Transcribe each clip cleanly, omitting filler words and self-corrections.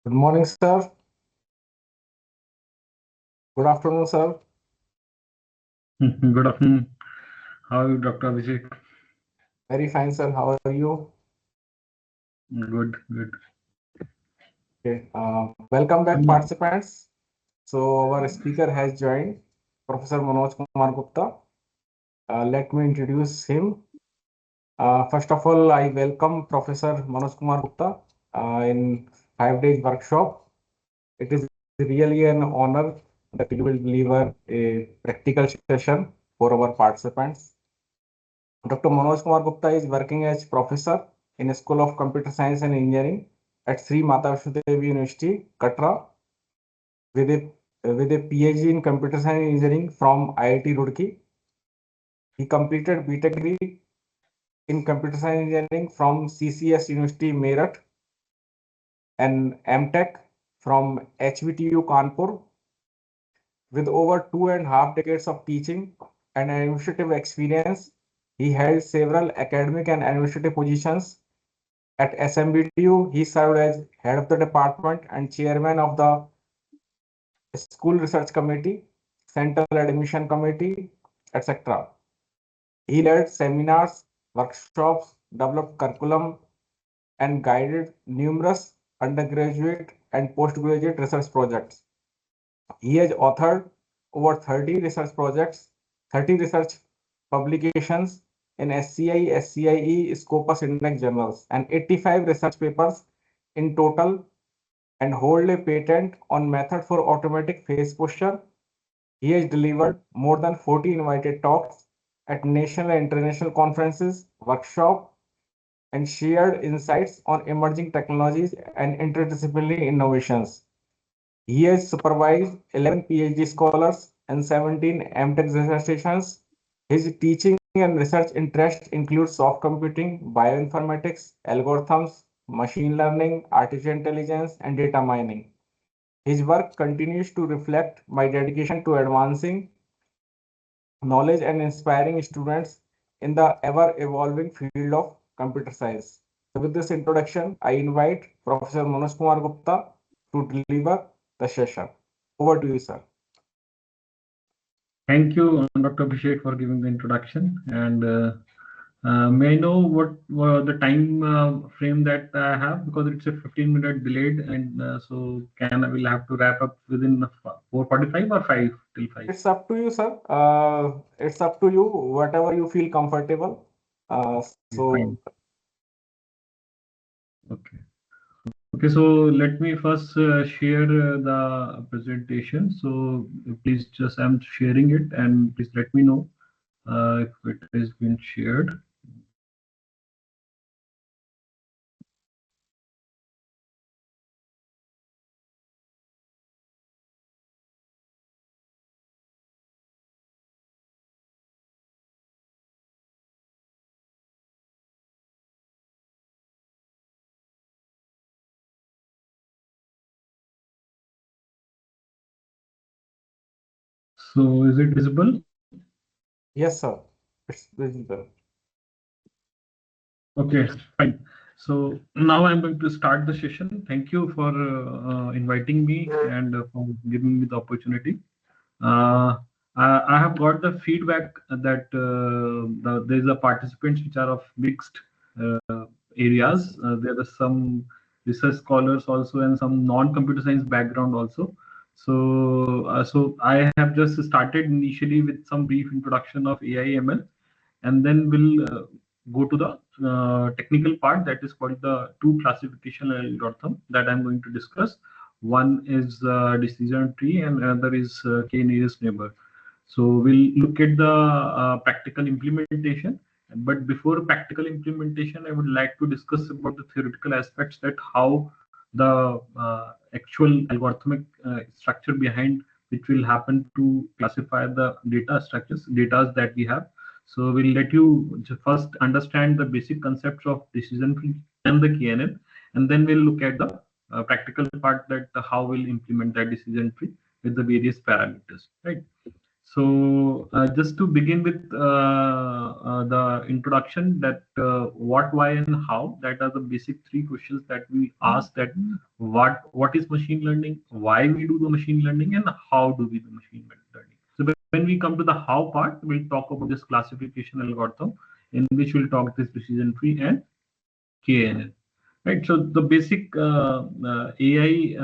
Good morning, sir. Good afternoon, sir. Good afternoon. How are you, Dr. Abhishek? Very fine, sir. How are you? Good, good. Okay. Welcome back, Um, participants. So our speaker has joined, Professor Manoj Kumar Gupta. Let me introduce him. First of all, I welcome Professor Manoj Kumar Gupta in 5 days workshop. It is really an honor that you will deliver a practical session for our participants. Dr. Manoj Kumar Gupta is working as professor in School of Computer Science and Engineering at Sri Mata Vaishno Devi University, Katra, with a PhD in Computer Science and Engineering from IIT Roorkee. He completed BTech degree in Computer Science and Engineering from CCS University, Meerut, and MTech from HVTU Kanpur. With over 2.5 decades of teaching and administrative experience, he held several academic and administrative positions. At SMBTU, he served as head of the department and chairman of the School Research Committee, Central Admission Committee, etc. He led seminars, workshops, developed curriculum, and guided numerous undergraduate and postgraduate research projects. He has authored over 30 research projects, 30 research publications in SCI, SCIE, Scopus Index journals, and 85 research papers in total, and hold a patent on method for automatic face posture. He has delivered more than 40 invited talks at national and international conferences, workshops, and shared insights on emerging technologies and interdisciplinary innovations. He has supervised 11 PhD scholars and 17 MTech dissertations. His teaching and research interests include soft computing, bioinformatics, algorithms, machine learning, artificial intelligence, and data mining. His work continues to reflect my dedication to advancing knowledge and inspiring students in the ever-evolving field of computer science. So with this introduction, I invite Professor Manoj Kumar Gupta to deliver the session. Over to you, sir. Thank you, Dr. Abhishek, for giving the introduction. And may I know what the time frame that I have, because it's a 15-minute delayed, and so can I will have to wrap up within 4:45 or 5 till 5? It's up to you, sir. It's up to you, whatever you feel comfortable. Okay, So fine. Okay. Okay, so let me first share the presentation. So please just I'm sharing it, and please let me know if it has been shared. So is it visible? yes, sir. It's visible. Okay, fine. So now I'm going to start the session. Thank you for inviting me and for giving me the opportunity. Uh, I have got the feedback that there's a participants which are of mixed areas. There are some research scholars also and some non-computer science background also. So I have just started initially with some brief introduction of AI ML, and then we'll go to the technical part, that is called the two classification algorithm that I'm going to discuss. One is decision tree and another is k-nearest neighbor. So we'll look at the practical implementation. But before practical implementation, I would like to discuss about the theoretical aspects, that how the actual algorithmic structure behind which will happen to classify the data structures, data that we have. So we'll let you first understand the basic concepts of decision tree and the KNN, and then we'll look at the practical part, that how we'll implement that decision tree with the various parameters, right? Just to begin with the introduction, that what, why, and how, that are the basic three questions that we ask. That what is machine learning, why we do the machine learning, and how do we do machine learning. So when we come to the how part, we'll talk about this classification algorithm, in which we'll talk this decision tree and KNN. Right. So the basic AI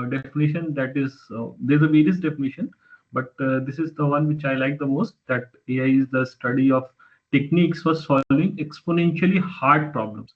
definition, that is, there's a various definition, but this is the one which I like the most. That AI is the study of techniques for solving exponentially hard problems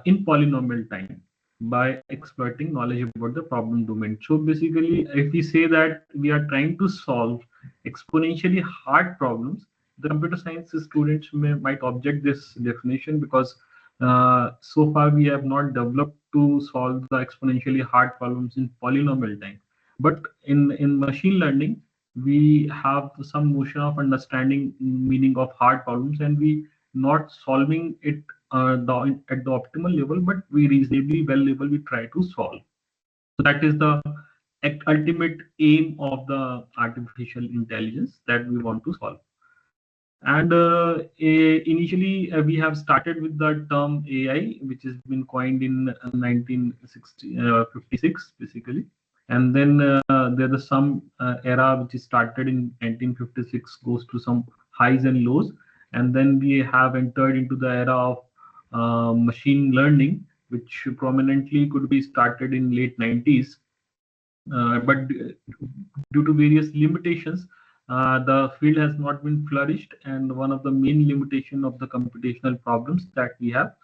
in polynomial time by exploiting knowledge about the problem domain. So basically, if we say that we are trying to solve exponentially hard problems, the computer science students might object this definition, because so far we have not developed to solve the exponentially hard problems in polynomial time. But in machine learning, we have some notion of understanding meaning of hard problems, and we not solving it at the optimal level, but we reasonably well level we try to solve. So that is the ultimate aim of the artificial intelligence that we want to solve. And initially, we have started with the term AI, which has been coined in 1956, basically. And then there's some era which is started in 1956, goes to some highs and lows. And then we have entered into the era of machine learning, which prominently could be started in late 90s. But due to various limitations, the field has not been flourished, and one of the main limitation of the computational problems that we have,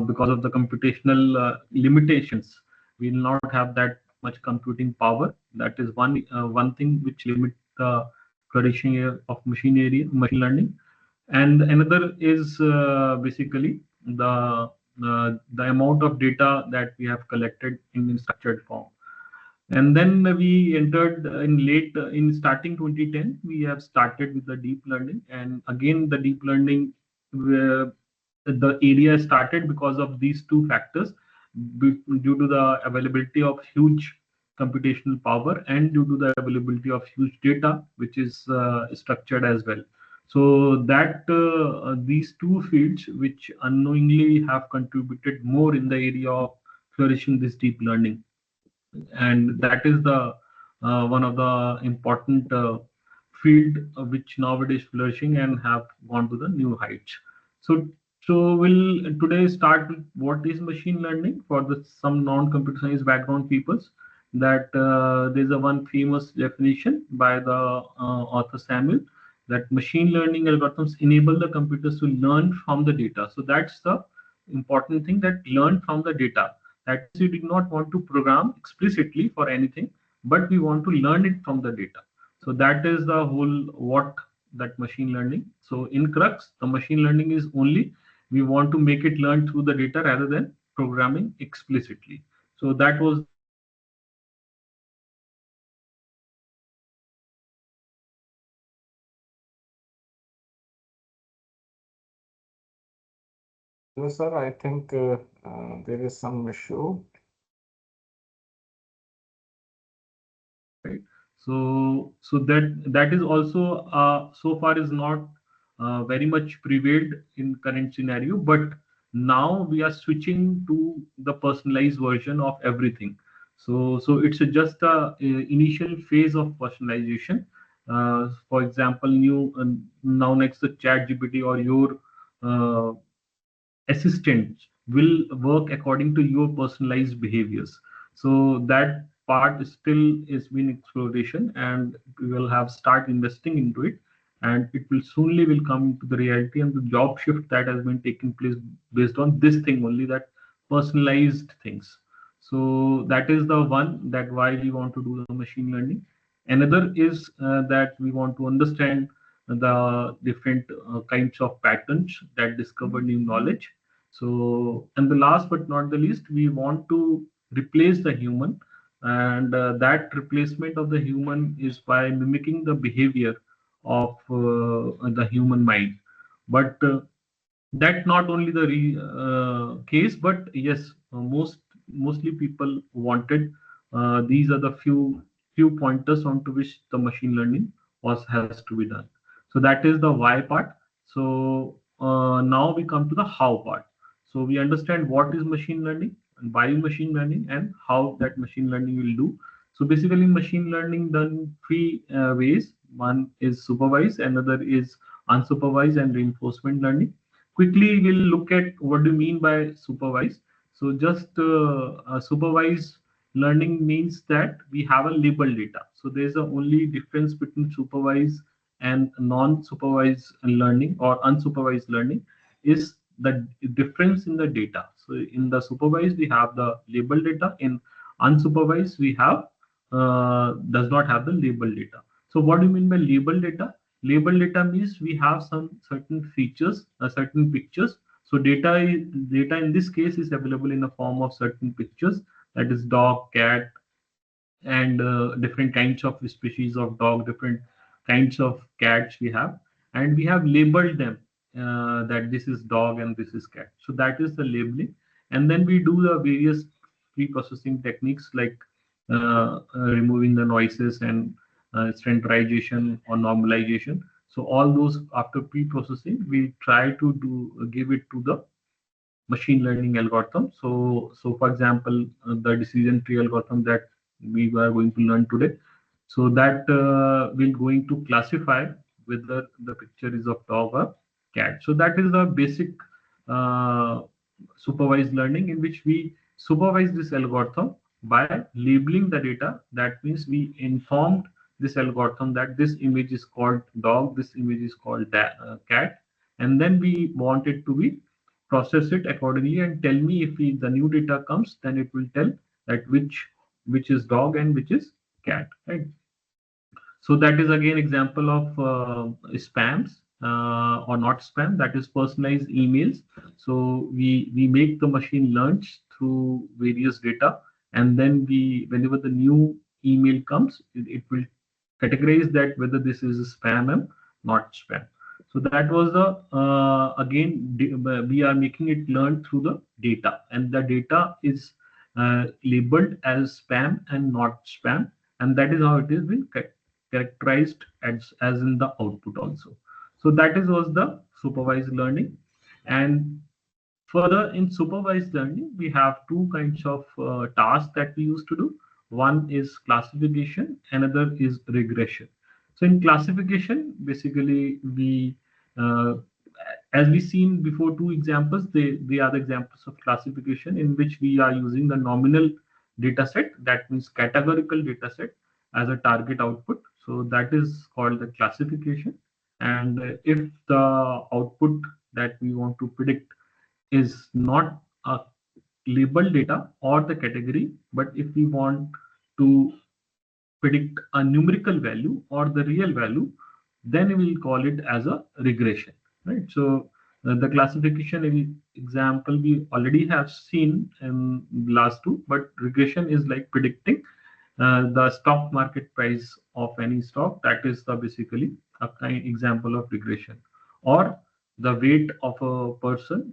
because of the computational limitations, we will not have that much computing power. That is one thing which limit the flourishing of machine learning. And another is basically the amount of data that we have collected in structured form. And then we entered in starting 2010, we have started with the deep learning. And again, the deep learning, the area started because of these two factors, due to the availability of huge computational power, and due to the availability of huge data, which is structured as well. So that these two fields, which unknowingly have contributed more in the area of flourishing this deep learning. And that is the one of the important field which nowadays flourishing and have gone to the new heights. So we'll today start with what is machine learning for the some non-computer science background peoples. That there's a one famous definition by the author Samuel, that machine learning algorithms enable the computers to learn from the data. So that's the important thing, that learn from the data. That means we did not want to program explicitly for anything, but we want to learn it from the data. So that is the whole what that machine learning. So in crux, the machine learning is only we want to make it learn through the data rather than programming explicitly. So that was the Yes, sir, I think there is some issue. right. So that is also so far is not very much prevailed in current scenario, but now we are switching to the personalized version of everything. So it's just a initial phase of personalization. For example, new now next to chat gpt or your uh, assistant will work according to your personalized behaviors. So that part is still is been exploration, and we will have start investing into it, and it will soonly will come to the reality. And the job shift that has been taking place based on this thing only, that personalized things. So that is the one, that why we want to do the machine learning. Another is that we want to understand the different kinds of patterns that discover new knowledge. So, and the last but not the least, we want to replace the human, and that replacement of the human is by mimicking the behavior of the human mind. But that not only the case, but yes, mostly people wanted. These are the few pointers onto which the machine learning has to be done. So that is the why part. So now we come to the how part. So we understand what is machine learning and why machine learning and how that machine learning will do. So basically, machine learning done three ways. One is supervised, another is unsupervised and reinforcement learning. Quickly, we'll look at what do you mean by supervised. So just supervised learning means that we have a labeled data. So there's a only difference between supervised and non-supervised learning or unsupervised learning is the difference in the data. So in the supervised, we have the labeled data. In unsupervised, we have does not have the labeled data. So what do you mean by labeled data? Labeled data means we have some certain features, certain pictures. So data in this case is available in the form of certain pictures, that is dog, cat, and different kinds of species of dog, different kinds of cats we have, and we have labeled them that this is dog and this is cat. So that is the labeling, and then we do the various pre-processing techniques like removing the noises and standardization or normalization. So all those after pre-processing, we try to give it to the machine learning algorithm. So for example, the decision tree algorithm that we are going to learn today. So that will going to classify whether the picture is of dog or cat. So that is the basic uh, supervised learning in which we supervise this algorithm by labeling the data. That means we informed this algorithm that this image is called dog, this image is called cat, and then we want it to be process it accordingly and tell me if the new data comes, then it will tell that which is dog and which is cat, right? So that is again example of spams or not spam, that is personalized emails. So we make the machine learns through various data, and then we whenever the new email comes, it will categorize that whether this is spam or not spam. So that was the we are making it learn through the data, and the data is labeled as spam and not spam, and that is how it is been characterized as in the output also. So that is was the supervised learning. And further, in supervised learning, we have two kinds of tasks that we used to do. One is classification, another is regression. So in classification, basically uh, as we seen before two examples, they are the examples of classification in which we are using the nominal data set, that means categorical data set, as a target output. So that is called the classification. And if the output that we want to predict is not a labeled data or the category, but if we want to predict a numerical value or the real value, then we will call it as a regression, right? So the classification example we already have seen in last two, but regression is like predicting the stock market price of any stock. That is the basically a kind example of regression. Or the weight of a person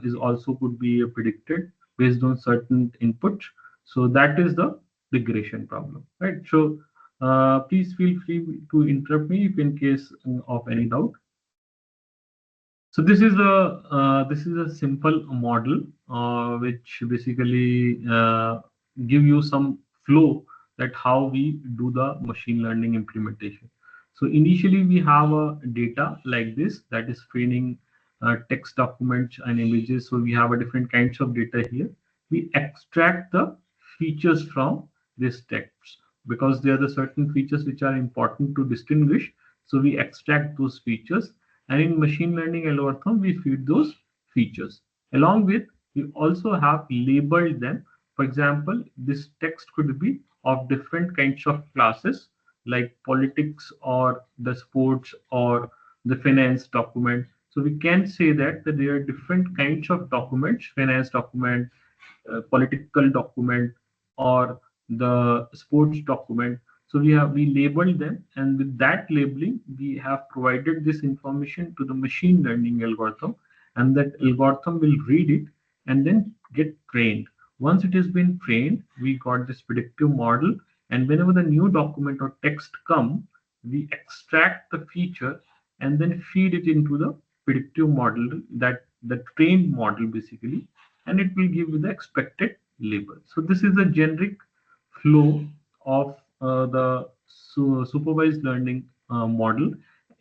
is also could be predicted based on certain inputs. So that is the regression problem, right? So please feel free to interrupt me if in case of any doubt. So this is a simple model which basically give you some flow that how we do the machine learning implementation. So initially we have a data like this, that is training text documents and images. So we have a different kinds of data here. We extract the features from this text because there are the certain features which are important to distinguish. So we extract those features, and in machine learning algorithm we feed those features. Along with, we also have labeled them. For example, this text could be of different kinds of classes like politics or the sports or the finance document. So we can say that there are different kinds of documents: finance document, political document, or the sports document. So we labeled them, and with that labeling, we have provided this information to the machine learning algorithm, and that algorithm will read it and then get trained. Once it has been trained, we got this predictive model, and whenever the new document or text come, we extract the feature and then feed it into the predictive model, that the trained model basically, and it will give you the expected label. So this is a generic flow of the supervised learning model.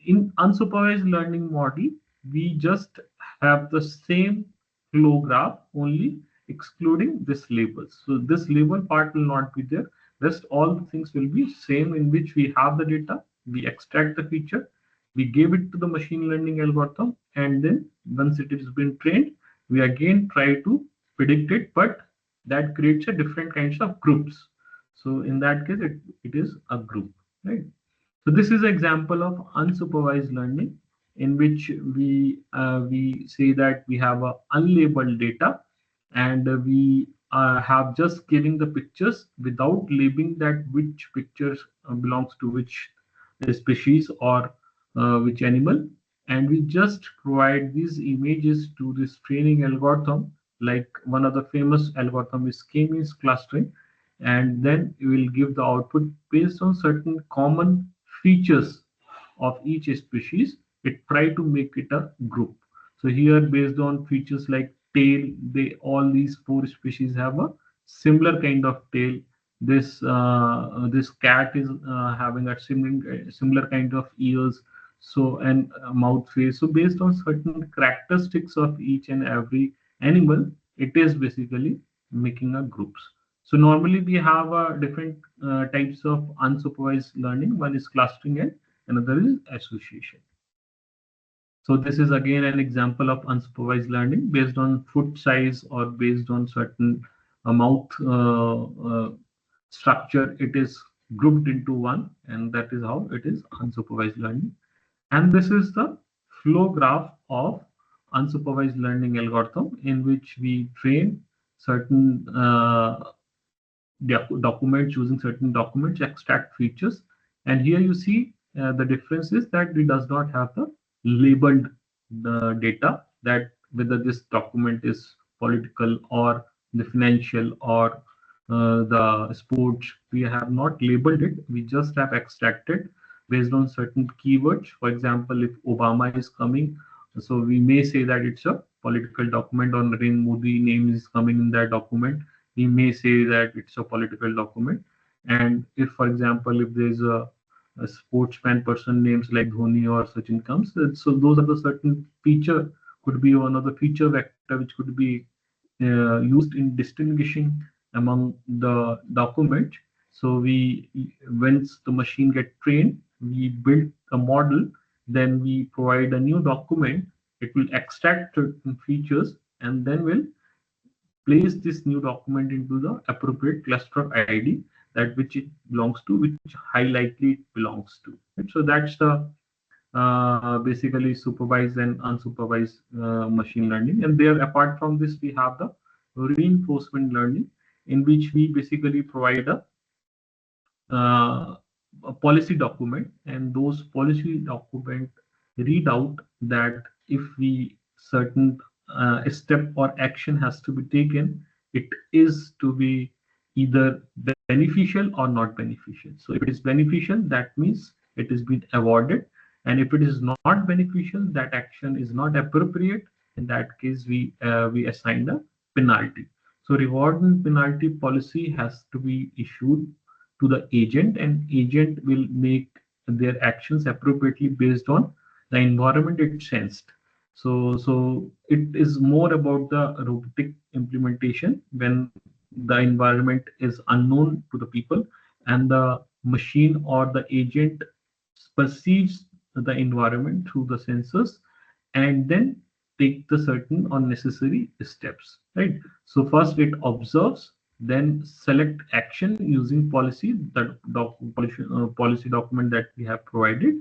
In unsupervised learning model, we just have the same flow graph, only excluding this label. So this label part will not be there. Rest all the things will be same, in which we have the data, we extract the feature, we give it to the machine learning algorithm, and then once it has been trained, we again try to predict it, but that creates a different kinds of groups. So in that case, it is a group, right? So this is an example of unsupervised learning, in which we say that we have a unlabeled data, and we have just giving the pictures without labeling that which pictures belongs to which species or which animal, and we just provide these images to this training algorithm. Like one of the famous algorithm is k-means clustering, and then we will give the output based on certain common features of each species. It try to make it a group. So here, based on features like tail, they all these four species have a similar kind of tail. This cat is having a similar kind of ears, so, and mouth face. So based on certain characteristics of each and every animal, it is basically making a groups. So normally we have different types of unsupervised learning. One is clustering and another is association. So this is again an example of unsupervised learning based on foot size or based on certain mouth structure. It is grouped into one, and that is how it is unsupervised learning. And this is the flow graph of unsupervised learning algorithm, in which we train certain documents, using certain documents, extract features. And here you see the difference is that it does not have the labeled data, that whether this document is political or the financial or the sports. We have not labeled it, we just have extracted based on certain keywords. For example, if Obama is coming, so we may say that it's a political document, or Narendra Modi name is coming in that document, we may say that it's a political document. And if, for example, if there's a sportsman person names like Dhoni or Sachin comes, so those are the certain feature, could be one of the feature vector which could be used in distinguishing among the document. So we, once the machine get trained, we build a model, then we provide a new document, it will extract certain features, and then will place this new document into the appropriate cluster ID, that which it belongs to, which high likely it belongs to. Right? So that's the basically supervised and unsupervised machine learning. And there, apart from this, we have the reinforcement learning, in which we basically provide a policy document, and those policy document read out that if we certain step or action has to be taken, it is to be either beneficial or not beneficial. So if it is beneficial, that means it is been awarded, and if it is not beneficial, that action is not appropriate. In that case, we assign a penalty. So reward and penalty policy has to be issued to the agent, and agent will make their actions appropriately based on the environment it sensed. So it is more about the robotic implementation when the environment is unknown to the people, and the machine or the agent perceives the environment through the sensors, and then take the certain unnecessary steps, right? So first it observes, then select action using policy, that policy document that we have provided,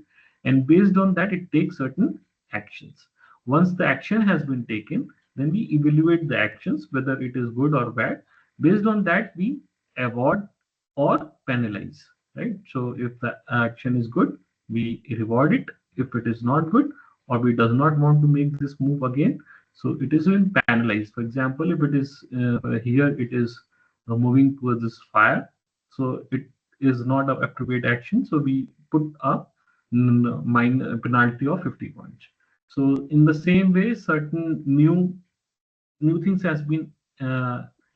and based on that it takes certain actions. Once the action has been taken, then we evaluate the actions whether it is good or bad. Based on that, we award or penalize, right? So if the action is good, we reward it. If it is not good, or we does not want to make this move again, so it is been penalized. For example, if it is here it is moving towards this fire, so it is not an appropriate action, so we put a penalty of 50 points. So in the same way, certain new things has been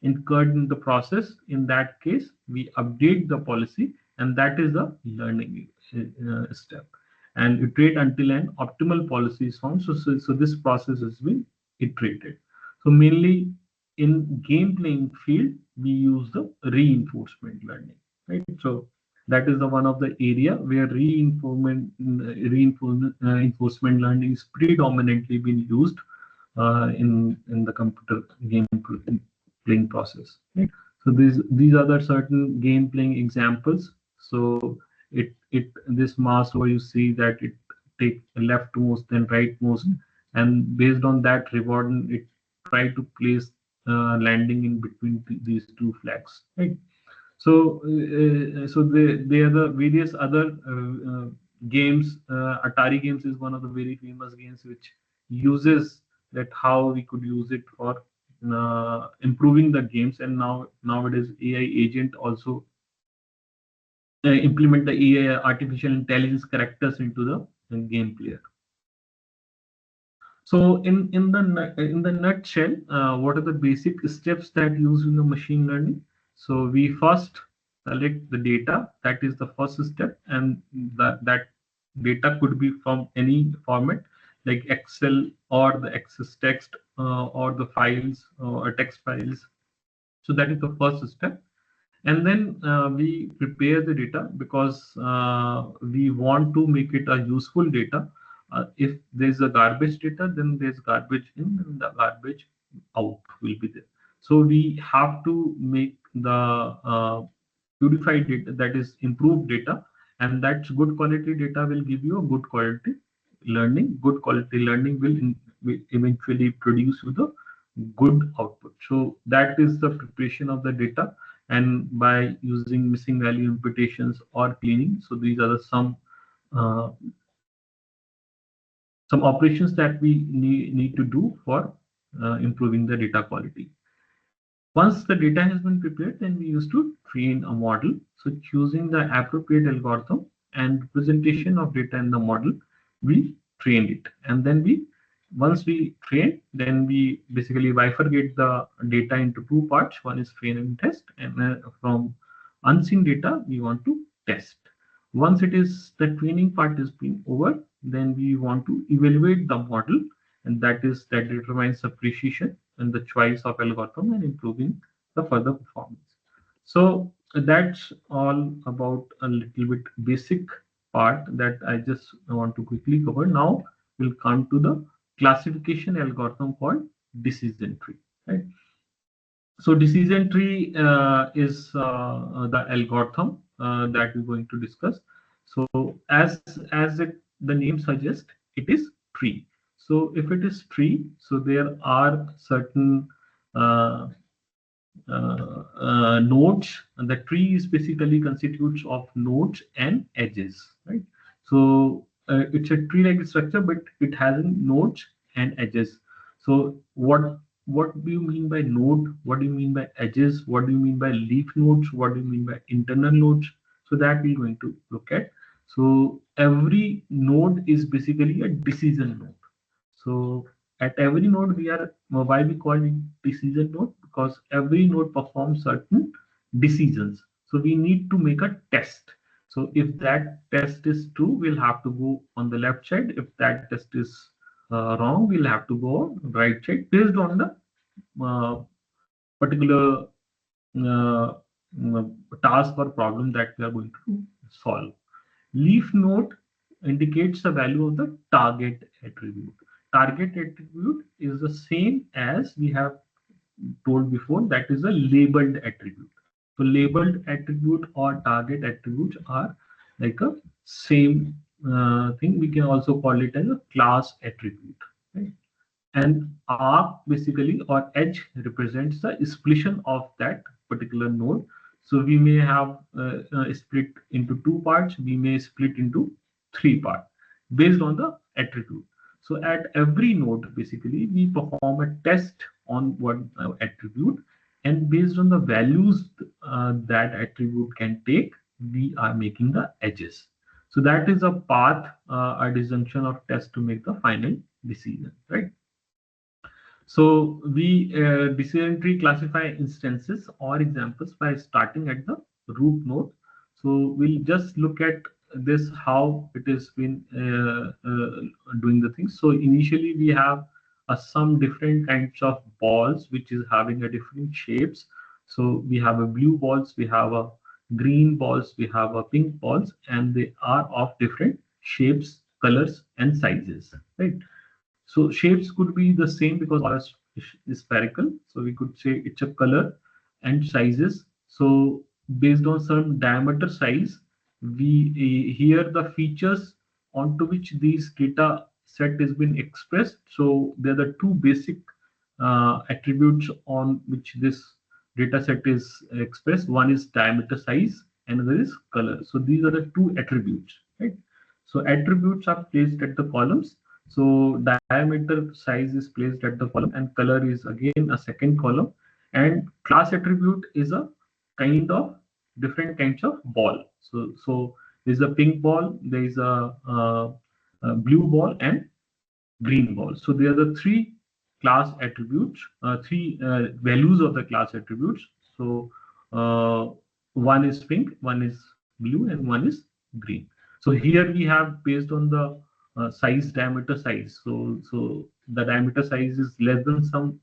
incurred in the process. In that case, we update the policy, and that is the learning step. And iterate until an optimal policy is found. So this process has been iterated. So mainly in game playing field, we use the reinforcement learning, right? So that is the one of the area where reinforcement learning is predominantly being used in the computer game playing process. Right? So these are the certain game playing examples. So it this mouse where you see that it take leftmost then rightmost, and based on that reward, it try to place landing in between these two flags. Right. So they are the various other games. Atari games is one of the very famous games which uses that how we could use it for improving the games. And nowadays AI agent also implement the AI artificial intelligence characters into the game player. So in the nutshell, what are the basic steps that use in the machine learning? So we first select the data. That is the first step, and that data could be from any format like Excel or the Access text or the files or text files. So that is the first step. And then we prepare the data because we want to make it a useful data. If there's a garbage data, then there's garbage in and the garbage out will be there. So we have to make the purified data, that is improved data, and that's good quality data will give you a good quality learning. Good quality learning will eventually produce you the good output. So that is the preparation of the data, and by using missing value imputations or cleaning. So these are the uh, some operations that we need to do for improving the data quality. Once the data has been prepared, then we used to train a model. So choosing the appropriate algorithm and representation of data in the model, we trained it. And then once we train, then we basically bifurcate the data into two parts. One is train and test, and from unseen data, we want to test. Once the training part is being over, then we want to evaluate the model, and that determines the precision and the choice of algorithm and improving the further performance. So that's all about a little bit basic part that I just want to quickly cover. Now we'll come to the classification algorithm called decision tree. Right. So decision tree is the algorithm that we're going to discuss. So the name suggests, it is tree. So if it is tree, so there are certain uh, nodes, and the tree is basically constitutes of nodes and edges, right? So it's a tree-like structure, but it has nodes and edges. So what do you mean by node? What do you mean by edges? What do you mean by leaf nodes? What do you mean by internal nodes? So that we're going to look at. So every node is basically a decision node. So at every node, why we call it decision node? Because every node performs certain decisions. So we need to make a test. So if that test is true, we'll have to go on the left side. If that test is wrong, we'll have to go on right side based on the uh, particular uh, task or problem that we are going to solve. Leaf node indicates the value of the target attribute. Target attribute is the same as we have told before, that is a labeled attribute. So labeled attribute or target attributes are like a same thing. We can also call it as a class attribute. Right? And arc basically or edge represents the splition of that particular node. So we may have split into two parts, we may split into three parts based on the attribute. So at every node basically we perform a test on one attribute, and based on the values that attribute can take, we are making the edges. So that is a path, a disjunction of test to make the final decision, right? So we decision tree classify instances or examples by starting at the root node. So we'll just look at this how it has been doing the things. So initially we have some different kinds of balls which is having a different shapes. So we have a blue balls, we have a green balls, we have a pink balls, and they are of different shapes, colors, and sizes, right? So shapes could be the same because ball is spherical. So we could say it's a color and sizes. So based on some diameter size, we here the features onto which these data set has been expressed. So they're the two basic attributes on which this data set is expressed. One is diameter size, and another is color. So these are the two attributes, right? So attributes are placed at the columns. So diameter size is placed at the column, and color is again a second column. And class attribute is a kind of different kinds of ball. So there's a pink ball, there is a blue ball, and green ball. So they are the three class attributes, three values of the class attributes. So one is pink, one is blue, and one is green. So here we have based on the size, diameter size. So the diameter size is less than some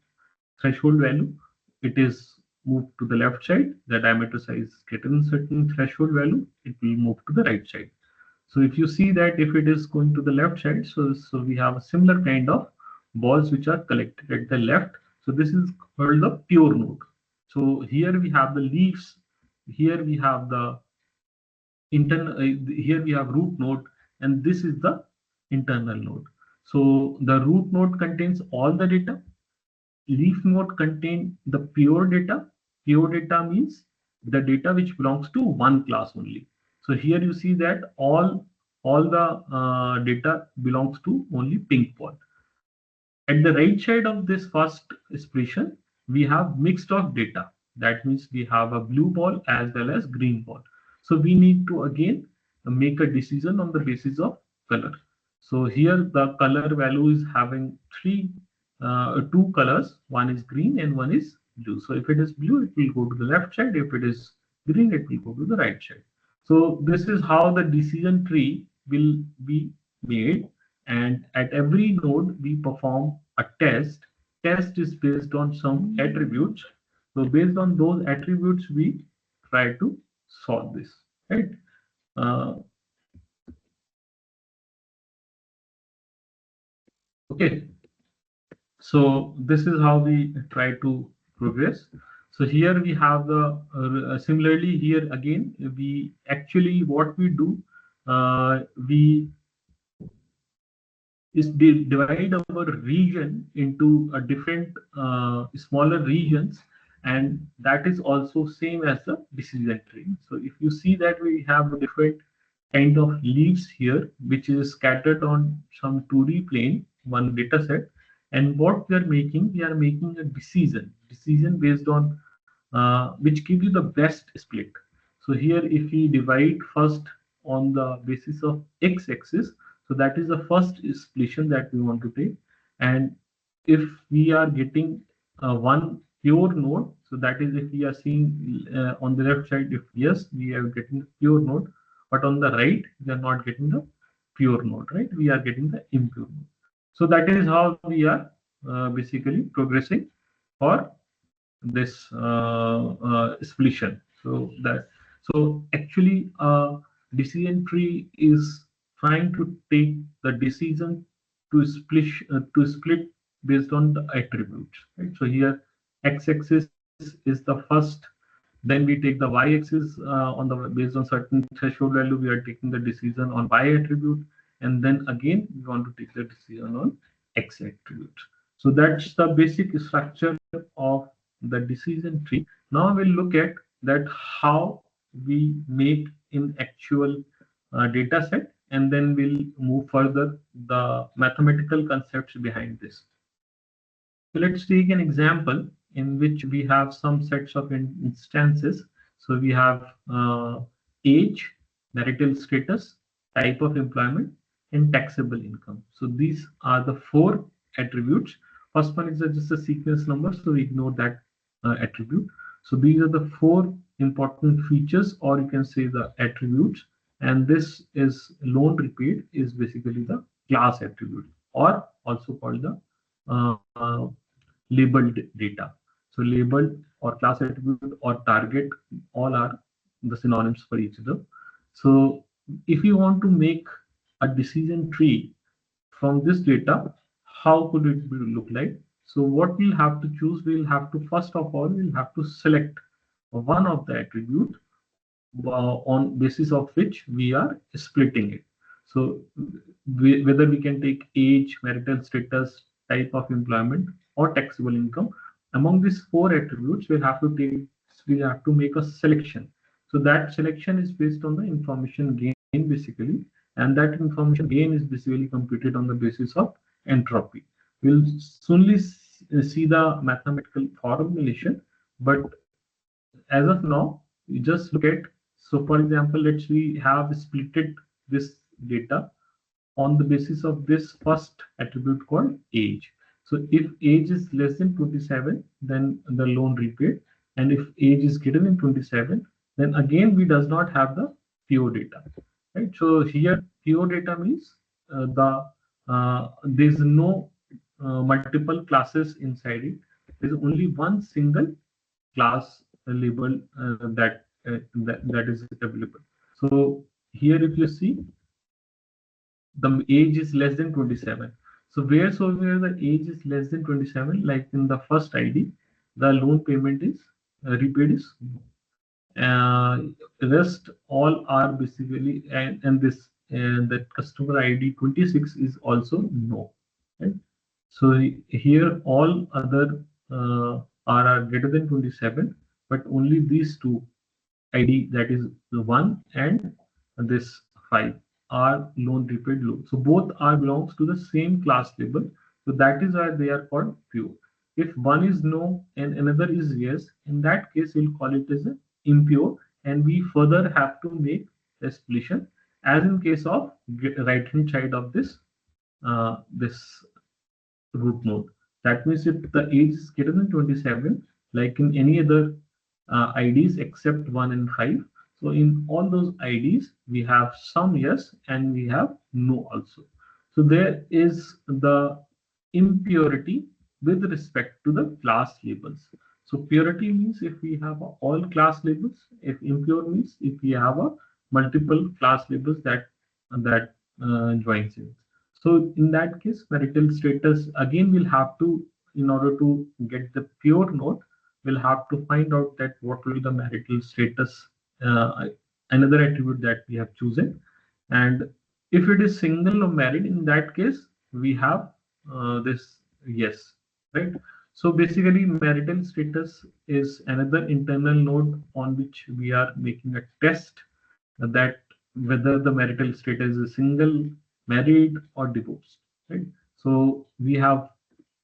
threshold value. It is moved to the left side. The diameter size getting certain threshold value, it will move to the right side. So if you see that if it is going to the left side, so we have a similar kind of balls which are collected at the left. So this is called the pure node. So here we have the leaves. Here we have the internal. Here we have root node, and this is the internal node. So the root node contains all the data. Leaf node contain the pure data. Pure data means the data which belongs to one class only. So here you see that all the data belongs to only pink ball. At the right side of this first expression, we have mixed of data. That means we have a blue ball as well as green ball. So we need to again make a decision on the basis of color. So here the color value is having two colors. One is green and one is blue. So if it is blue, it will go to the left side. If it is green, it will go to the right side. So this is how the decision tree will be made, and at every node we perform a test. Test is based on some attributes. So based on those attributes we try to solve this, right? uh, okay, so this is how we try to progress. So here we have the similarly here again we actually what we do, we is divide our region into a different smaller regions, and that is also same as the decision tree. So if you see that we have a different kind of leaves here which is scattered on some 2D plane, one data set, and what we are making a decision based on which give you the best split. So here if we divide first on the basis of x-axis, so that is the first solution that we want to take. And if we are getting one pure node, so that is if we are seeing on the left side, if yes, we are getting the pure node, but on the right, we are not getting the pure node, right? We are getting the impure node. So that is how we are basically progressing for this solution. So actually, decision tree is trying to take the decision to split based on the attributes. Right? So here, x-axis is the first. Then we take the y-axis on the based on certain threshold value. We are taking the decision on y attribute, and then again we want to take the decision on x attribute. So that's the basic structure of the decision tree. Now we'll look at that how we make in actual data set, and then we'll move further the mathematical concepts behind this. So let's take an example in which we have some sets of instances. So we have age, marital status, type of employment, and taxable income. So these are the four attributes. First one is just a sequence number, so we ignore that attribute. So these are the four important features, or you can say the attributes. And this is loan repaid is basically the class attribute, or also called the uh, labeled data. So labeled or class attribute or target, all are the synonyms for each other. So if you want to make a decision tree from this data, how could it look like? So what we'll have to choose, we'll have to first of all, we'll have to select one of the attribute on basis of which we are splitting it. So whether we can take age, marital status, type of employment, or taxable income, among these four attributes, we have to make a selection. So that selection is based on the information gain basically, and that information gain is basically computed on the basis of entropy. We'll soonly see the mathematical formulation, but as of now, you just look at, so for example, let's we have splitted this data on the basis of this first attribute called age. So if age is less than 27, then the loan repaid, and if age is greater than 27, then again we does not have the pure data, right? So here pure data means there's no multiple classes inside it. There's only one single class label that is available. So here, if you see, the age is less than 27. So wheresoever the age is less than 27, like in the first ID, the loan payment is repaid is rest all are basically, and this and that customer ID 26 is also no, right? So here all other are greater than 27, but only these two ID, that is the 1 and this 5, are loan repaid loan. So both are belongs to the same class label. So that is why they are called pure. If one is no and another is yes, in that case we'll call it as a impure, and we further have to make a solution as in case of right hand side of this root node. That means if the age is greater than 27, like in any other IDs except 1 and 5, so in all those IDs, we have some yes and we have no also. So there is the impurity with respect to the class labels. So purity means if we have all class labels, if impure means if we have a multiple class labels that joins in. So in that case, marital status, again we'll have to, in order to get the pure node, we'll have to find out that what will be the marital status, another attribute that we have chosen. And if it is single or married, in that case, we have this yes, right? So basically, marital status is another internal node on which we are making a test that whether the marital status is single, married, or divorced, right? So we have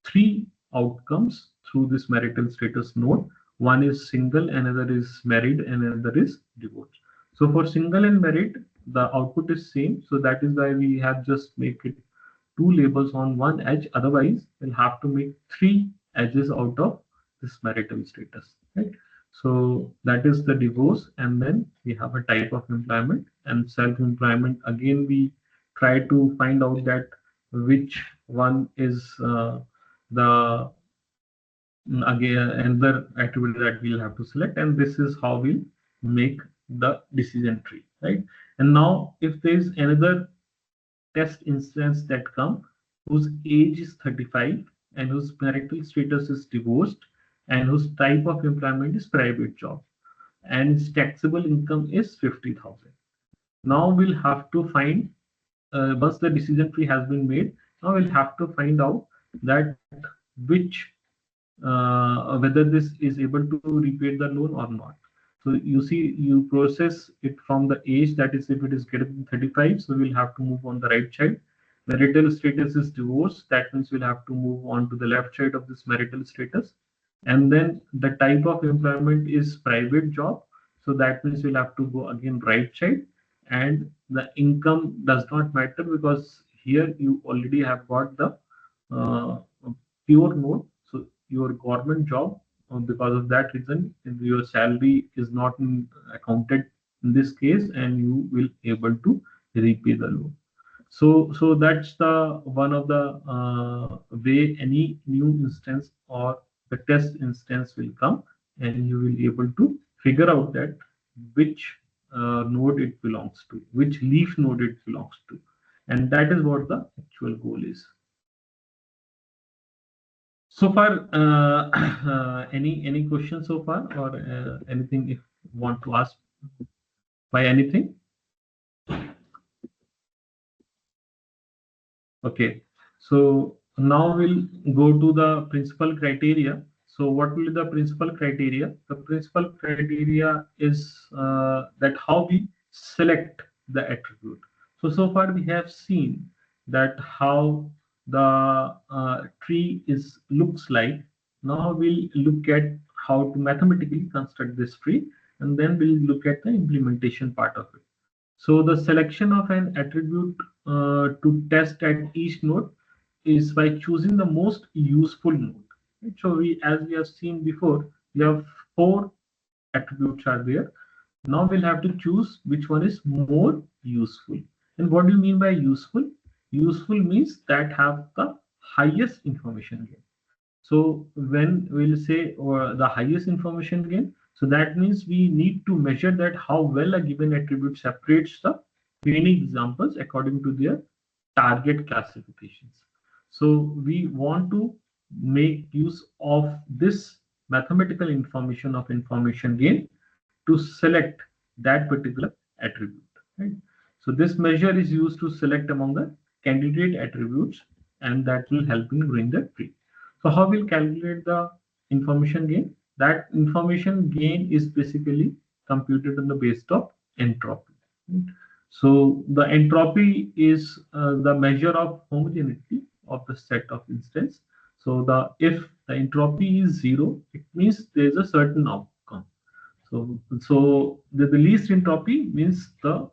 three outcomes through this marital status node. One is single, another is married, and another is divorced. So for single and married, the output is same. So that is why we have just make it two labels on one edge. Otherwise, we'll have to make three edges out of this marital status, right? So that is the divorce, and then we have a type of employment and self-employment. Again, we try to find out that which one is the again another attribute that we'll have to select, and this is how we'll make the decision tree, right? And now if there is another test instance that come whose age is 35 and whose marital status is divorced and whose type of employment is private job and its taxable income is 50,000. Now we'll have to find, once the decision tree has been made, now we'll have to find out that which whether this is able to repay the loan or not. So you see, you process it from the age, that is if it is greater than 35, so we'll have to move on the right side. Marital status is divorce, that means we'll have to move on to the left side of this marital status. And then the type of employment is private job, so that means we'll have to go again right side. And the income does not matter, because here you already have got the uh, pure node. So your government job, because of that reason, your salary is not accounted in this case, and you will able to repay the loan. So that's the one of the way any new instance or the test instance will come, and you will able to figure out that which node it belongs to, which leaf node it belongs to, and that is what the actual goal is. So far, any questions so far, or anything if you want to ask by anything? Okay, so now we'll go to the principal criteria. So what will be the principal criteria? The principal criteria is that how we select the attribute. So far we have seen that how the tree is looks like. Now we'll look at how to mathematically construct this tree, and then we'll look at the implementation part of it. So the selection of an attribute to test at each node is by choosing the most useful node. Right? So as we have seen before, we have four attributes are there. Now we'll have to choose which one is more useful. And what do you mean by useful? Useful means that have the highest information gain. So when we'll say or the highest information gain, so that means we need to measure that how well a given attribute separates the training examples according to their target classifications. So we want to make use of this mathematical information of information gain to select that particular attribute. Right? So this measure is used to select among the candidate attributes, and that will help in growing the tree. So how we'll calculate the information gain? That information gain is basically computed on the basis of entropy. Right? So the entropy is the measure of homogeneity of the set of instance. So the if the entropy is zero, it means there is a certain outcome. So the least entropy means the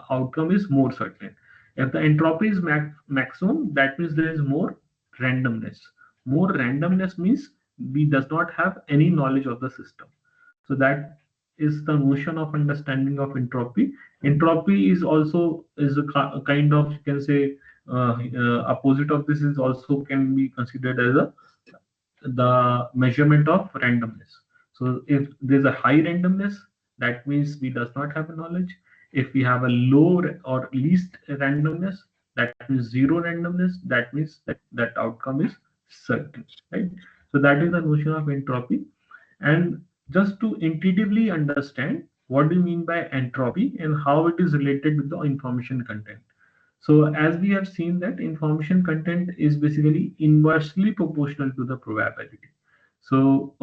outcome is more certain. If the entropy is maximum, that means there is more randomness. More randomness means we does not have any knowledge of the system. So that is the notion of understanding of entropy. Entropy is also is a kind of, you can say, opposite of this is also can be considered as a the measurement of randomness. So if there's a high randomness, that means we does not have a knowledge. If we have a low or least randomness, that means zero randomness, that means that outcome is certain, right? So that is the notion of entropy. And just to intuitively understand what do you mean by entropy and how it is related with the information content. So as we have seen that information content is basically inversely proportional to the probability. So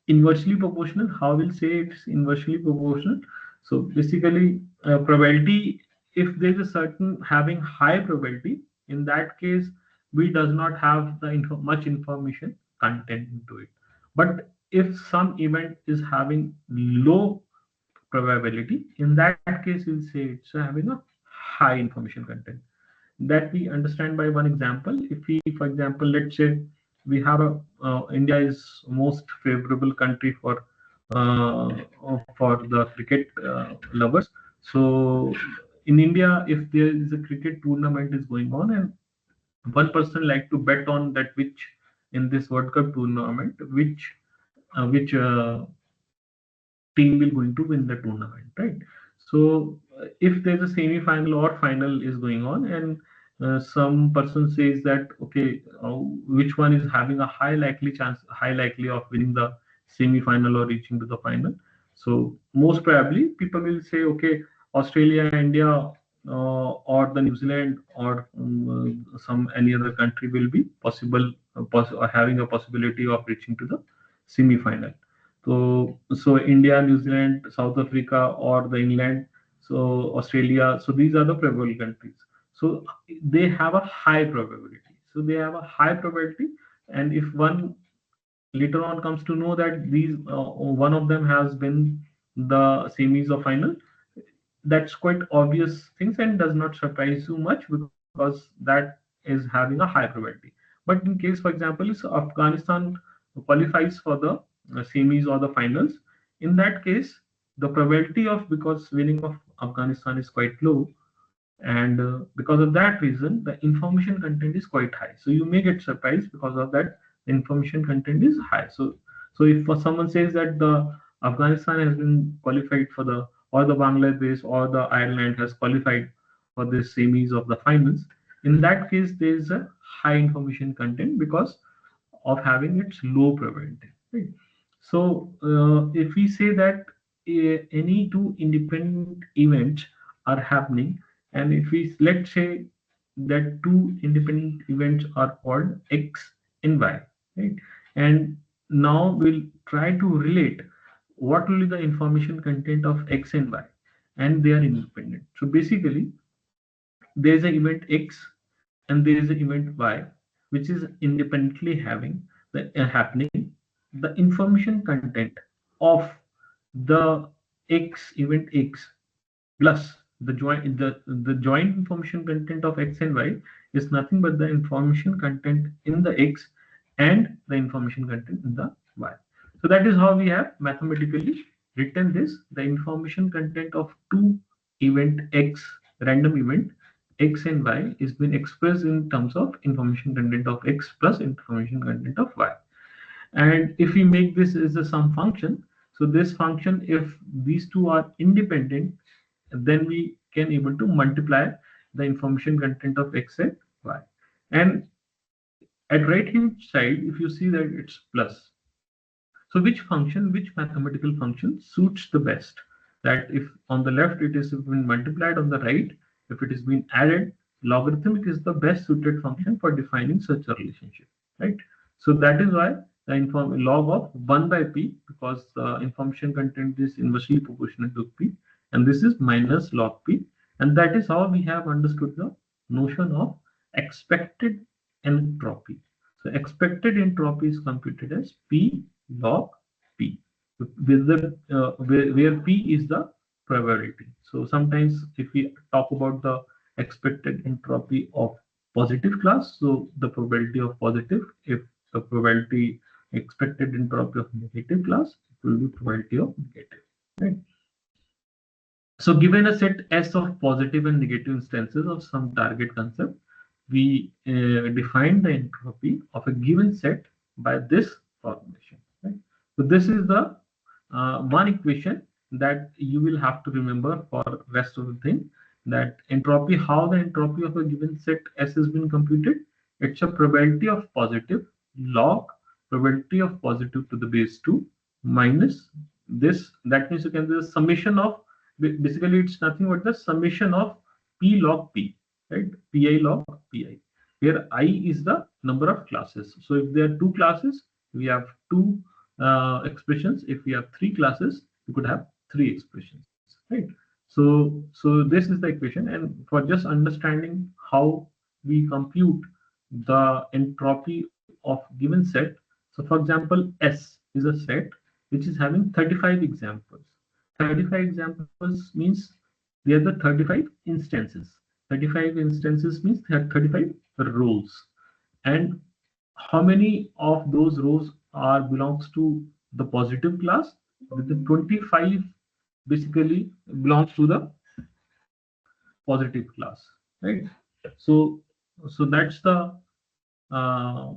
inversely proportional, how we'll say it's inversely proportional. So basically probability, if there's a certain having high probability, in that case we does not have the much information content into it. But if some event is having low probability, in that case we'll say it's having a high information content. That we understand by one example. If we, for example, let's say we have a India is most favorable country uh, for the cricket lovers. So in India, if there is a cricket tournament is going on, and one person like to bet on that which in this World Cup tournament, which team will going to win the tournament, right? So if there's a semi-final or final is going on, and some person says that okay, which one is having a high likely of winning the semi-final or reaching to the final. So most probably people will say okay, Australia, India, or the New Zealand, or some any other country will be possible, having a possibility of reaching to the semi-final. So India, New Zealand, South Africa, or the England, so Australia. So these are the probable countries. So they have a high probability. So they have a high probability, and if one later on comes to know that these one of them has been the semis or final, that's quite obvious things and does not surprise you much because that is having a high probability. But in case, for example, if Afghanistan qualifies for the semis or the finals, in that case, the probability of, because winning of Afghanistan is quite low, and because of that reason, the information content is quite high. So you may get surprised because of that. The information content is high. So if someone says that the Afghanistan has been qualified for the, or the Bangladesh or the Ireland has qualified for the semis of the finals, in that case there is a high information content because of having its low probability. Right? So if we say that any two independent events are happening, and if we, let's say that two independent events are called X and Y, right? And now we'll try to relate what will be the information content of X and Y, and they are independent. So basically, there is an event X and there is an event Y, which is independently having the happening. The information content of the X event X plus the joint information content of X and Y is nothing but the information content in the X and the information content in the Y. So that is how we have mathematically written this. The information content of two event X, random event X and Y, is been expressed in terms of information content of X plus information content of Y. And if we make this as a sum function, so this function, if these two are independent, then we can able to multiply the information content of X and Y. And at right hand side, if you see that it's plus, so which function, which mathematical function suits the best? That if on the left it is been multiplied, on the right, if it is being added, logarithmic is the best suited function for defining such a relationship, right? So that is why the log of 1 by p, because the information content is inversely proportional to p, and this is minus log p, and that is how we have understood the notion of expected entropy. So expected entropy is computed as p log p, with where p is the probability. So sometimes if we talk about the expected entropy of positive class, so the probability of positive, if the probability expected entropy of negative class, it will be probability of negative. Right. So given a set S of positive and negative instances of some target concept, we define the entropy of a given set by this formulation. Right? So this is the one equation that you will have to remember for rest of the thing, that entropy, how the entropy of a given set S has been computed. It's a probability of positive log probability of positive to the base 2 minus this. That means you can do the summation of, basically it's nothing but the summation of p log p, right? Pi log pi, where I is the number of classes. So if there are two classes, we have two expressions. If we have three classes, we could have three expressions, right? So this is the equation, and for just understanding how we compute the entropy of given set. So for example, S is a set which is having 35 examples. 35 examples means they are the 35 instances. 35 instances means they have 35 rows. And how many of those rows are belongs to the positive class? The 25 basically belongs to the positive class, right? So that's the uh,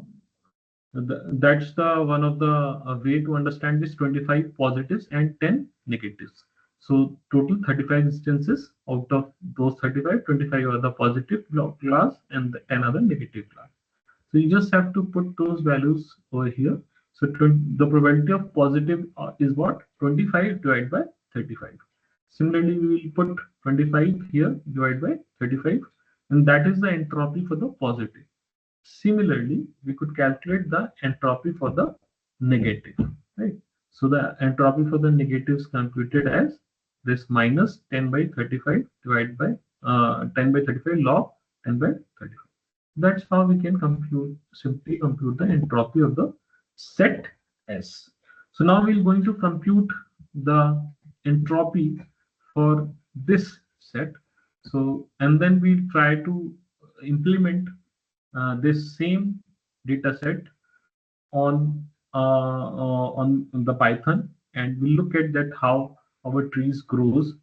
that's the one of the way to understand this: 25 positives and 10 negatives. So total 35 instances. Out of those 35, 25 are the positive class and the 10 are the negative class. So you just have to put those values over here. So the probability of positive is what? 25 divided by 35. Similarly, we will put 25 here divided by 35, and that is the entropy for the positive. Similarly, we could calculate the entropy for the negative, right? So the entropy for the negative is computed as this minus 10 by 35 divided by 10 by 35 log 10 by 35. That's how we can simply compute the entropy of the set S. So now we're going to compute the entropy for this set. So, and then we try to implement this same data set on the Python, and we'll look at that how our trees grows.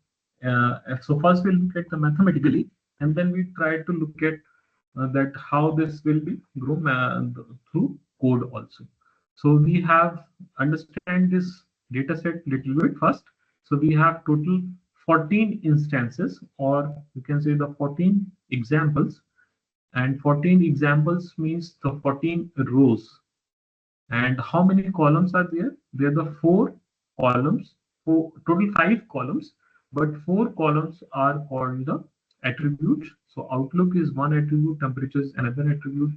So first we'll look at the mathematically, and then we try to look at that how this will be grown through code also. So we have understand this data set little bit first. So we have total 14 instances, or you can say the 14 examples, and 14 examples means the 14 rows. And how many columns are there? There are the four columns, four, total five columns, but four columns are called the attributes. So outlook is one attribute, temperature is another attribute,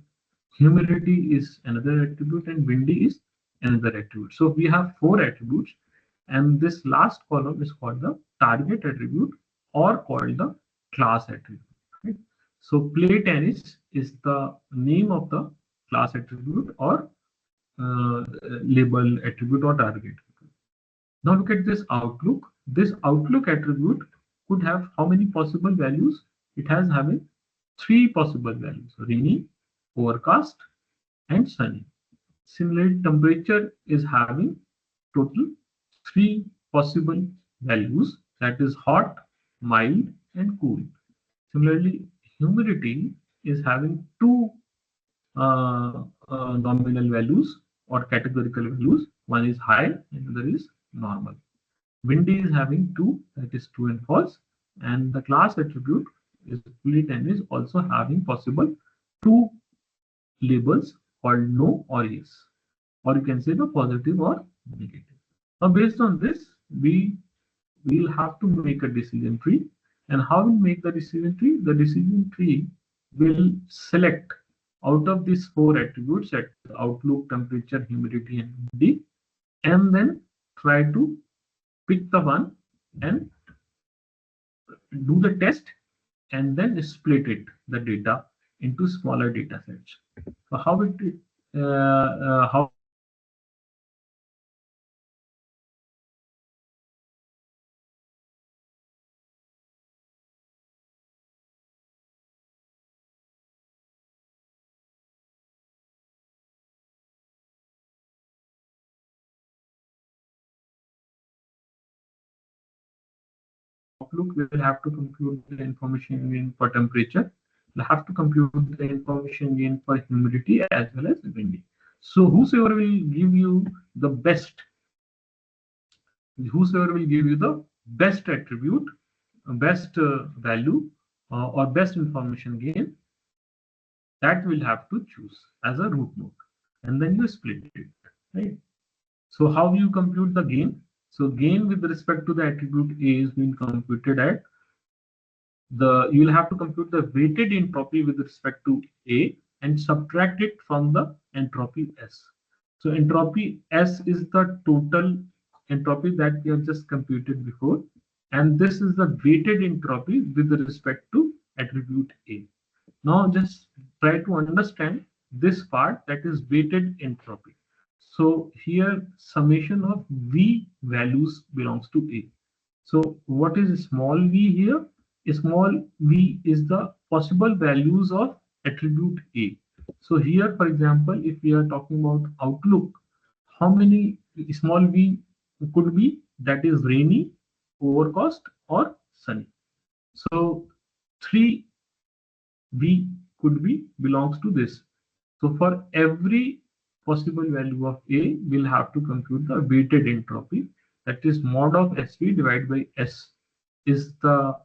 humidity is another attribute, and windy is another attribute. So we have four attributes, and this last column is called the target attribute or called the class attribute. Right? So play tennis is the name of the class attribute or label attribute or target. Now look at this outlook. This outlook attribute could have how many possible values? It has having three possible values: rainy, overcast, and sunny. Similarly, temperature is having total three possible values, that is hot, mild, and cool. Similarly, humidity is having two nominal values or categorical values. One is high and other is normal. Windy is having two, that is true and false, and the class attribute is split and is also having possible two labels called no or yes, or you can say the positive or negative. Now based on this, we will have to make a decision tree. And how we make the decision tree? The decision tree will select out of these four attributes, that is outlook, temperature, humidity, and windy, and then try to pick the one and do the test, and then split it, the data, into smaller data sets. So how it how outlook, we will have to compute the information gain for temperature. We'll have to compute the information gain for humidity as well as windy. So whosoever will give you the best attribute, best value, or best information gain, that will have to choose as a root node, and then you split it, right? So how you compute the gain? So gain with respect to the attribute A is being computed at you will have to compute the weighted entropy with respect to A and subtract it from the entropy S. So entropy S is the total entropy that we have just computed before, and this is the weighted entropy with respect to attribute A. Now just try to understand this part, that is weighted entropy. So here summation of V values belongs to A. So what is small v here? Small v is the possible values of attribute A. So here, for example, if we are talking about outlook, how many small v could be? That is rainy, overcast, or sunny. So 3v could be belongs to this. So for every possible value of A, we'll have to compute the weighted entropy, that is mod of SV divided by S is the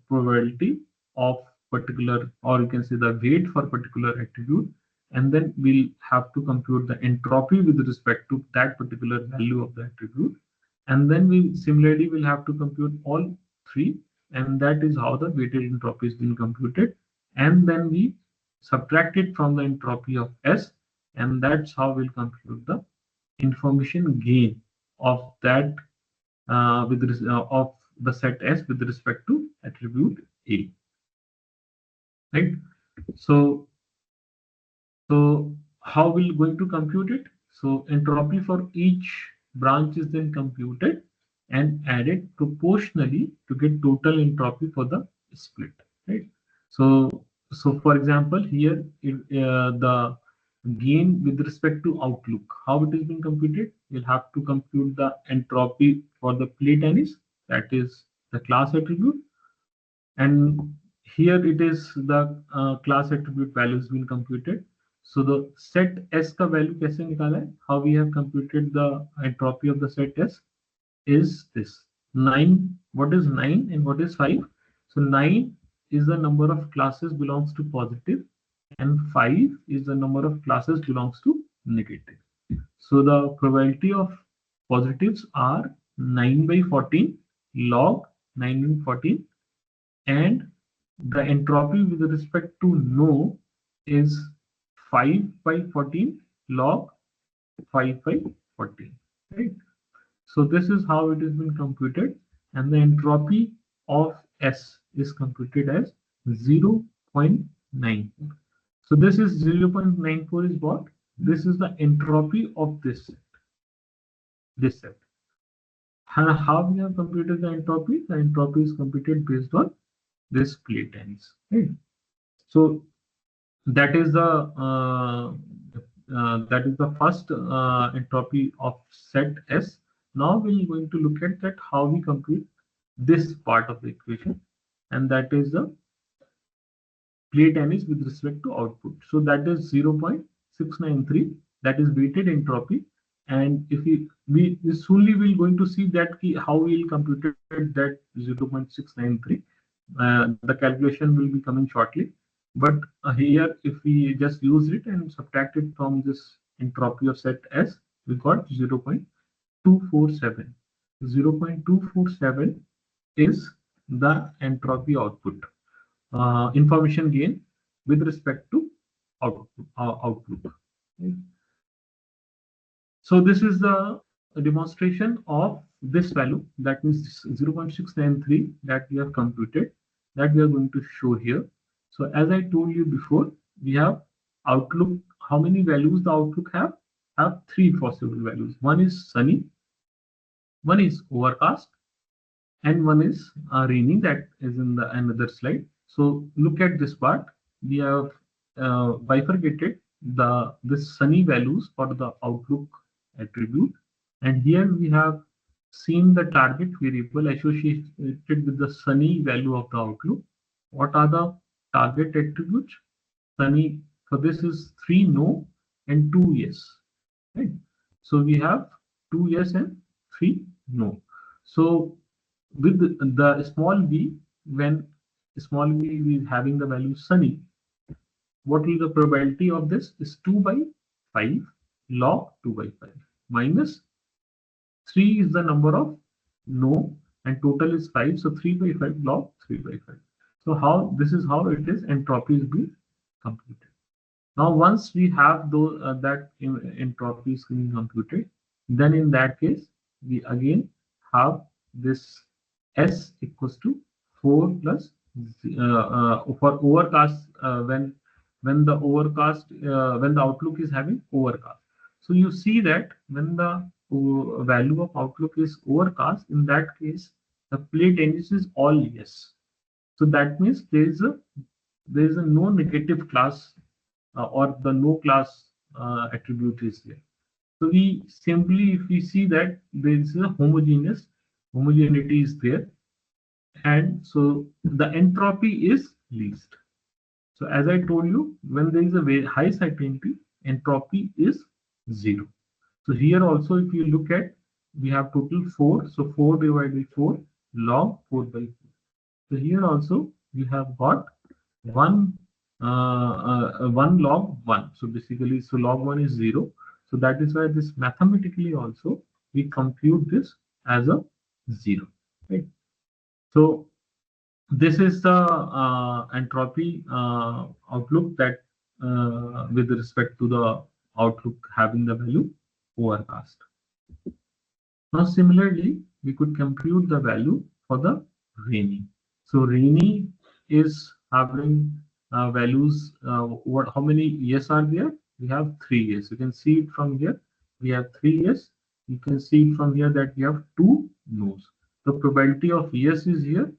probability of particular, or you can say the weight for particular attribute, and then we'll have to compute the entropy with respect to that particular value of the attribute, and then we similarly will have to compute all three, and that is how the weighted entropy is being computed, and then we subtract it from the entropy of S, and that's how we'll compute the information gain of that of the set S with respect to attribute A, right? So how we're going to compute it? So entropy for each branch is then computed, and add it proportionally to get total entropy for the split, right? So for example, here the gain with respect to outlook, how it is being computed, you'll have to compute the entropy for the plate tennis, that is the class attribute, and here it is the class attribute values been computed. So the set S का value कैसे निकाला है? How we have computed the entropy of the set S is this 9. What is 9 and what is 5? So 9 is the number of classes belongs to positive, and 5 is the number of classes belongs to negative. So the probability of positives are 9 by 14 log 9 by 14, and the entropy with respect to no is 5 by 14 log 5 by 14, right? So this is how it has been computed, and the entropy of S is computed as 0.9. So this is 0.94 is what? This is the entropy of this set. This set. And how we have computed the entropy? The entropy is computed based on this plate tennis. Right? So that is the first entropy of set S. Now we're going to look at that how we compute this part of the equation, and that is the plate tennis with respect to output. So that is 0.693. That is weighted entropy, and if we soonly will going to see that key, how we will compute that 0.693. The calculation will be coming shortly. But here, if we just use it and subtract it from this entropy of set S, we got 0.247. 0.247 is the entropy output, information gain with respect to outlook. So this is the demonstration of this value, that means 0.693 that we have computed, that we are going to show here. So as I told you before, we have outlook. How many values the outlook have? Have three possible values. One is sunny, one is overcast, and one is rainy, that is in the another slide. So look at this part. We have bifurcated this sunny values for the outlook attribute, and here we have seen the target variable associated with the sunny value of the outlook. What are the target attributes? Sunny, so this is 3 no and 2 yes, right? So we have 2 yes and 3 no. So with the small v, when small v is having the value sunny, what will the probability of this is 2 by 5 log 2 by 5 minus 3 is the number of no, and total is 5, so 3 by 5 log 3 by 5. So how this is how it is entropy is being computed. Now once we have those that entropy is being computed, then in that case we again have this S equals to 4 plus for overcast, when the overcast when the outlook is having overcast. So you see that when the value of outlook is overcast, in that case the plate tennis is all yes. So that means there is a no negative class or the no class attribute is there. So we simply, if we see that there is a homogeneity is there, and so the entropy is least. So as I told you, when there is a very high certainty, entropy is 0. So here also, if you look at, we have total 4. So 4 divided by 4 log 4 by 4. So here also we have got 1 1 log 1. So basically, so log 1 is 0. So that is why this mathematically also we compute this as a 0. Right. So this is the entropy outlook that with respect to the outlook having the value overcast. Now similarly, we could compute the value for the rainy. So rainy is having values. How many yes are there? We have 3 yes. You can see it from here. We have 3 yes. You can see it from here that we have 2 no's. The probability of yes is here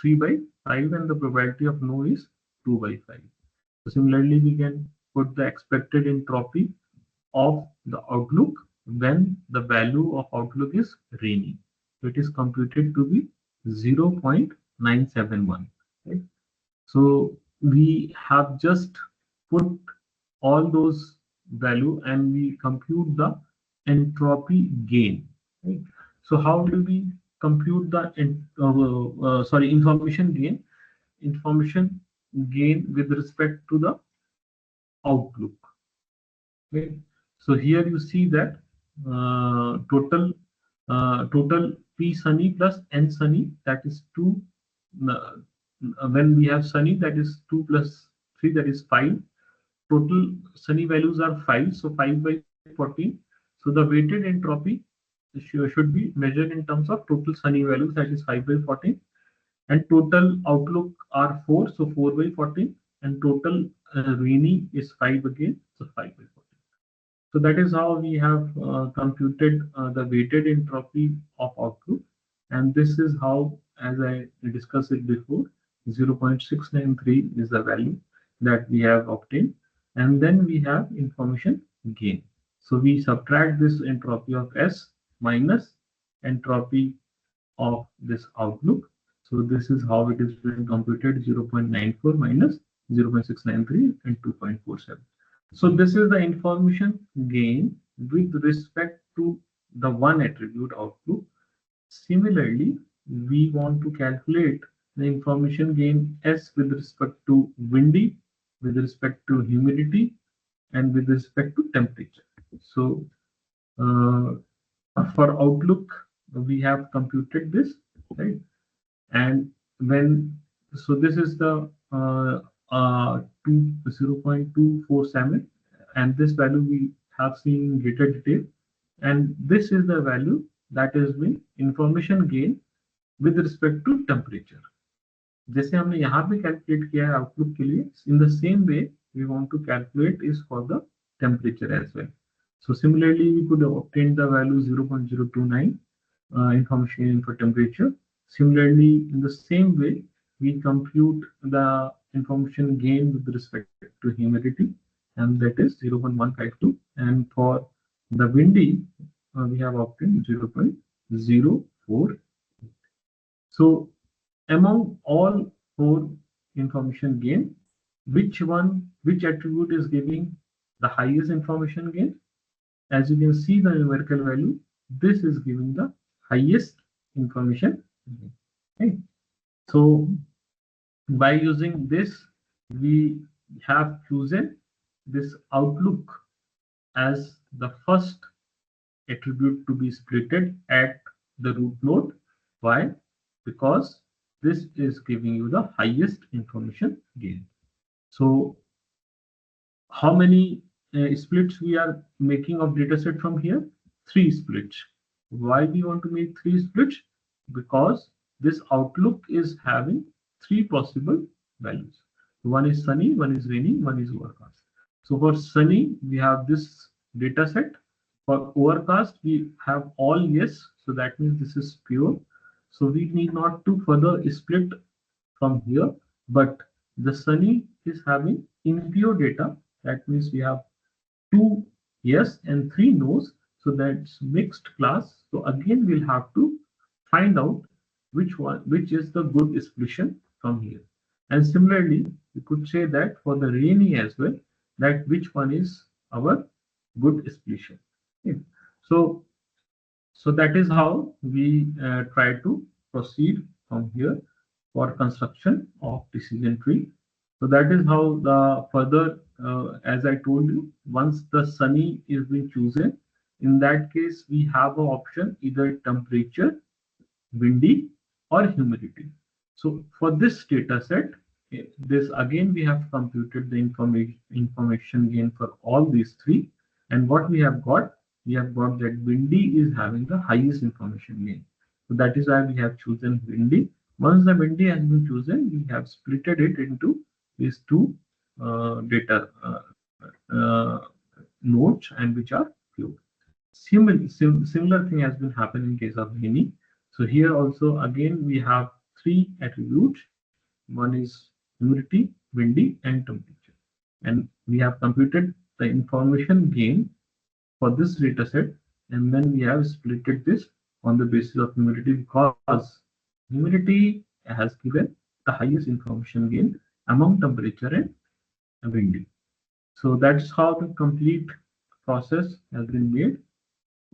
3 by 5 and the probability of no is 2 by 5. So similarly, we can put the expected entropy of the outlook when the value of outlook is rainy. So it is computed to be 0.971. Right? So we have just put all those value and we compute the entropy gain. Right? So how do we compute the information gain? Information gain with respect to the outlook. Right? So here you see that total P sunny plus N sunny, that is 2. uh, when we have sunny, that is 2 plus 3, that is 5. Total sunny values are 5, so 5 by 14. So the weighted entropy should be measured in terms of total sunny values, that is 5 by 14, and total outlook are 4, so 4 by 14, and total rainy is 5 again, so 5 by 14. So that is how we have computed the weighted entropy of outlook. And this is how, as I discussed it before, 0.693 is the value that we have obtained. And then we have information gain. So we subtract this entropy of S minus entropy of this outlook. So this is how it is being computed: 0.94 minus 0.693 and 2.47. So this is the information gain with respect to the one attribute outlook. Similarly, we want to calculate the information gain S with respect to windy, with respect to humidity, and with respect to temperature. So uh, for outlook, we have computed this, right? And when, so this is the 0.247, and this value we have seen in greater detail, and this is the value that is been information gain with respect to temperature. जैसे हमने यहाँ पे calculate किया है outlook के लिए, in the same way we want to calculate is for the temperature as well. So similarly, we could obtain the value 0.029 information for temperature. Similarly, in the same way, we compute the information gain with respect to humidity, and that is 0.152. And for the windy, we have obtained 0.04. So among all four information gain, which attribute is giving the highest information gain? As you can see the numerical value, this is giving the highest information gain. Okay. So by using this, we have chosen this outlook as the first attribute to be splitted at the root node. Why? Because this is giving you the highest information gain. So how many splits we are making of dataset from here? 3 splits. Why we want to make 3 splits? Because this outlook is having 3 possible values. One is sunny, one is rainy, one is overcast. So for sunny, we have this dataset. For overcast, we have all yes. So that means this is pure. So we need not to further split from here, but the sunny is having impure data. That means we have 2 yes and 3 no's. So that's mixed class. So again, we'll have to find out which is the good solution from here. And similarly, we could say that for the rainy as well, that which one is our good solution. Okay. So that is how we try to proceed from here for construction of decision tree. So that is how the further, as I told you, once the sunny is being chosen, in that case, we have an option either temperature, windy, or humidity. So for this data set, this again we have computed the information gain for all these three, and what we have got that windy is having the highest information gain. So that is why we have chosen windy. Once the windy has been chosen, we have splitted it into these two data nodes, and which are pure. Similar thing has been happening in case of rainy. So here also again we have three attributes. One is humidity, windy, and temperature. And we have computed the information gain for this data set, and then we have splitted this on the basis of humidity, because humidity has given the highest information gain among temperature and windy. So that's how the complete process has been made.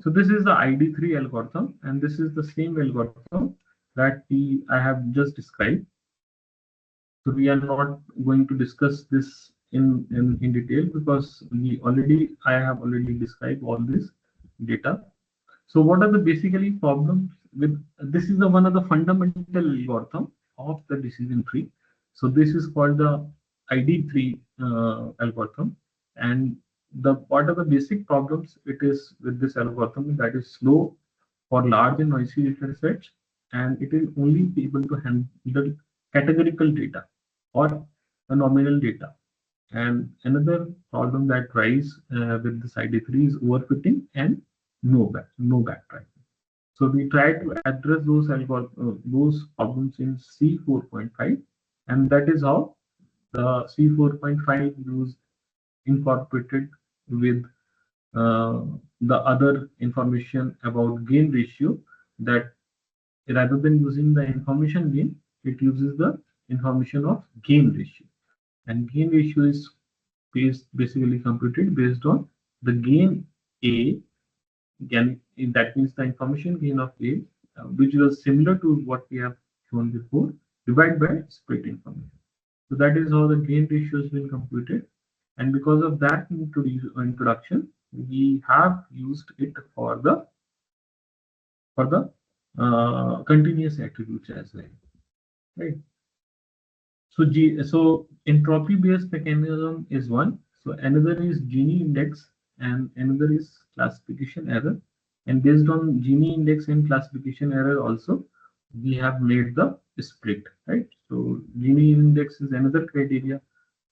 So this is the ID3 algorithm, and this is the same algorithm that I have just described. So we are not going to discuss this in detail, because I have already described all this data. So what are the basically problems with this? Is the one of the fundamental algorithm of the decision tree. So this is called the ID3 algorithm, and the what are the basic problems it is with this algorithm? That is slow for large and noisy data sets, and it is only able to handle categorical data or the nominal data. And another problem that rise with this ID3 is overfitting and no backtracking. So we try to address those problems in C4.5, and that is how the C4.5 use incorporated with uh, the other information about gain ratio, that rather than using the information gain, it uses the information of gain ratio. And gain ratio is basically computed based on the gain A, gain, that means the information gain of A, which was similar to what we have shown before, divided by split information. So that is how the gain ratio has been computed. And because of that introduction, we have used it for the continuous attributes as well, right? So entropy-based mechanism is one. So another is Gini index, and another is classification error. And based on Gini index and classification error also, we have made the split, right? So Gini index is another criteria.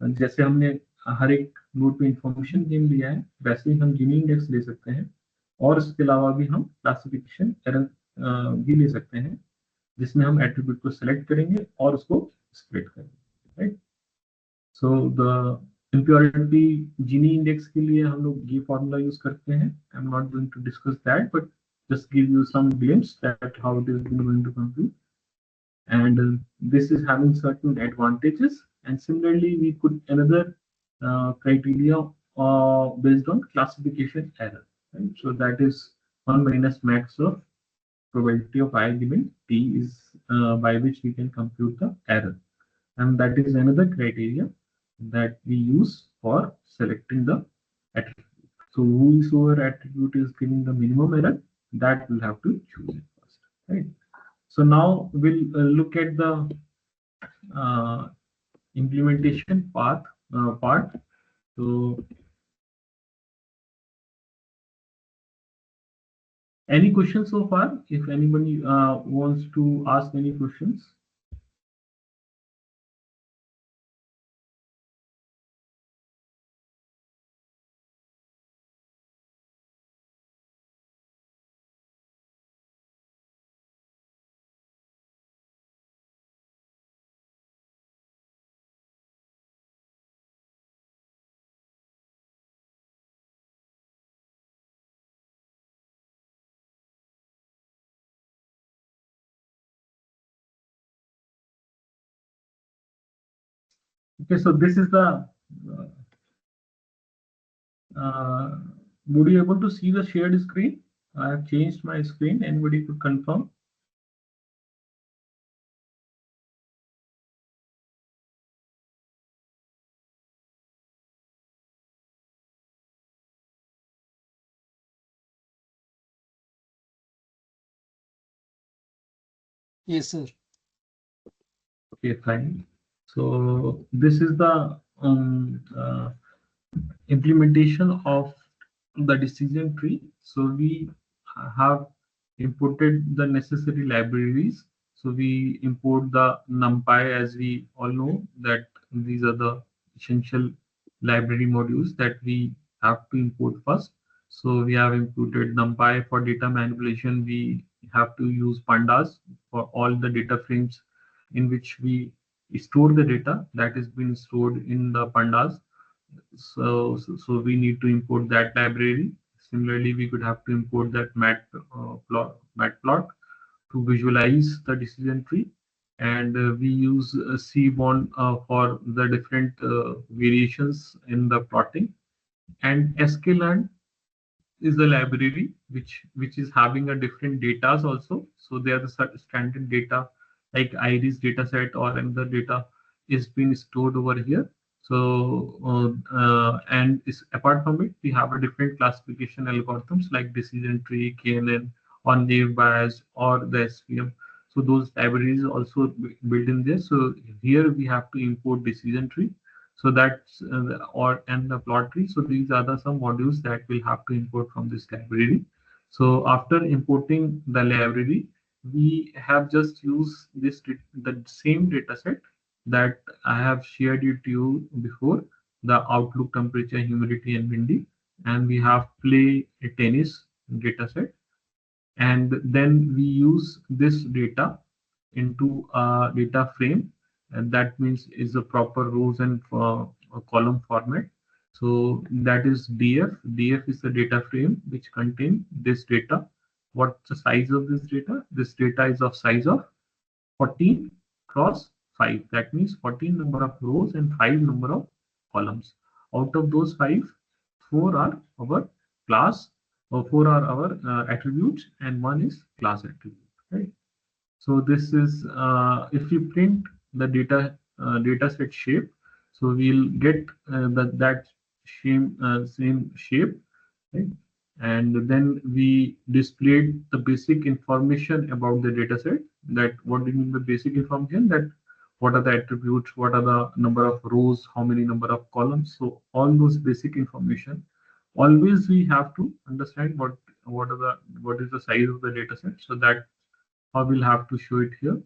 जैसे हमने हर एक node पे information gain लिया है, वैसे ही हम Gini index ले सकते हैं, और इसके अलावा भी हम क्लासिफिकेशन एरर भी ले सकते हैं, जिसमें हम एट्रीब्यूट को सेलेक्ट करेंगे और उसको स्प्लिट करेंगे, right? So the impurity Gini index के लिए हम लोग ये फॉर्मूला यूज करते हैं. I am not going to discuss that, but just give you some glimpse that how it is going to compute. And this is having certain advantages. And similarly, we put another criteria based on classification error, right? So that is 1 minus max of probability of I given t is by which we can compute the error, and that is another criteria that we use for selecting the attribute. So whosoever attribute is giving the minimum error, that will have to choose it first, right? So now we'll look at the uh, implementation part. So any questions so far? If anybody wants to ask any questions. Okay, so this is the would you able to see the shared screen? I have changed my screen. Anybody could confirm? Yes, sir. Okay, fine. So this is the implementation of the decision tree. So we have imported the necessary libraries. So we import the NumPy, as we all know that these are the essential library modules that we have to import first. So we have imported NumPy for data manipulation. We have to use pandas for all the data frames in which we store the data that is being stored in the pandas. So we need to import that library. Similarly, we could have to import that matplot to visualize the decision tree, and we use cbond for the different variations in the plotting, and sklearn is the library which is having a different datas also. So they are the standard data like iris data set or another data is being stored over here. So and is apart from it, we have a different classification algorithms like decision tree, knn, or naive bayes, or the svm. So those libraries also built in there. So here we have to import decision tree. So that's or and the plot tree. So these are the some modules that we'll have to import from this library. So after importing the library, we have just used the same data set that I have shared it to you before, the outlook, temperature, humidity, and windy, and we have play a tennis data set, and then we use this data into a data frame, and that means is a proper rows and a column format. So that is df is the data frame which contain this data. What's the size of this data? This data is of size of 14 cross 5. That means 14 number of rows and 5 number of columns. Out of those 5, 4 are our class, or 4 are our attributes, and 1 is class attribute. Right. So this is if we print the data set shape, so we'll get that same shape, right? And then we displayed the basic information about the data set. That what do you mean the basic information? That what are the attributes, what are the number of rows, how many number of columns. So all those basic information. Always we have to understand what is the size of the data set. So that how we'll have to show it here.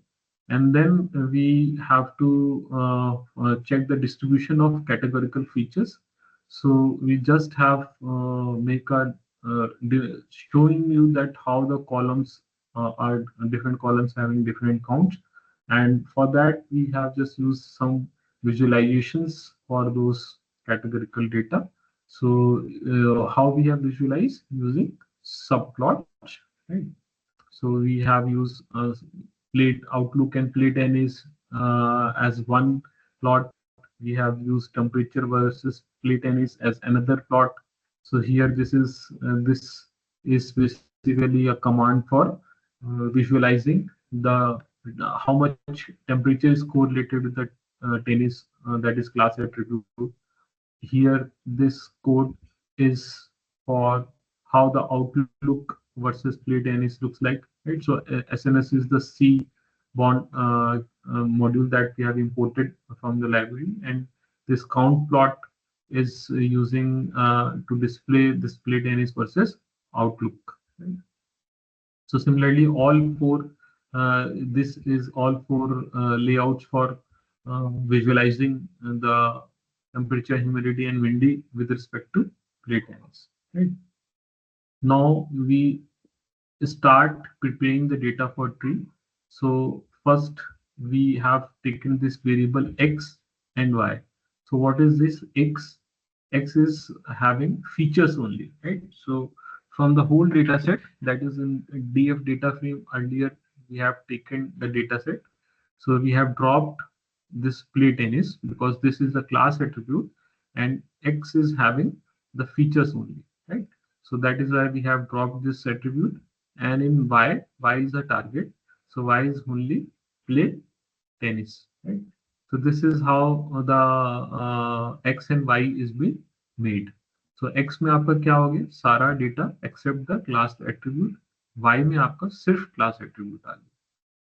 And then we have to check the distribution of categorical features. So we just have make a showing you that how the columns are different columns having different counts, and for that we have just used some visualizations for those categorical data. So how we have visualized using subplots, right? So we have used plate outlook and plate tennis as one plot. We have used temperature versus plate tennis as another plot. So here this is basically a command for visualizing the how much temperature is correlated with the tennis that is class attribute. Here this code is for how the outlook versus play tennis looks like, right? So SNS is the C bond module that we have imported from the library, and this count plot is using to display tennis versus outlook, right? So similarly, all four this is all four layouts for visualizing the temperature, humidity, and windy with respect to plate tennis, right? Now we start preparing the data for tree. So first we have taken this variable x and y. So what is this x? X is having features only, right? So from the whole data set that is in df data frame, earlier we have taken the data set. So we have dropped this play tennis because this is the class attribute, and x is having the features only, right? So that is why we have dropped this attribute. And in y is the target. So y is only play tennis, right? So this is how the x and y is being made. So x में आपका क्या हो गया सारा data except the class attribute, y में आपका सिर्फ class attribute आ गया.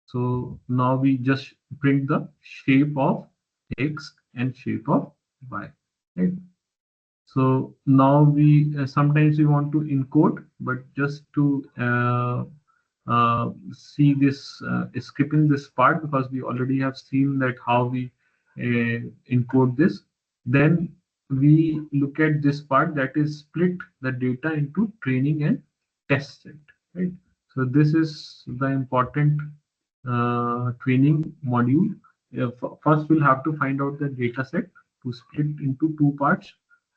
So now we just print the shape of X and shape of Y, right? So now we sometimes we want to encode, but just to see this skipping this part because we already have seen that how we encode this. Then we look at this part that is split the data into training and test set, right? So this is the important training module. First, we'll have to find out the data set to split into two parts,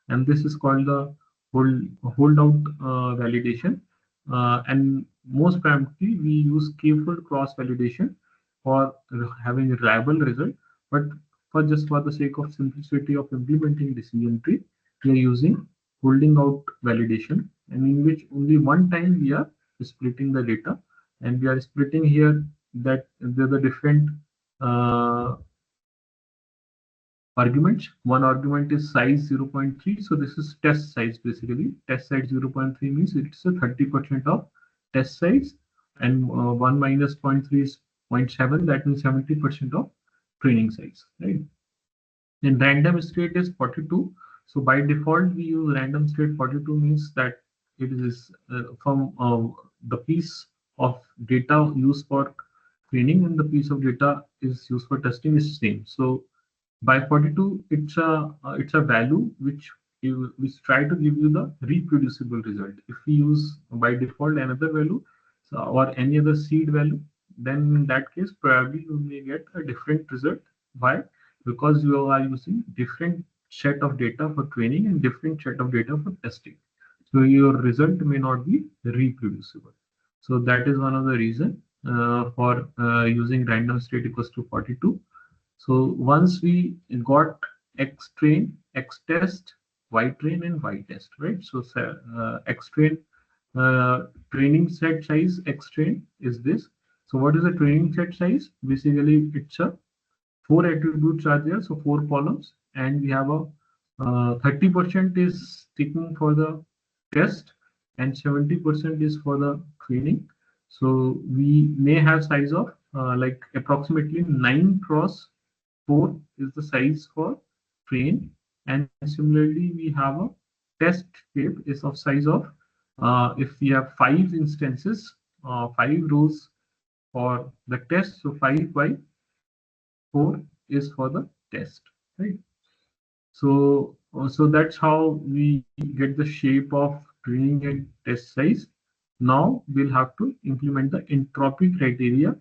and this is called the hold holdout validation. And most primarily, we use k-fold cross validation for having a reliable result. But for the sake of simplicity of implementing decision tree, we are using holding out validation, and in which only one time we are splitting the data, and we are splitting here that the different uh, arguments. One argument is size 0.3, so this is test size. Basically test size 0.3 means it's a 30% of test size, and 1 minus 0.3 is 0.7, that means 70% of training size, right? And random state is 42. So by default, we use random state. 42 means that it is from the piece of data used for training, and the piece of data is used for testing is same. So by 42, it's a value which try to give you the reproducible result. If we use by default another value, so, or any other seed value, then in that case probably you may get a different result. Why? Because you are using different set of data for training and different set of data for testing. So your result may not be reproducible. So that is one of the reason for using random state equals to 42. So once we got X train, X test, Y train, and Y test, right? So X train training set size X train is this. So what is the training set size? Basically, it's a four attributes are there, so four columns, and we have a 30% is taken for the test, and 70% is for the training. So we may have size of like approximately 9 cross 4 is the size for train, and similarly we have a test shape is of size of if we have 5 rows for the test, so 5 by 4 is for the test, right? So that's how we get the shape of training and test size. Now we'll have to implement the entropy criteria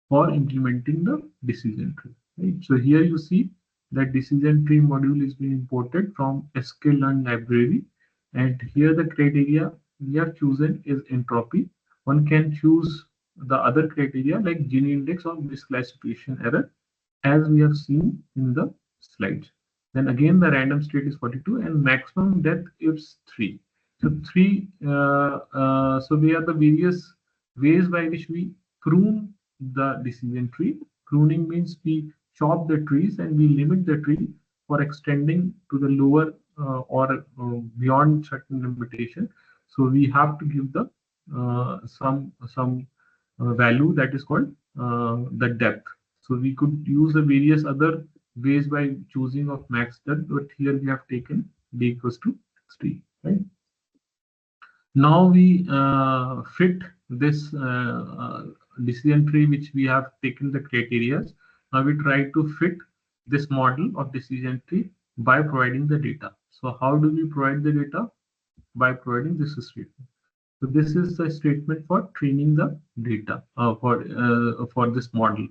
for implementing the decision tree, right? So here you see that decision tree module is being imported from sklearn library, and here the criteria we have chosen is entropy. One can choose the other criteria like Gini index or misclassification error, as we have seen in the slides. Then again, the random state is 42 and maximum depth is 3. So so we have the various ways by which we prune the decision tree. Pruning means we chop the trees and we limit the tree for extending to the lower or beyond certain limitation. So we have to give the some value that is called the depth. So we could use the various other ways by choosing of max depth, but here we have taken d equals to 3, right? Now we fit this decision tree which we have taken the criteria. Now we try to fit this model of decision tree by providing the data. So how do we provide the data? By providing this statement. So this is the statement for training the data for this model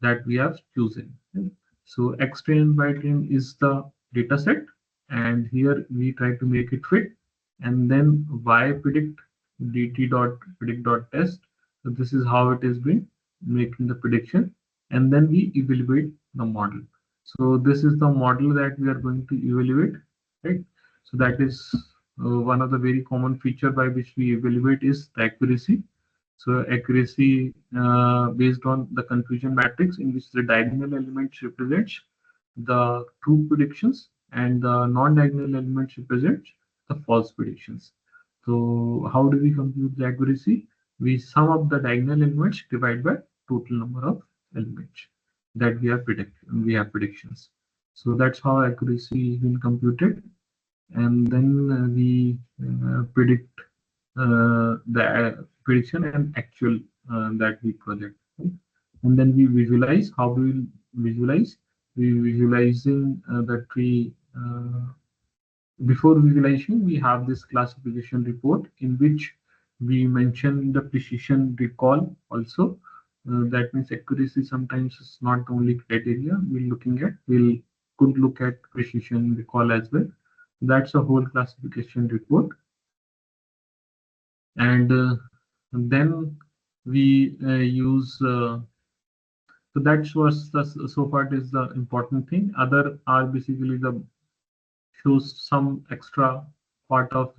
that we have chosen. Right? So X train and Y train is the data set, and here we try to make it fit, and then Y predict dt dot predict dot test. So this is how it has been making the prediction, and then we evaluate the model. So this is the model that we are going to evaluate, right? So that is one of the very common feature by which we evaluate is the accuracy. So accuracy based on the confusion matrix in which the diagonal elements represents the true predictions and the non-diagonal elements represent the false predictions. So how do we compute the accuracy? We sum up the diagonal elements divided by total number of elements that we have predictions. So that's how accuracy is been computed, and then we predict the prediction and actual that we project, right? And then we visualize. How we will visualize? We visualizing the tree. Before visualization, we have this classification report in which we mentioned the precision recall also. That means accuracy sometimes is not the only criteria we're looking at. We'll could look at precision recall as well. That's a whole classification report. And then we use so that's was the so far is the important thing. Other are basically the shows some extra part of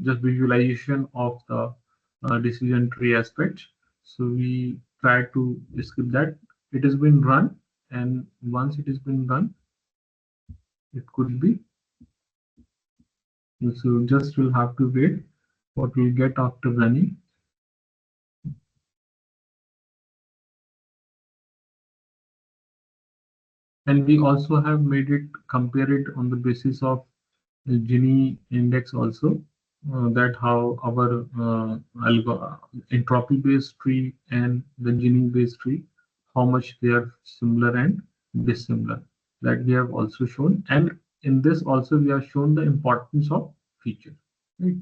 just visualization of the decision tree aspect. So we try to skip that. It has been run, and once it has been run, it could be. So just we'll have to wait what we'll get after running. And we also have made it compare it on the basis of the Gini index also, that how our entropy based tree and the Gini based tree, how much they are similar and dissimilar, that we have also shown. And in this also we have shown the importance of feature. Right?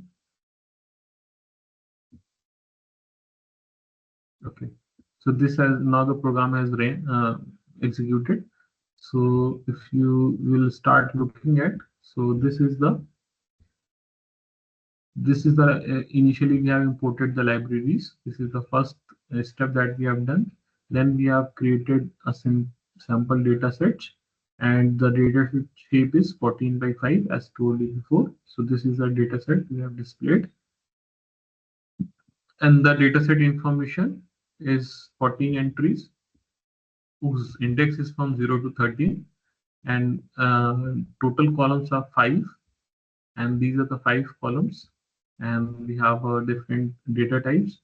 Okay. So this has now the program has executed. So if you will start looking at, so this is the initially we have imported the libraries. This is the first step that we have done. Then we have created a sample data set, and the data set shape is 14 by 5 as told before. So this is the data set we have displayed, and the data set information is 14 entries whose index is from 0 to 13, and total columns are 5, and these are the 5 columns, and we have different data types.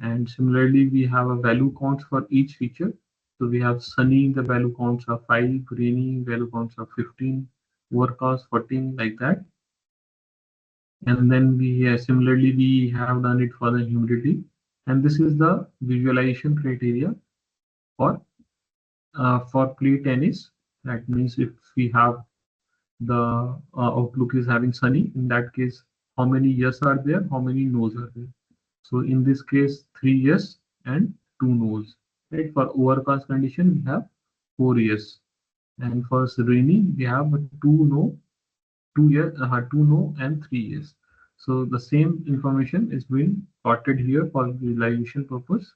And similarly, we have a value counts for each feature. So we have sunny, the value counts are 5, rainy, value counts are 15, overcast 14, like that. And then we similarly, we have done it for the humidity. And this is the visualization criteria for play tennis. That means if we have the outlook is having sunny, in that case, how many yes are there, how many no's are there. So in this case, 3 yes and 2 no's. Right? For overcast condition, we have 4 yes, and for rainy, we have 2 no, 2 yes, 2 no, and 3 yes. So the same information is being plotted here for visualization purpose,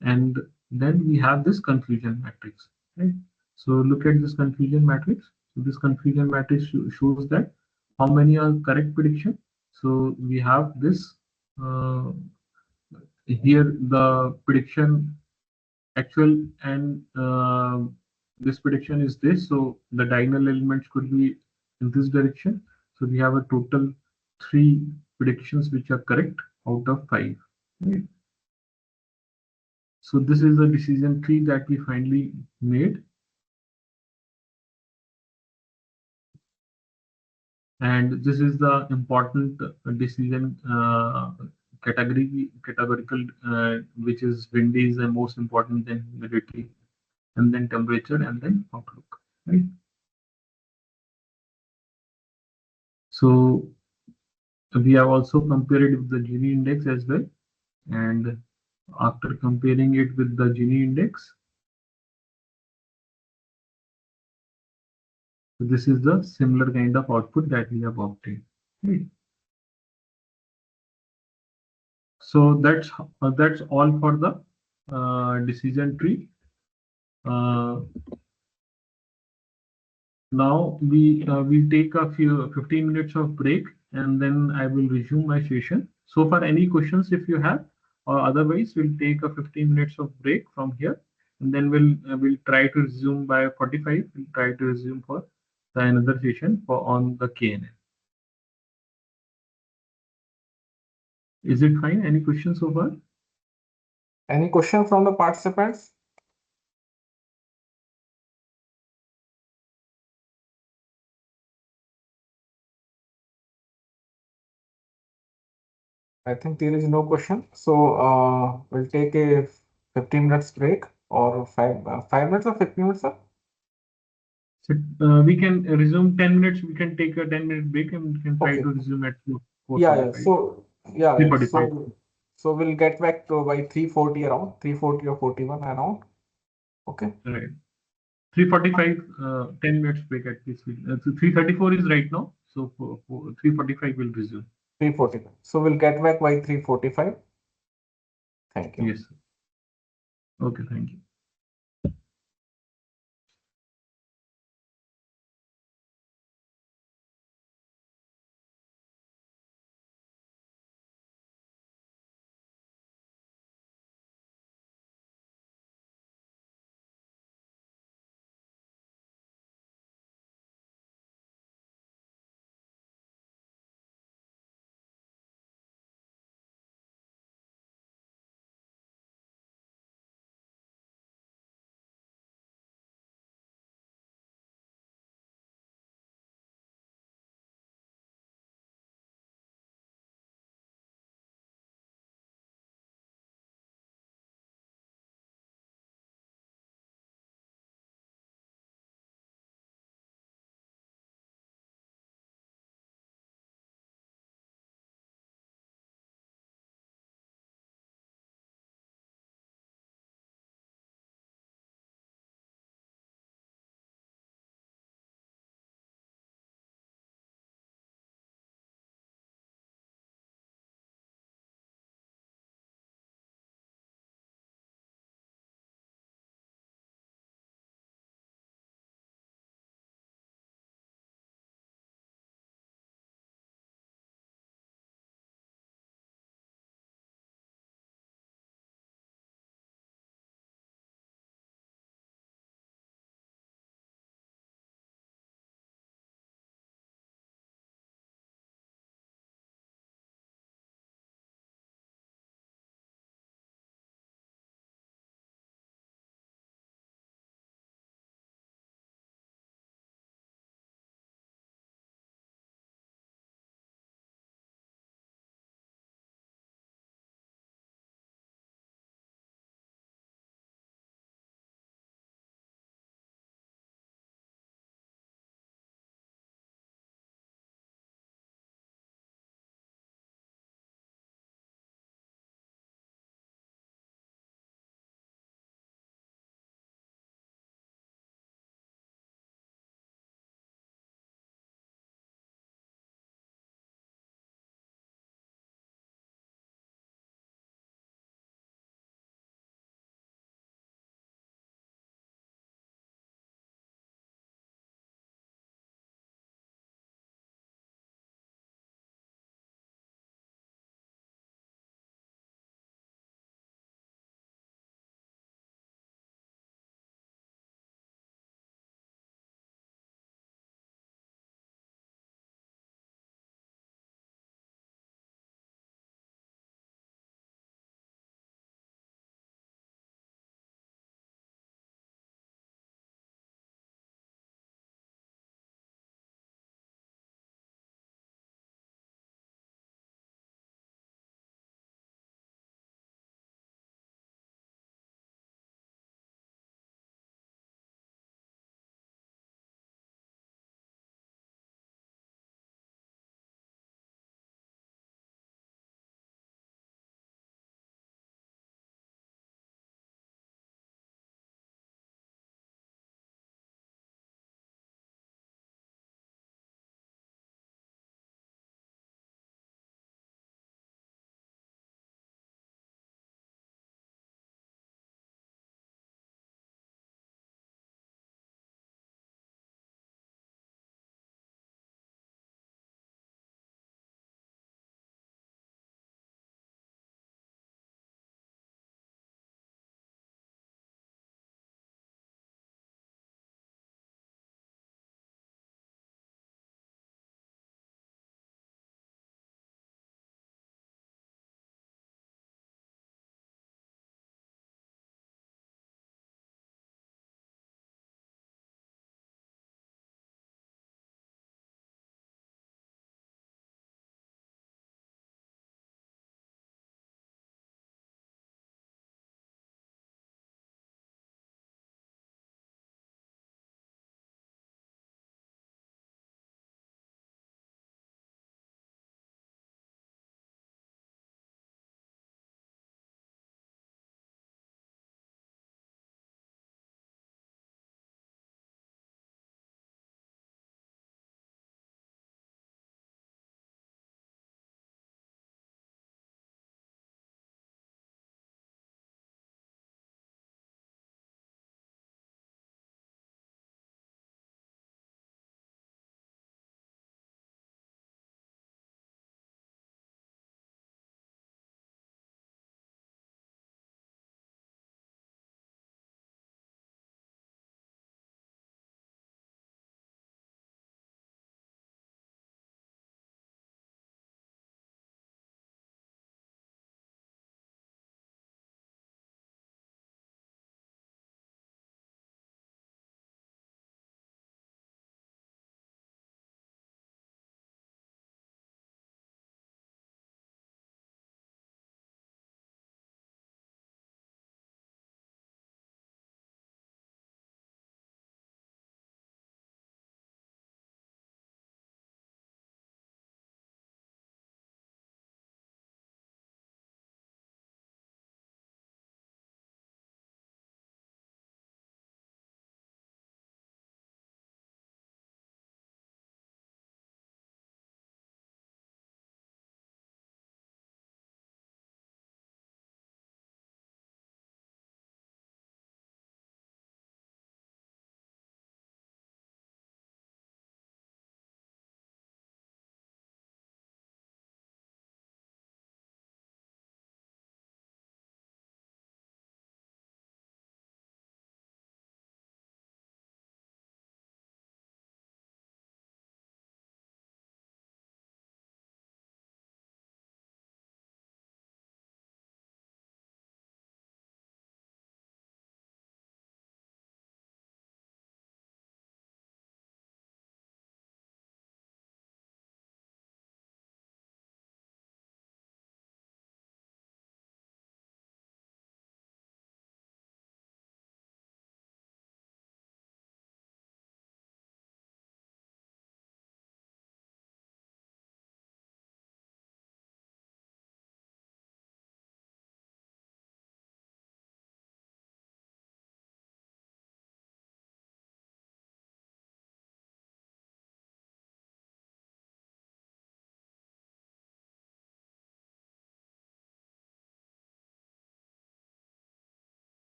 and then we have this confusion matrix. Right? So look at this confusion matrix. So this confusion matrix shows that how many are correct prediction. So we have this uh, here the prediction actual, and this prediction is this. So the diagonal elements could be in this direction. So we have a total 3 predictions which are correct out of 5. Right? So this is the decision tree that we finally made. And this is the important decision categorical, which is windy is the most important, then humidity, and then temperature, and then outlook. Right. So we have also compared it with the Gini index as well. And after comparing it with the Gini index, so this is the similar kind of output that we have obtained. Right. So that's all for the decision tree. Now we will take a few 15 minutes of break, and then I will resume my session. So far, any questions if you have, or otherwise we'll take a 15 minutes of break from here, and then we'll try to resume by 45. We'll try to resume for the another session for on the KNN. Is it fine? Any questions so far? Any question from the participants? I think there is no question. So we'll take a 15 minutes break, or 5 minutes or 15 minutes, sir? So, we can resume 10 minutes. We can take a 10-minute break, and we can try Okay. to resume at Yeah, yeah. 4:45. So Yeah, 3:45. so we'll get back to by 3:40 around 3:40 or 41 around. Okay, Right. 3:45, 10 minutes break at least. 3:34 is right now. So for 3:45 will resume. 3:45. So we'll get back by 3:45. Thank you. Yes. Okay, thank you.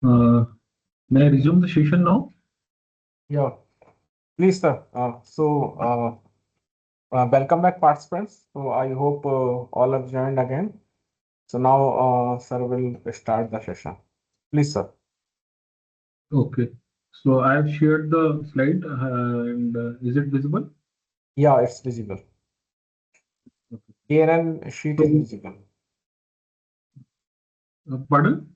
Uh, may I resume the session now? Yeah, please, sir. Welcome back, participants. So I hope all have joined again. So now, sir will start the session. Please, sir. Okay. So I have shared the slide and is it visible? Yeah, it's visible. Okay. KNN sheet is So, visible. pardon?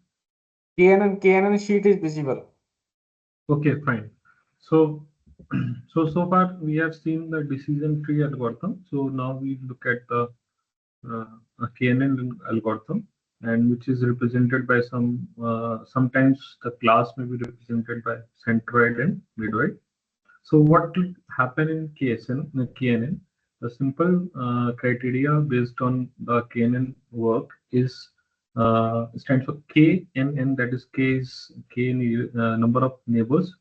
KNN sheet is visible. Okay, fine. So, so far we have seen the decision tree algorithm. So now we look at the KNN algorithm, and which is represented by sometimes the class may be represented by centroid and midroid. So what will happen in KNN? The simple criteria based on the KNN work is stands for KNN, that is K is number of neighbors,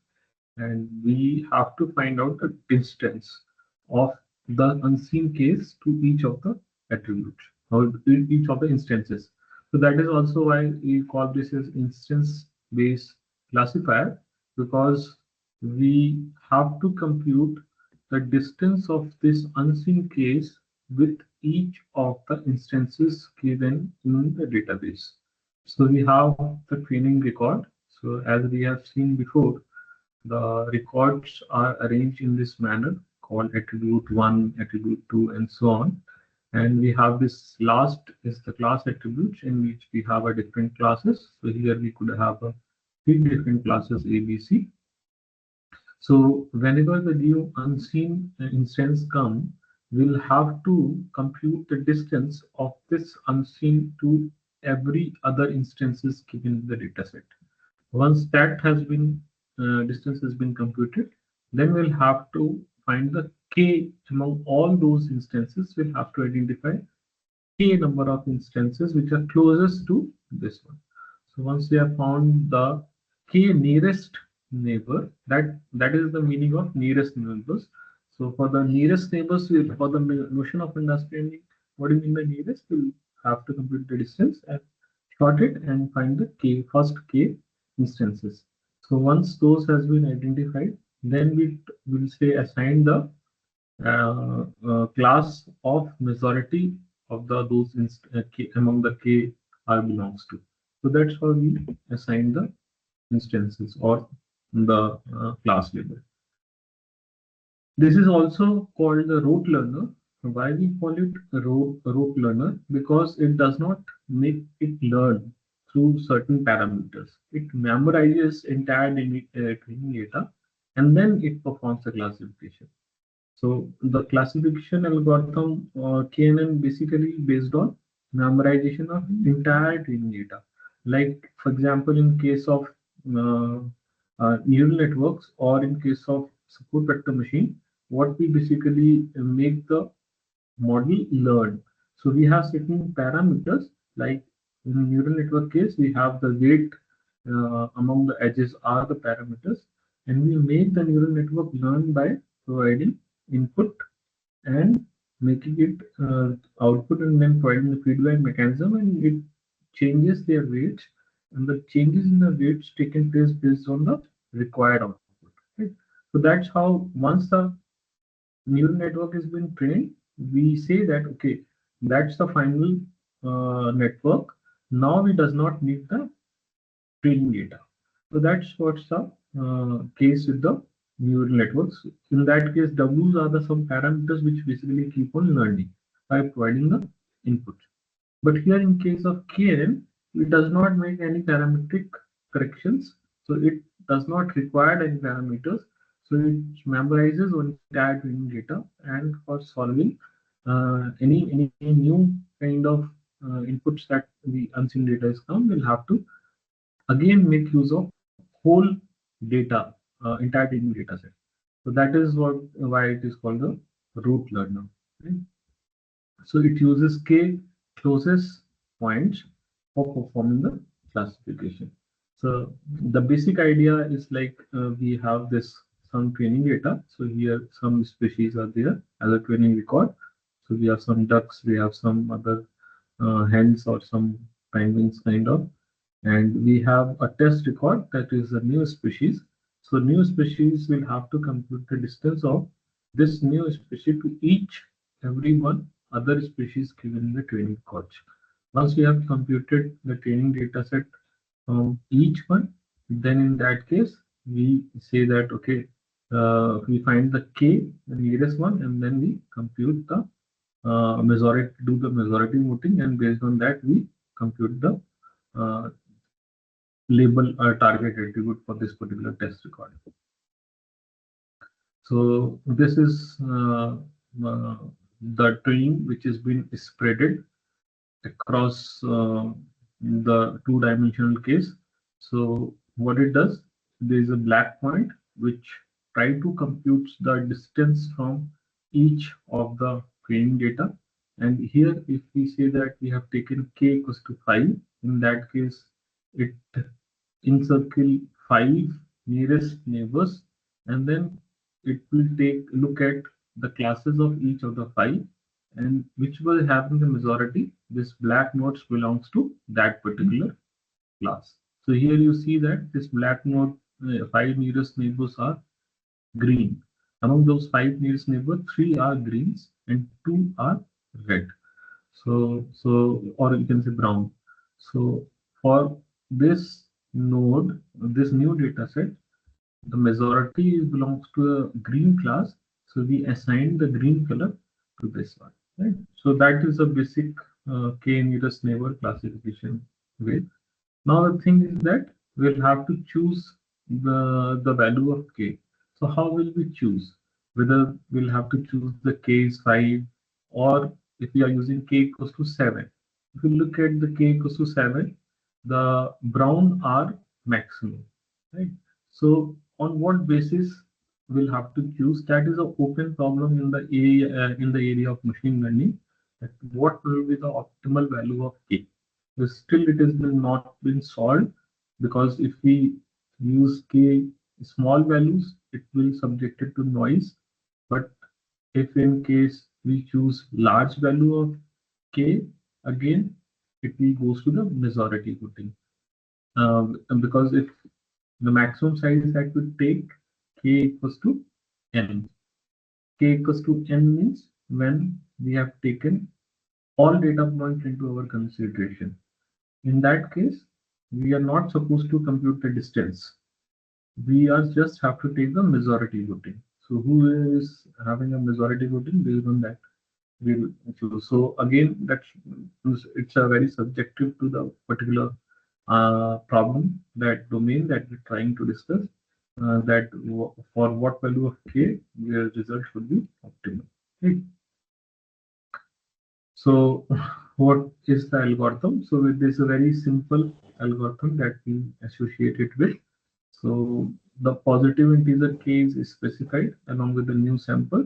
and we have to find out the distance of the unseen case to each of the attributes or each of the instances. So that is also why we call this as instance-based classifier, because we have to compute the distance of this unseen case with each of the instances given in the database. So we have the training record. So as we have seen before, the records are arranged in this manner called attribute 1, attribute 2, and so on. And we have this last is the class attributes in which we have a different classes. So here we could have three different classes A, B, C. So whenever the new unseen instance come, we'll have to compute the distance of this unseen to every other instances given in the dataset. Once that has been distance has been computed, then we'll have to find the k among all those instances. We'll have to identify k number of instances which are closest to this one. So once we have found the k nearest neighbor, that is the meaning of nearest neighbors. So for the nearest neighbors, for the notion of understanding what do you mean by nearest, we'll have to compute the distance and sort it and find the k first k instances. So once those has been identified, then we will say assign the class of majority of the k, among the k R belongs to. So that's how we assign the instances or the class label. This is also called the rote learner. Why we call it rote learner? Because it does not make it learn through certain parameters. It memorizes entire training data and then it performs the classification. So the classification algorithm KNN basically based on memorization of entire training data. Like for example, in case of uh, neural networks or in case of support vector machine, what we basically make the model learn. So we have certain parameters like in neural network case, we have the weight among the edges are the parameters, and we make the neural network learn by providing input and making it output and then providing the feedback mechanism, and it changes their weights, and the changes in the weights taken place based on the required output. Right? So that's how once the neural network has been trained, we say that okay, that's the final network. Now it does not need the training data. So that's what's the case with the neural networks. In that case, W's are the some parameters which basically keep on learning by providing the input. But here in case of KNN, it does not make any parametric corrections. So it does not require any parameters. So it memorizes entire training data, and for solving any new kind of inputs that the unseen data is come, we'll have to again make use of whole data, entire training data set. So that is why it is called the root learner. Right? So it uses k closest points for performing the classification. So the basic idea is like we have this some training data. So here some species are there as a training record. So we have some ducks, we have some other hens or some penguins kind of. and we have a test record that is a new species. So new species will have to compute the distance of this new species to each every one other species given in the training cohort. Once we have computed the training data set from each one, then in that case we say that okay, we find the k, the nearest one, and then we compute the majority, do the majority voting, and based on that we compute the uh, label a target attribute for this particular test record. So this is the training which has been spreaded across the two-dimensional case. So what it does, there is a black point which try to compute the distance from each of the training data. And here, if we say that we have taken k equals to 5, in that case, it encircle 5 nearest neighbors, and then it will take look at the classes of each of the 5, and which will have the majority. This black nodes belongs to that particular class. So here you see that this black node 5 nearest neighbors are green. Among those 5 nearest neighbors, 3 are greens and 2 are red. So or you can say brown. So for this node, this new data set, the majority belongs to a green class, so we assign the green color to this one, right? So that is a basic k nearest neighbor classification way. Now the thing is that we'll have to choose the value of k. So how will we choose whether we'll have to choose the k is 5, or if we are using k equals to 7? If you look at the k equals to 7, the brown are maximum, right? So on what basis we'll have to choose? That is an open problem in the area of machine learning. That what will be the optimal value of k? Still it has been not been solved, because if we use k small values, it will subject it to noise. But if in case we choose large value of k, again it will goes to the majority voting. Because if the maximum size that we take k equals to n, k equals to n means when we have taken all data points into our consideration. In that case, we are not supposed to compute the distance. We are just have to take the majority voting. So who is having a majority voting, based on that we will choose. So again, that's it's a very subjective to the particular problem, that domain that we're trying to discuss. That for what value of k, the result should be optimal. Right? So what is the algorithm? So it is a very simple algorithm that we associate it with. So the positive integer k is specified along with the new sample.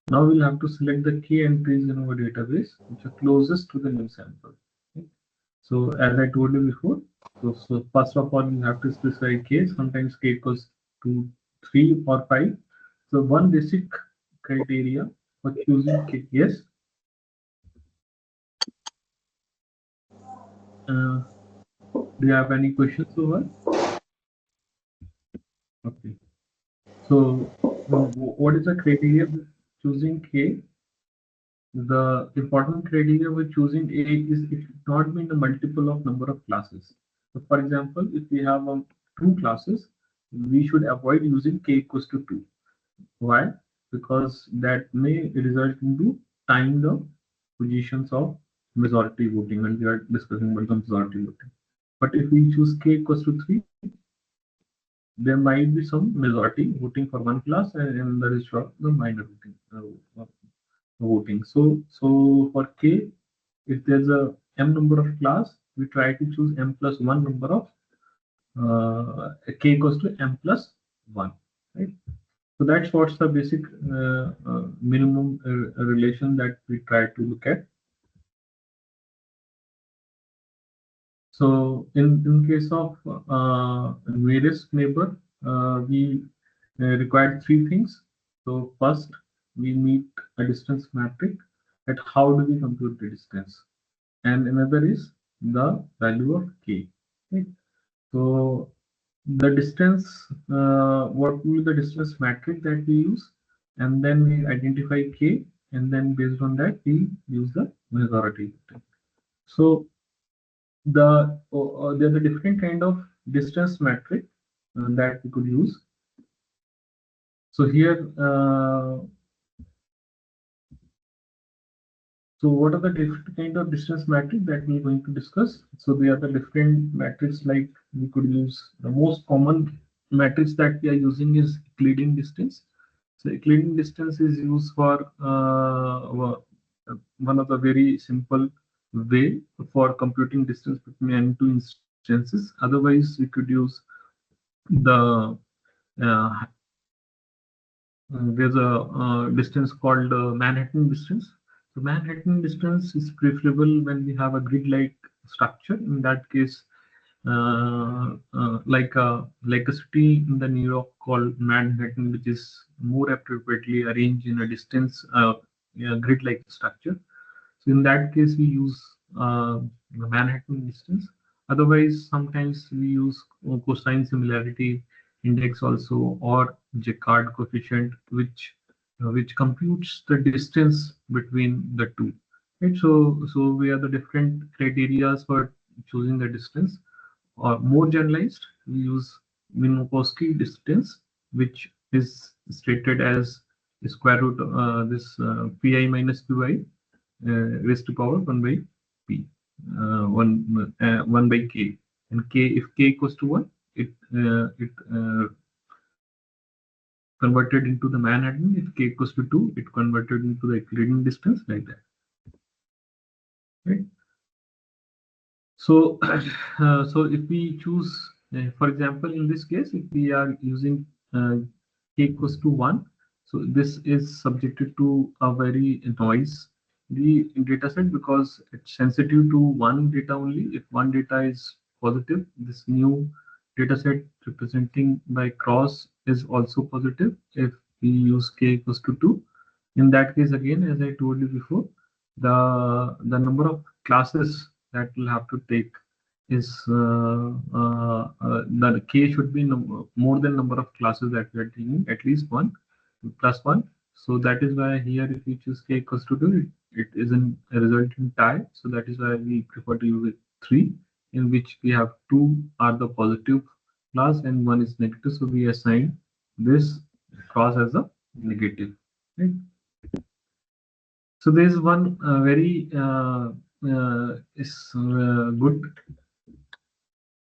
Now we'll have to select the k entries in our database which are closest to the new sample. Okay. So as I told you before, so first of all, you have to specify k. Sometimes k equals to 3 or 5. So one basic criteria for choosing k. Yes. Do you have any questions over? Okay. So what is the criteria for choosing k? The important criteria with choosing A is it should not be in the multiple of number of classes. So for example, if we have two classes, we should avoid using k equals to 2. Why? Because that may result into tying the positions of majority voting when we are discussing about the majority voting. But if we choose k equals to 3, there might be some majority voting for one class and the rest of the minor voting. So for k, if there's a m number of class, we try to choose m plus one number of k equals to m plus one, right? So that's what's the basic minimum relation that we try to look at. So in case of nearest neighbor, we required three things. So first, we need a distance matrix. At how do we compute the distance? And another is the value of k. Right? So the distance, what will be the distance metric that we use, and then we identify k, and then based on that we use the majority. So there are the different kind of distance metric that we could use. So here, so what are the different kind of distance metric that we're going to discuss? So there are the different metrics, like we could use the most common matrix that we are using is Euclidean distance. So Euclidean distance is used for one of the very simple way for computing distance between any two instances. Otherwise, we could use the uh, there's a distance called Manhattan distance. So Manhattan distance is preferable when we have a grid-like structure. In that case, like a city in the New York called Manhattan, which is more appropriately arranged in a distance grid-like structure. So in that case, we use the Manhattan distance. Otherwise, sometimes we use cosine similarity index also, or Jaccard coefficient, which computes the distance between the two. Right. So we have the different criteria for choosing the distance. Or more generalized, we use Minkowski distance, which is stated as the square root this pi minus qi raised to power 1 by p, 1 by k. And k, if k equals to 1, it converted into the Manhattan. If k equals to 2, it converted into the Euclidean distance, like that. Right? So, so if we choose, for example, in this case, if we are using k equals to 1, so this is subjected to a very noise the data set, because it's sensitive to one data only. If one data is positive, this new data set representing by cross is also positive. If we use k equals to 2, in that case, again, as I told you before, the number of classes that we'll have to take is the k should be more than number of classes that we are taking, at least one plus one. So that is why here, if we choose k equals to 2, it isn't a result in tie. So that is why we prefer to use it 3, in which we have 2 are the positive class and 1 is negative. So we assign this class as a negative. Right? So there is one very good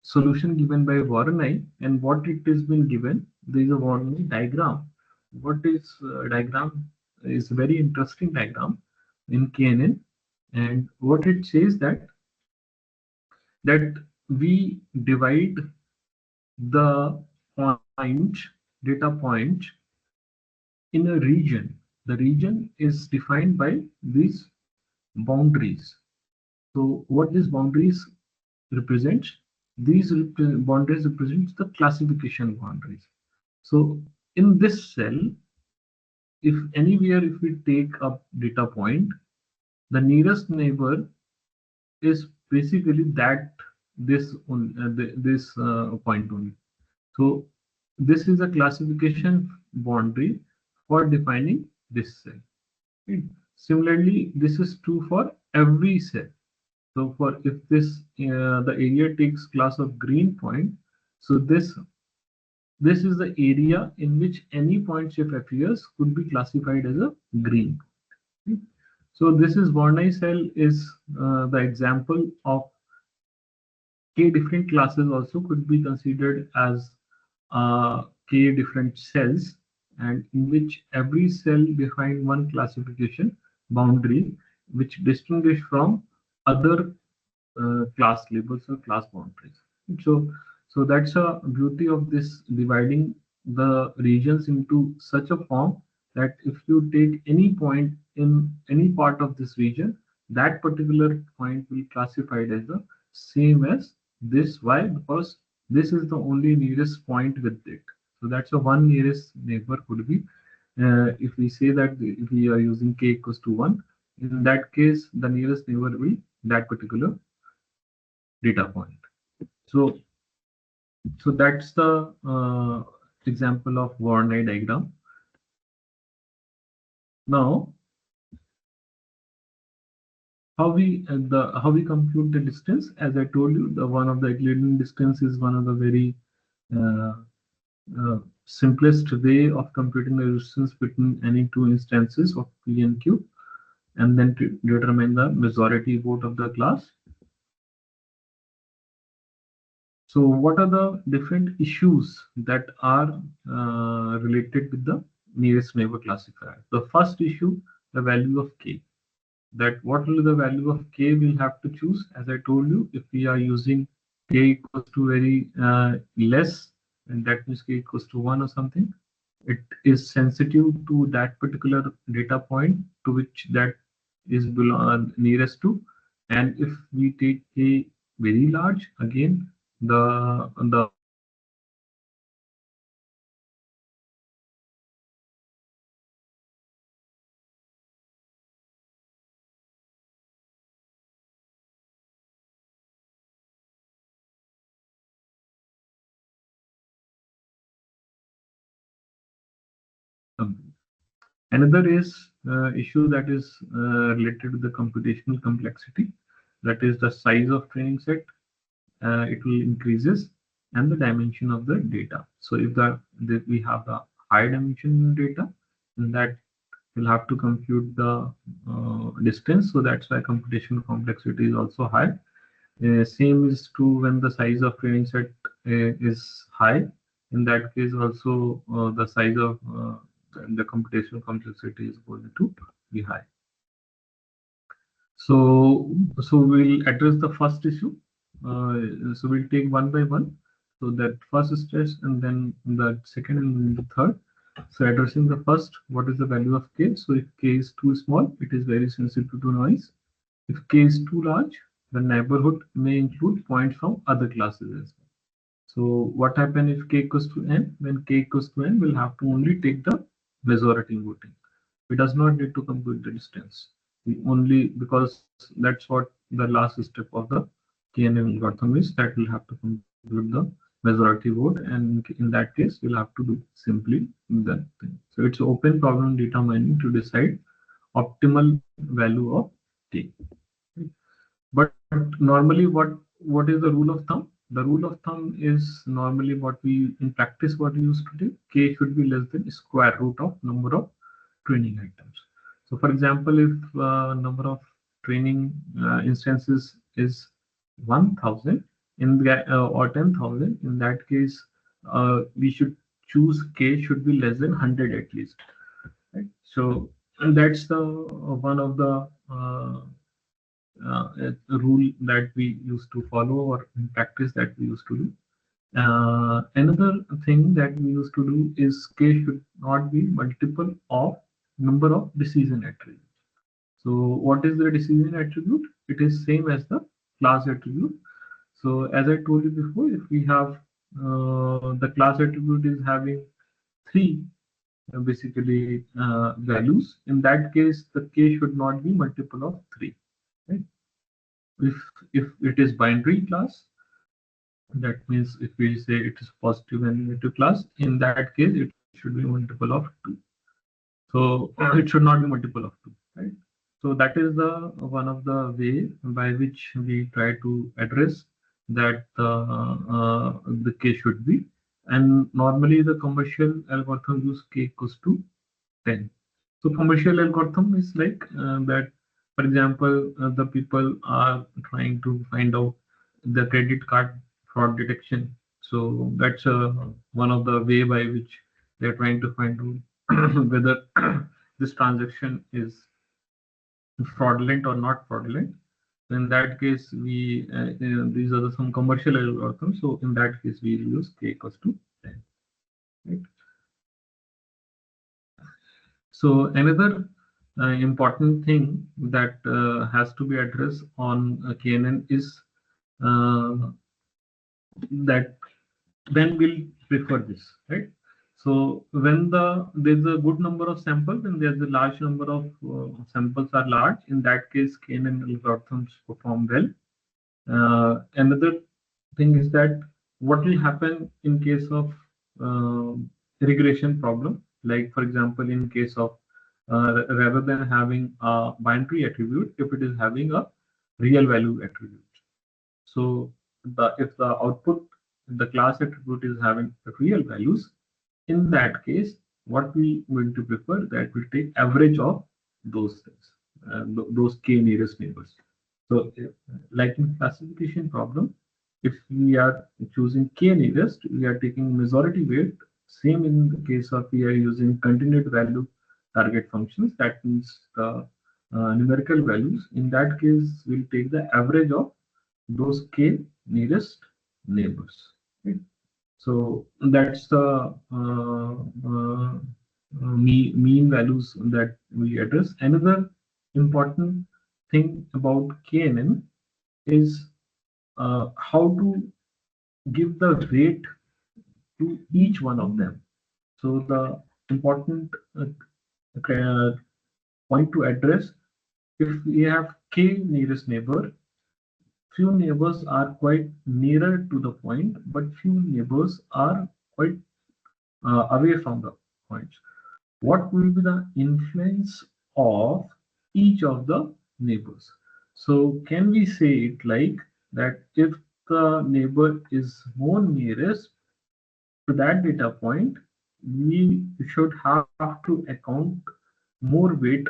solution given by Voronoi, and what it has been given, there is a Voronoi diagram. What is diagram is a very interesting diagram in KNN, and what it says that we divide the point data point in a region. The region is defined by these boundaries. So what these boundaries represent? These boundaries represent the classification boundaries. So in this cell, if anywhere if we take a data point, the nearest neighbor is basically that this point only. So this is a classification boundary for defining this cell. Right? Similarly, this is true for every cell. So for if this the area takes class of green point, so this is the area in which any point shape appears could be classified as a green. Right? So this is Voronoi cell is the example of k different classes also could be considered as k different cells, and in which every cell define one classification boundary which distinguish from other class labels or class boundaries. So, so that's a beauty of this dividing the regions into such a form that if you take any point in any part of this region, that particular point will be classified as the same as this. Why? Because this is the only nearest point with it. So that's a one nearest neighbor could be. If we say that if we are using k equals to 1, in that case, the nearest neighbor will be that particular data point. So, so that's the example of Voronoi diagram. Now, how we compute the distance? As I told you, the one of the Euclidean distance is one of the very uh, simplest way of computing the resistance between any two instances of P and Q, and then to determine the majority vote of the class. So what are the different issues that are related with the nearest neighbor classifier? The first issue, the value of k. That what will the value of k we'll have to choose. As I told you, if we are using k equals to very less, and that means k equals to 1 or something, it is sensitive to that particular data point to which that is nearest to. And if we take a very large, again the another is issue that is related to the computational complexity, that is the size of training set. It will increases, and the dimension of the data. So if we have the high dimension data, then that will have to compute the distance. So that's why computational complexity is also high. Same is true when the size of training set is high. In that case, also the size of the computational complexity is going to be high. So we'll address the first issue. So we'll take one by one. So that first stress, and then the second, and then the third. So addressing the first, what is the value of k? So if k is too small, it is very sensitive to noise. If k is too large, the neighborhood may include points from other classes as well. So what happens if k equals to n? When k equals to n, we'll have to only take the majority voting. We does not need to compute the distance. We only, because that's what the last step of the KNN algorithm is, that we'll have to compute the majority vote, and in that case we'll have to do simply that thing. So it's open problem data mining to decide optimal value of k. But normally, what is the rule of thumb? The rule of thumb is normally what we in practice what we used to do. K should be less than square root of number of training items. So, for example, if number of training instances is 1,000 in the or 10,000, in that case, we should choose k should be less than 100 at least. Right? So, and that's the one of the rule that we used to follow, or in practice that we used to do. Another thing that we used to do is k should not be multiple of number of decision attributes. So what is the decision attribute? It is same as the class attribute. So as I told you before, if we have the class attribute is having three basically values, in that case the k should not be multiple of 3. Right? If it is binary class, that means if we say it is positive and negative class, in that case it should be multiple of 2. So it should not be multiple of 2, right? So that is the one of the way by which we try to address that the k should be. And normally the commercial algorithm use k equals to 10. So commercial algorithm is like that. For example, the people are trying to find out the credit card fraud detection. So that's one of the way by which they're trying to find out whether this transaction is fraudulent or not fraudulent. So in that case, we these are some commercial algorithms. So in that case, we use k equals to 10. Right? So another important thing that has to be addressed on KNN is that when we'll prefer this, right? So when there's a good number of samples and there's a large number of samples are large, in that case KNN algorithms perform well. Another thing is that what will happen in case of regression problem, like for example, in case of rather than having a binary attribute, if it is having a real value attribute. So if the output, the class attribute is having real values, in that case, what we going to prefer that we take average of those things, those k nearest neighbors. So, like in classification problem, if we are choosing k nearest, we are taking majority weight. Same in the case of we are using continued value target functions. That means the numerical values. In that case, we'll take the average of those k nearest neighbors. Right? So that's the mean values that we address. Another important thing about KNN is how to give the weight to each one of them. So the important uh, point to address, if we have k nearest neighbor, few neighbors are quite nearer to the point, but few neighbors are quite away from the points. What will be the influence of each of the neighbors? So can we say it like that if the neighbor is more nearest to that data point, we should have to account more weight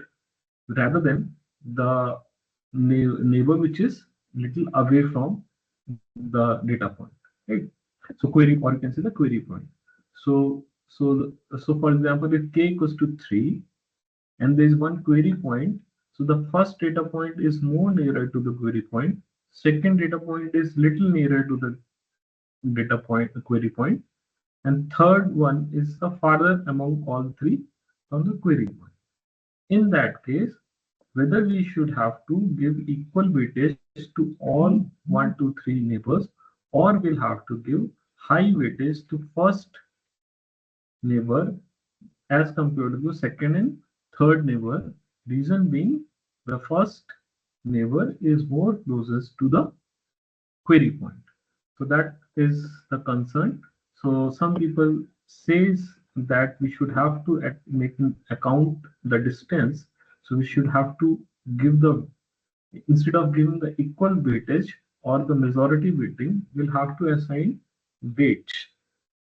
rather than the neighbor which is little away from the data point, right? So query, or you can say the query point. So for example, if k equals to 3 and there is one query point, so the first data point is more nearer to the query point, second data point is little nearer to the data point, the query point, and third one is the farther among all three from the query point. In that case, whether we should have to give equal weightage to all 1, 2, 3 neighbors, or we'll have to give high weightage to first neighbor as compared to the second and third neighbor. Reason being, the first neighbor is more closest to the query point. So that is the concern. So some people says that we should have to make an account the distance. So we should have to give the, instead of giving the equal weightage or the majority weighting, we'll have to assign weight,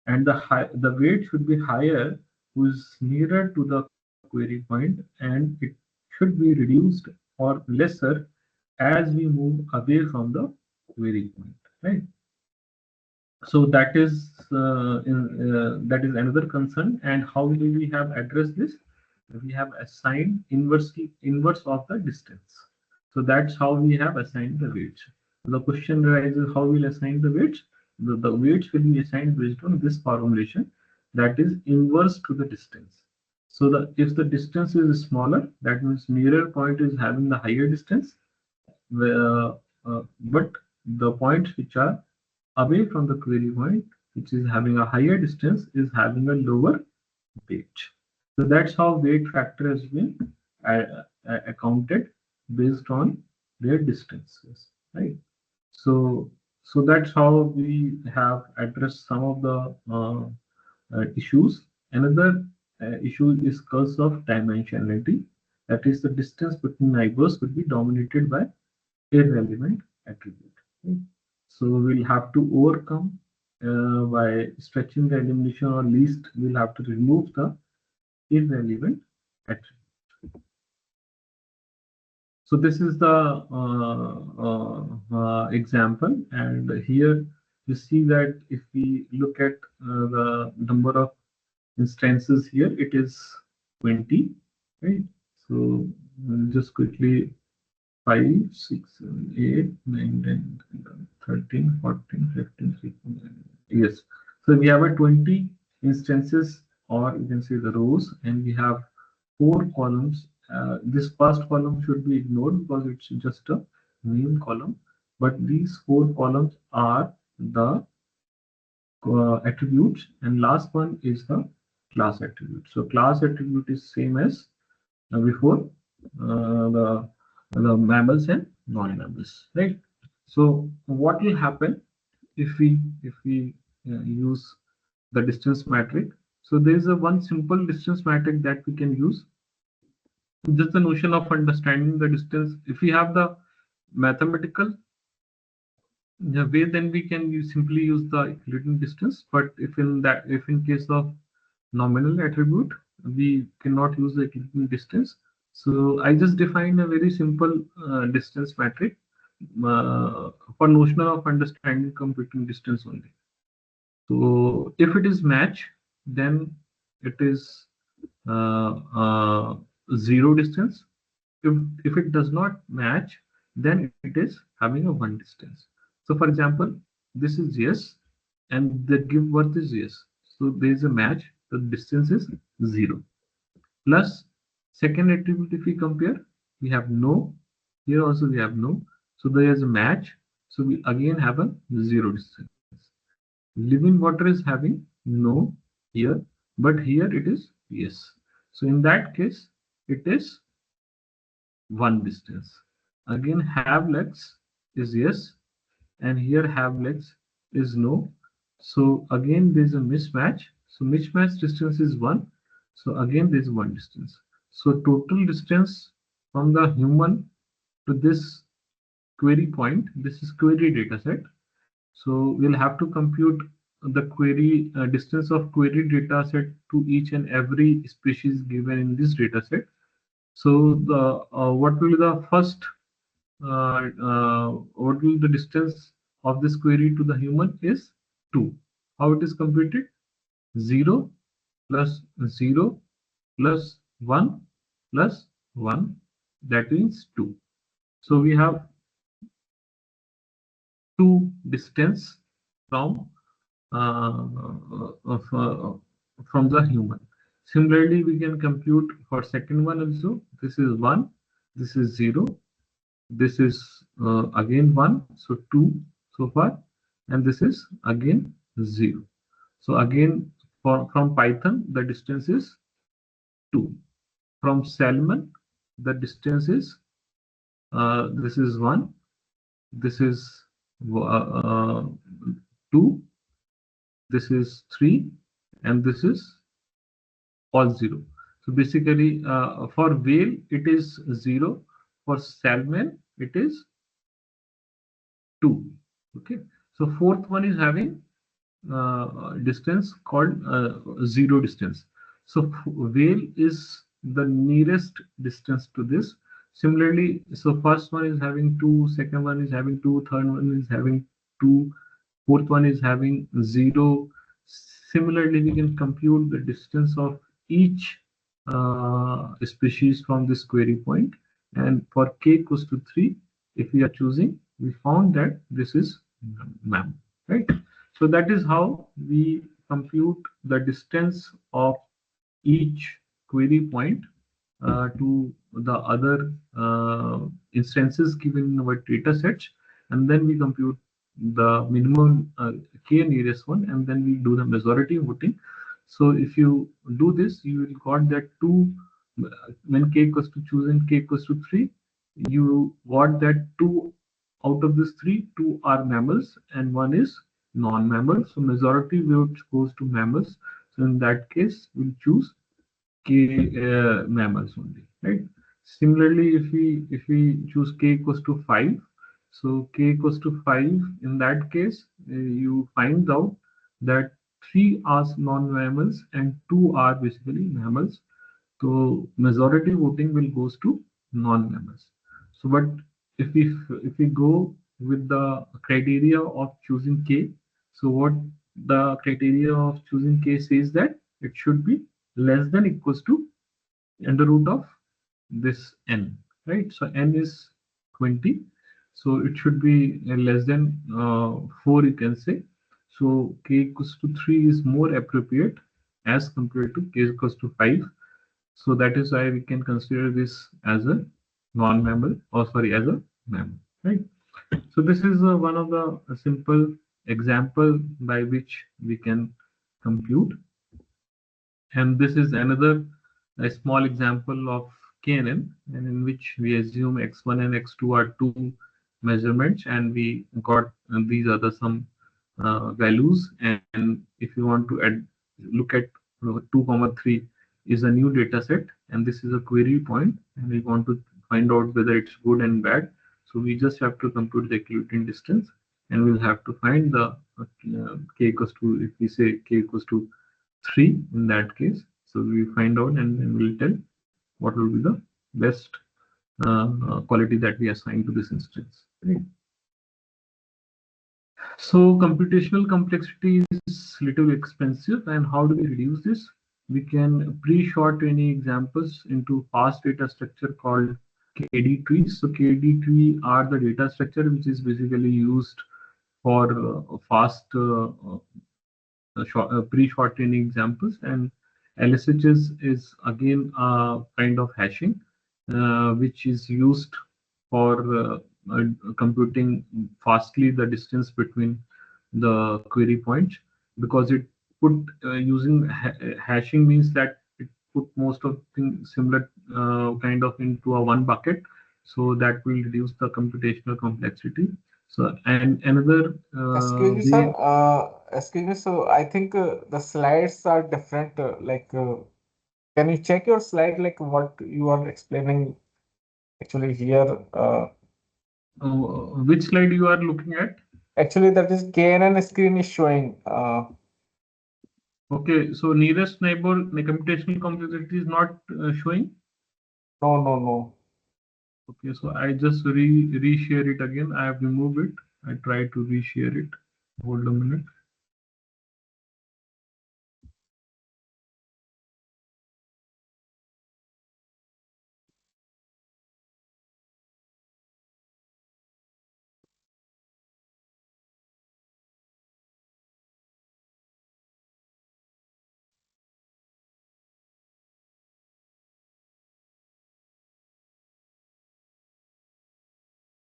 and the weight should be higher who's nearer to the query point, and it should be reduced or lesser as we move away from the query point, right? So that is another concern. And how do we have addressed this? We have assigned inverse of the distance. So that's how we have assigned the weights. The question arises, how we'll assign the weights? The weights will be assigned based on this formulation, that is inverse to the distance. So if the distance is smaller, that means nearer point is having the higher distance, but the points which are away from the query point, which is having a higher distance, is having a lower weight. So that's how weight factor has been accounted based on their distances, right? So, so that's how we have addressed some of the issues. Another issue is curse of dimensionality. That is, the distance between neighbors will be dominated by irrelevant attribute. Right? So we'll have to overcome by stretching the elimination, or least we'll have to remove the irrelevant attribute. So this is the example, and here you see that if we look at the number of instances here, it is 20, right? So just quickly 5, 6, 7, 8, 9, 10, 13, 14, 15, 16. Yes. So we have a 20 instances, or you can say the rows, and we have 4 columns. This first column should be ignored because it's just a name column. But these 4 columns are the attributes, and last one is the class attribute. So class attribute is same as before, the mammals and non-mammals, right? So what will happen if we use the distance metric. So there is a one simple distance metric that we can use. Just the notion of understanding the distance. If we have the mathematical way, then we can simply use the Euclidean distance. But if in case of nominal attribute, we cannot use the Euclidean distance. So I just define a very simple distance metric for notion of understanding computing distance only. So if it is match, then it is uh, uh, zero distance. If it does not match, then it is having a one distance. So for example, this is yes, and the give worth is yes. So there is a match. The distance is zero. Plus second attribute, if we compare, we have no. Here also we have no. So there is a match. So we again have a zero distance. Living water is having no here, but here it is yes. So in that case, it is one distance. Again, have legs is yes, and here have legs is no. So again, there is a mismatch. So mismatch distance is one. So again, there is one distance. So total distance from the human to this query point, this is query data set. So we'll have to compute the query distance of query data set to each and every species given in this data set. So the what will be the first what will the distance of this query to the human is 2. How it is computed? 0 plus 0 plus 1 plus 1, that means 2. So we have 2 distance from of, from the human. Similarly, we can compute for second one also. This is 1, this is 0, this is again 1, so 2 so far, and this is again 0. So again, from Python, the distance is 2. From Salmon, the distance is this is 1, this is 2, this is 3, and this is all 0. So basically, for whale, it is 0. For salmon, it is 2. Okay. So fourth one is having distance called 0 distance. So whale is the nearest distance to this. Similarly, so first one is having 2, second one is having 2, third one is having 2, fourth one is having 0. Similarly, we can compute the distance of each species from this query point. And for k equals to 3, if we are choosing, we found that this is mammal, right? So that is how we compute the distance of each query point to the other instances given in our data sets, and then we compute the minimum k nearest one, and then we do the majority voting. So if you do this, you will got that 2 when k equals to chosen k equals to 3, you got that 2 out of this 3, 2 are mammals and 1 is non-mammal. So majority vote goes to mammals. So in that case, we'll choose k mammals only, right? Similarly, if we choose k equals to 5, so k equals to 5, in that case, you find out that 3 are non-mammals and 2 are basically mammals. So majority voting will goes to non-mammals. So but if we go with the criteria of choosing k, so what the criteria of choosing k says that it should be less than equals to under root of this n, right? So n is 20, so it should be less than 4, you can say. So k equals to 3 is more appropriate as compared to k equals to 5. So that is why we can consider this as a non-mammal, or sorry, as a mammal, right? So this is one of the simple example by which we can compute. And this is another a small example of KNN, and in which we assume x1 and x2 are two measurements, and we got these are the some values, and if you want to add, look at 2 3 is a new data set, and this is a query point, and we want to find out whether it's good and bad. So we just have to compute the equilibrium distance, and we'll have to find the k equals to, if we say k equals to 3 in that case. So we find out, and then we'll tell what will be the best quality that we assign to this instance. Right? So computational complexity is little expensive, and how do we reduce this? We can pre-short any examples into fast data structure called KD trees. So KD tree are the data structure which is basically used for fast pre-shortening examples, and LSHS is again a kind of hashing which is used for computing fastly the distance between the query points, because it put using hashing means that it put most of things similar kind of into a one bucket, so that will reduce the computational complexity. So, and another Excuse me, sir. way. Excuse me. So I think the slides are different. Can you check your slide, like what you are explaining actually here? Which slide you are looking at? Actually, that is KNN screen is showing. Okay, so nearest neighbor, the computational complexity is not showing. No, no, no. Okay, so I just reshare it again. I have removed it. I try to reshare it. Hold a minute.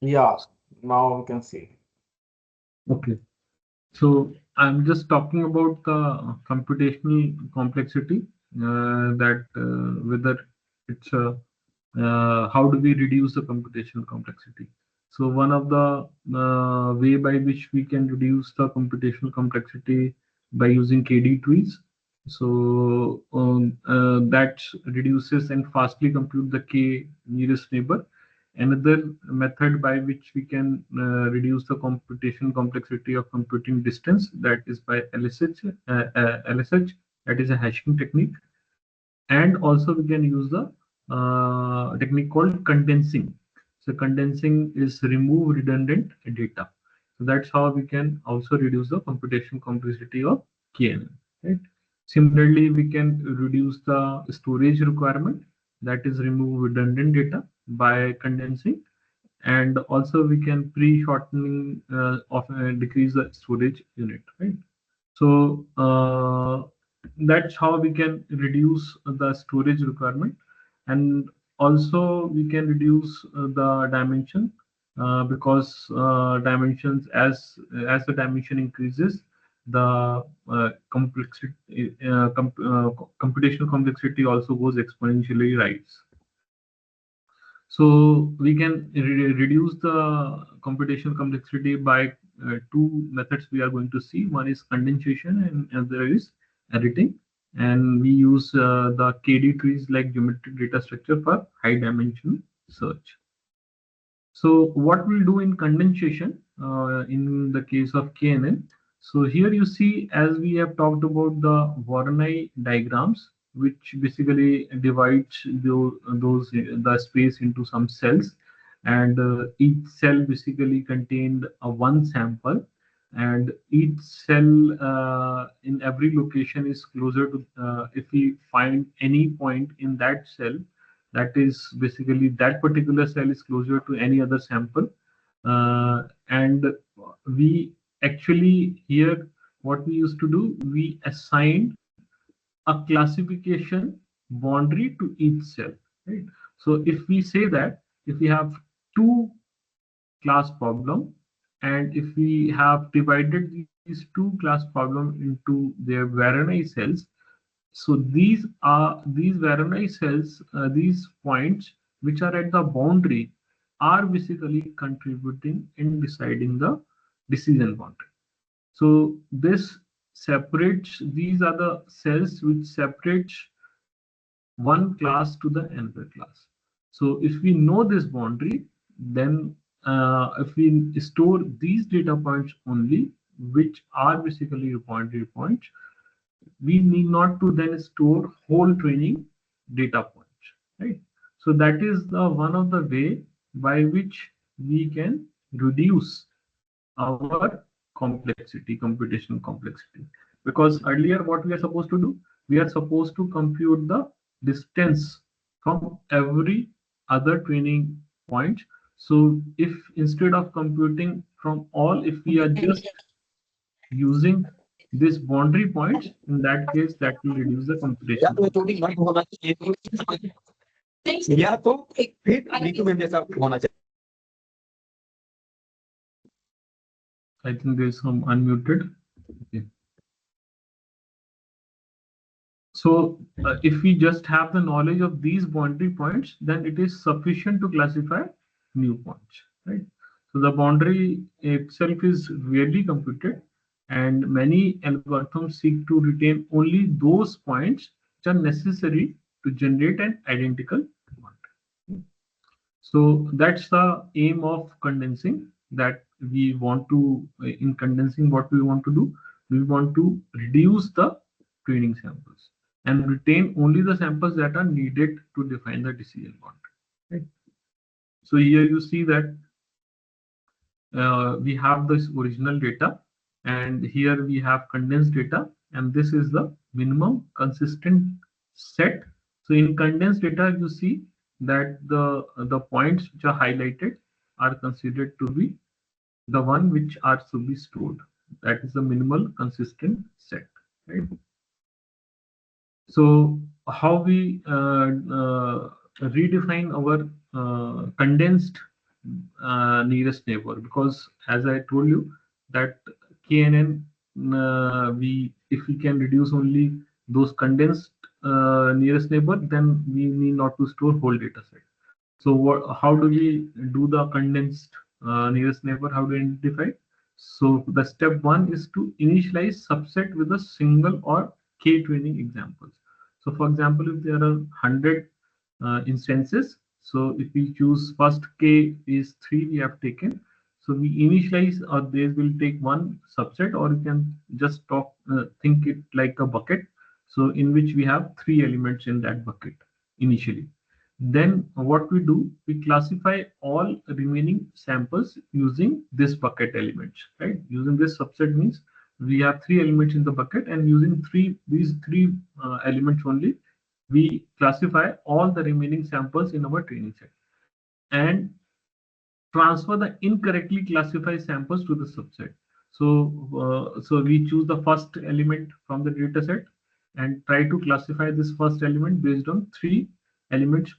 Yeah, now we can see. Okay, so I'm just talking about the computational complexity, that whether it's how do we reduce the computational complexity. So one of the way by which we can reduce the computational complexity by using KD trees. So that reduces and fastly compute the k nearest neighbor. Another method by which we can reduce the computation complexity of computing distance, that is by LSH, LSH, that is a hashing technique. And also we can use the technique called condensing. So condensing is remove redundant data. So that's how we can also reduce the computation complexity of KNN. Right? Similarly, we can reduce the storage requirement, that is remove redundant data by condensing, and also we can pre-shortening of decrease the storage unit. Right? So that's how we can reduce the storage requirement, and also we can reduce the dimension, because dimensions, as the dimension increases, the complexity computational complexity also goes exponentially rise. So we can reduce the computational complexity by two methods we are going to see. One is condensation, and another is editing. And we use the KD trees like geometric data structure for high dimensional search. So what we'll do in condensation, in the case of KNN. So here you see, as we have talked about the Voronoi diagrams, which basically divides the space into some cells, and each cell basically contained one sample, and each cell in every location is closer to, if we find any point in that cell, that is basically that particular cell is closer to any other sample, and we actually here, what we used to do, we assigned a classification boundary to each cell, right? So if we say that if we have two class problem, and if we have divided these two class problem into their Voronoi cells, so these Voronoi cells, these points which are at the boundary, are basically contributing in deciding the decision boundary. So this separates, these are the cells which separates one class to the another class. So if we know this boundary, then if we store these data points only, which are basically boundary points, we need not to then store whole training data points, right? So that is the one of the way by which we can reduce our complexity, computational complexity. Because earlier what we are supposed to do, we are supposed to compute the distance from every other training point. So if instead of computing from all, if we are just using this boundary points, in that case that will reduce the computation. I think there is some unmuted. Okay. So if we just have the knowledge of these boundary points, then it is sufficient to classify new points, right? So the boundary itself is rarely computed, and many algorithms seek to retain only those points which are necessary to generate an identical boundary. So that's the aim of condensing, that we want to, in condensing, what we want to do, we want to reduce the training samples and retain only the samples that are needed to define the decision boundary. Right? So here you see that we have this original data, and here we have condensed data, and this is the minimum consistent set. So in condensed data, you see that the points which are highlighted are considered to be the one which are to be stored. That is the minimal consistent set, right? So how we redefine our condensed nearest neighbor, because as I told you that KNN, we, if we can reduce only those condensed nearest neighbor, then we need not to store whole data set. So what, how do we do the condensed nearest neighbor? How do we identify? So the step one is to initialize subset with a single or k training examples. So for example, if there are 100 instances, so if we choose first k is 3 we have taken, so we initialize, or they will take one subset, or you can just talk, think it like a bucket, so in which we have 3 elements in that bucket initially. Then what we do, we classify all remaining samples using this bucket elements, right? Using this subset means we have 3 elements in the bucket, and using these three elements only, we classify all the remaining samples in our training set and transfer the incorrectly classified samples to the subset. So we choose the first element from the data set and try to classify this first element based on 3 elements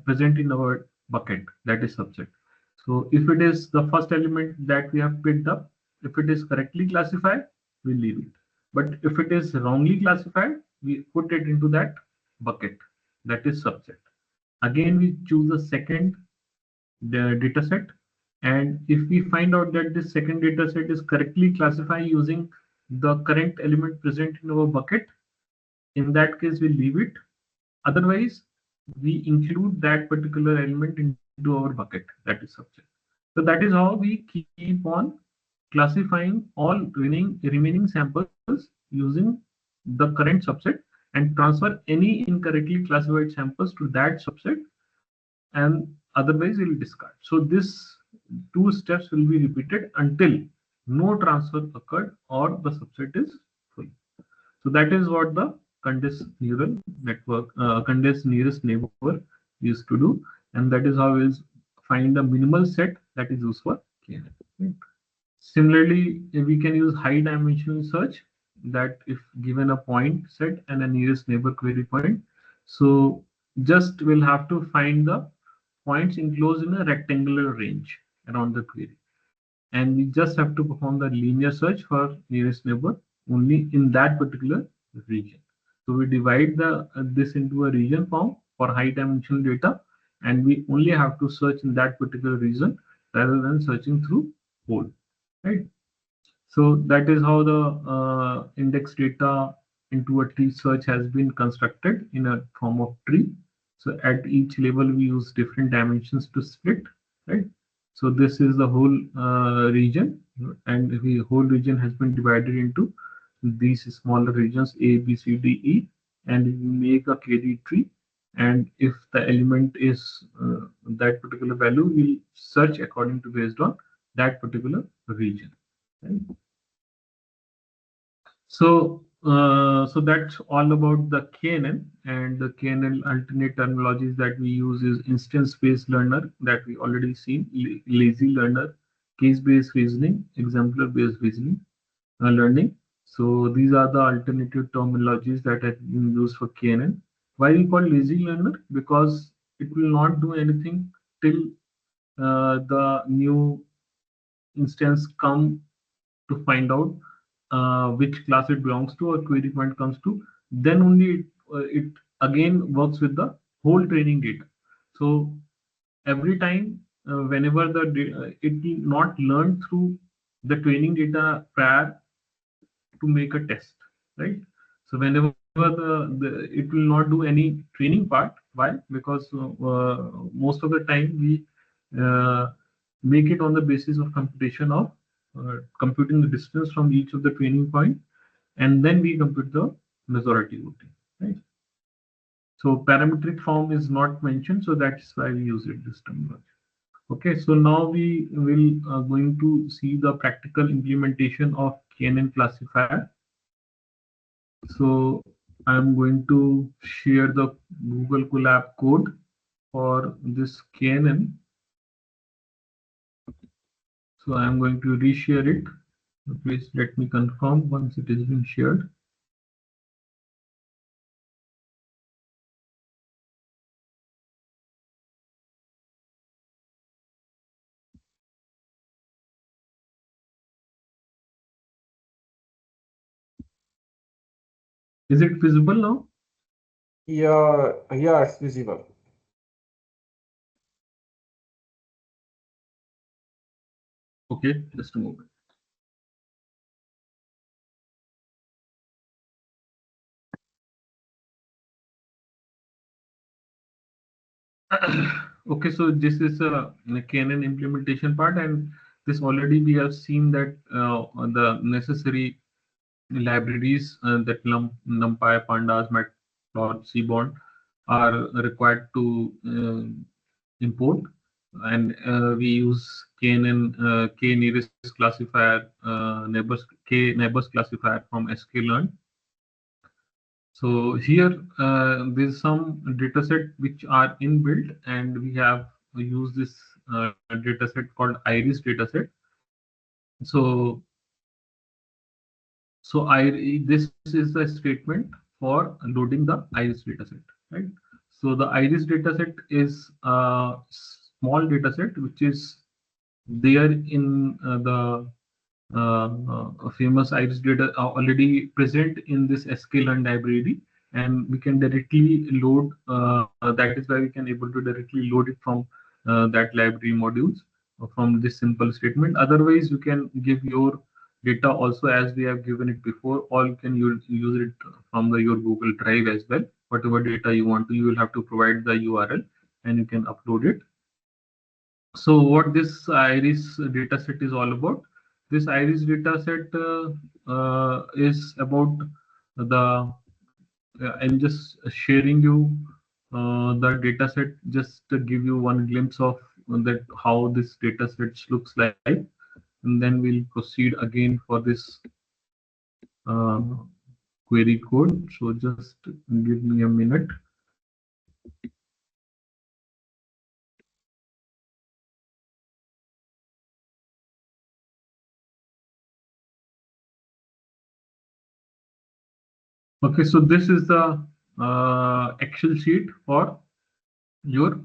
present in our bucket, that is subset. So if it is the first element that we have picked up, if it is correctly classified, we leave it. But if it is wrongly classified, we put it into that bucket, that is subset. Again, we choose the second data set, and if we find out that this second data set is correctly classified using the current element present in our bucket, in that case we leave it. Otherwise, we include that particular element into our bucket, that is subject. So that is how we keep on classifying all remaining samples using the current subset and transfer any incorrectly classified samples to that subset, and otherwise we'll discard. So this 2 steps will be repeated until no transfer occurred or the subset is full. So that is what the condensed neural network, condensed nearest neighbor used to do, and that is how we find the minimal set that is used for KNN. Right? Similarly, we can use high dimensional search, that if given a point set and a nearest neighbor query point, so just we'll have to find the points enclosed in a rectangular range around the query, and we just have to perform the linear search for nearest neighbor only in that particular region. So we divide this into a region form for high dimensional data, and we only have to search in that particular region rather than searching through whole, right? So that is how the index data into a tree search has been constructed in a form of tree. So at each level, we use different dimensions to split, right? So this is the whole region, and the whole region has been divided into these smaller regions A, B, C, D, E, and we make a query tree. And if the element is that particular value, we'll search according to based on that particular region. Right? So that's all about the KNN, and the KNN alternate terminologies that we use is instance-based learner that we already seen, lazy learner, case-based reasoning, exemplar-based reasoning, learning. So these are the alternative terminologies that have been used for KNN. Why we call lazy learner? Because it will not do anything till the new instance come to find out which class it belongs to or query point comes to, then only it again works with the whole training data. So every time, whenever it will not learn through the training data prior to make a test, right? So whenever it will not do any training part. Why? Because most of the time we uh, make it on the basis of computation of computing the distance from each of the training point, and then we compute the majority voting, right? So parametric form is not mentioned, so that's why we use it this terminology. Okay, so now we will going to see the practical implementation of KNN classifier. So I'm going to share the Google Colab code for this KNN. So I'm going to reshare it. Please let me confirm once it has been shared. Is it visible now? Yeah, yeah, it's visible. Okay, just a moment. Okay, so this is a KNN implementation part, and this already we have seen that the necessary libraries that NumPy, Pandas, Matplotlib, Seaborn are required to import, and we use KNN K nearest classifier neighbors classifier from sklearn. So here there's some dataset which are inbuilt, and we have used this dataset called iris dataset. So this is the statement for loading the iris dataset, right? So the iris dataset is a small dataset which is there in a famous iris data already present in this sklearn library, and we can directly load that is why we can able to directly load it from that library modules from this simple statement. Otherwise you can give your data also as we have given it before, or you can use it from your Google Drive as well. Whatever data you want to, you will have to provide the URL and you can upload it. So what this iris dataset is all about? This iris dataset is about the. I'm just sharing you the dataset just to give you one glimpse of that how this dataset looks like, and then we'll proceed again for this uh, query code. So just give me a minute. Okay, so this is the Excel sheet for your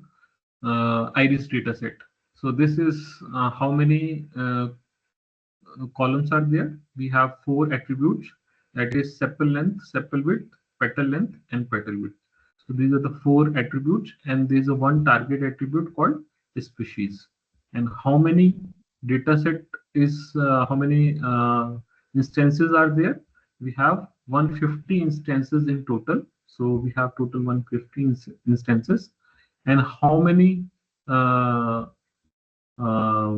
iris dataset. So this is how many columns are there. We have 4 attributes, that is sepal length, sepal width, petal length, and petal width. So these are the 4 attributes, and there is a one target attribute called species. And how many data set is how many instances are there? We have 150 instances in total. So we have total 150 instances. And how many uh, uh,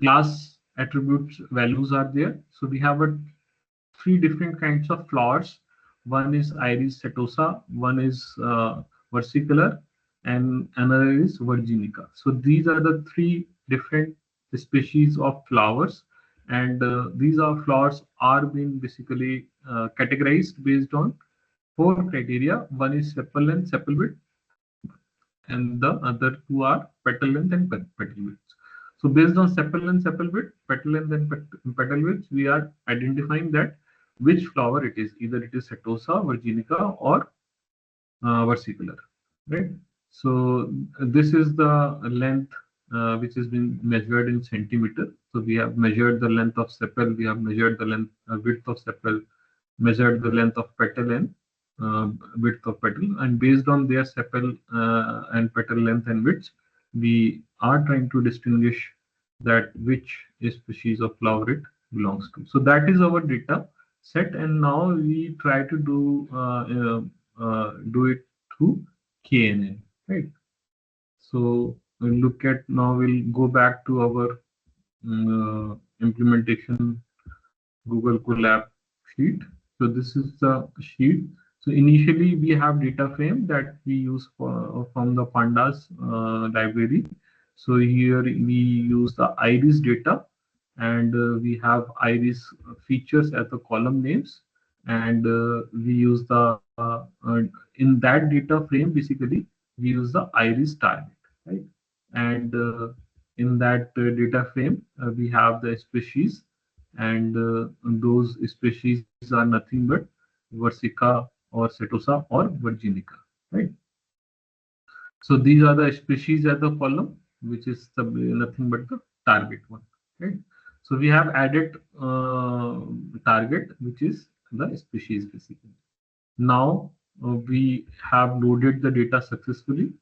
class attributes values are there? So we have three different kinds of flowers. One is Iris setosa, one is versicolor, and another is virginica. So these are the three different species of flowers, and these are flowers are being basically categorized based on four criteria. One is sepal length, sepal width, and the other two are petal length and petal width. So based on sepal length, sepal width, petal length, and petal width, we are identifying that which flower it is. Either it is setosa, virginica, or versicolor, right? So this is the length which has been measured in centimeter. So we have measured the length of sepal, we have measured the length width of sepal, measured the length of petal and uh, width of petal, and based on their sepal and petal length and width, we are trying to distinguish that which species of flower it belongs to. So that is our data set, and now we try to do it through KNN, right? So we'll look at now. We'll go back to our implementation Google Colab sheet. So this is the sheet. So initially we have data frame that we use from the pandas library. So here we use the iris data, and we have iris features as the column names, and we use the in that data frame basically we use the iris target, right? And in that data frame we have the species, and those species are nothing but Versica or Setosa or Virginica, right? So these are the species at the column, which is the nothing but the target one, right? So we have added target, which is the species basically. Now we have loaded the data successfully.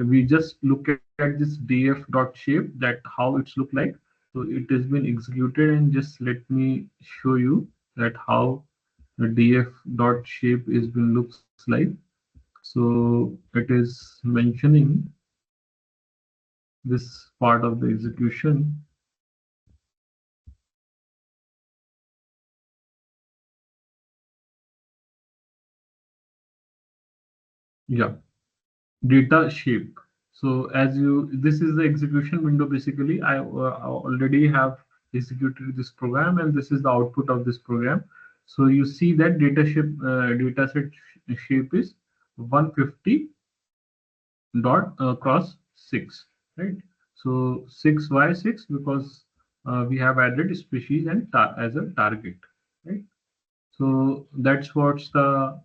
We just look at this df.shape, that how it's look like. So it has been executed, and just let me show you that how the df.shape is been looks like. So it is mentioning this part of the execution. Yeah, data shape. So as you, this is the execution window. Basically, I already have executed this program, and this is the output of this program. So you see that data set shape is 150 dot cross 6, right? So 6, why 6? Because we have added species and as a target, right? So that's what's the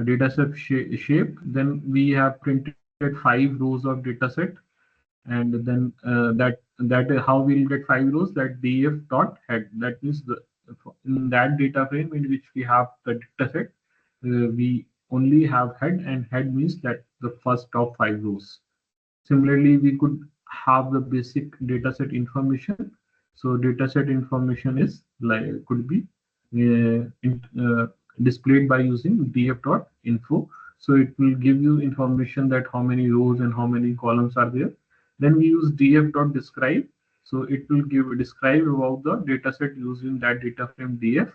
data set shape. Then we have printed 5 rows of data set, and then that is how we'll get 5 rows. That df dot head, that means the in that data frame in which we have the data set, we only have head, and head means that the first of 5 rows. Similarly, we could have the basic dataset information. So dataset information is like could be displayed by using df.info. So it will give you information that how many rows and how many columns are there. Then we use df.describe. So it will give describe about the dataset using that data frame df.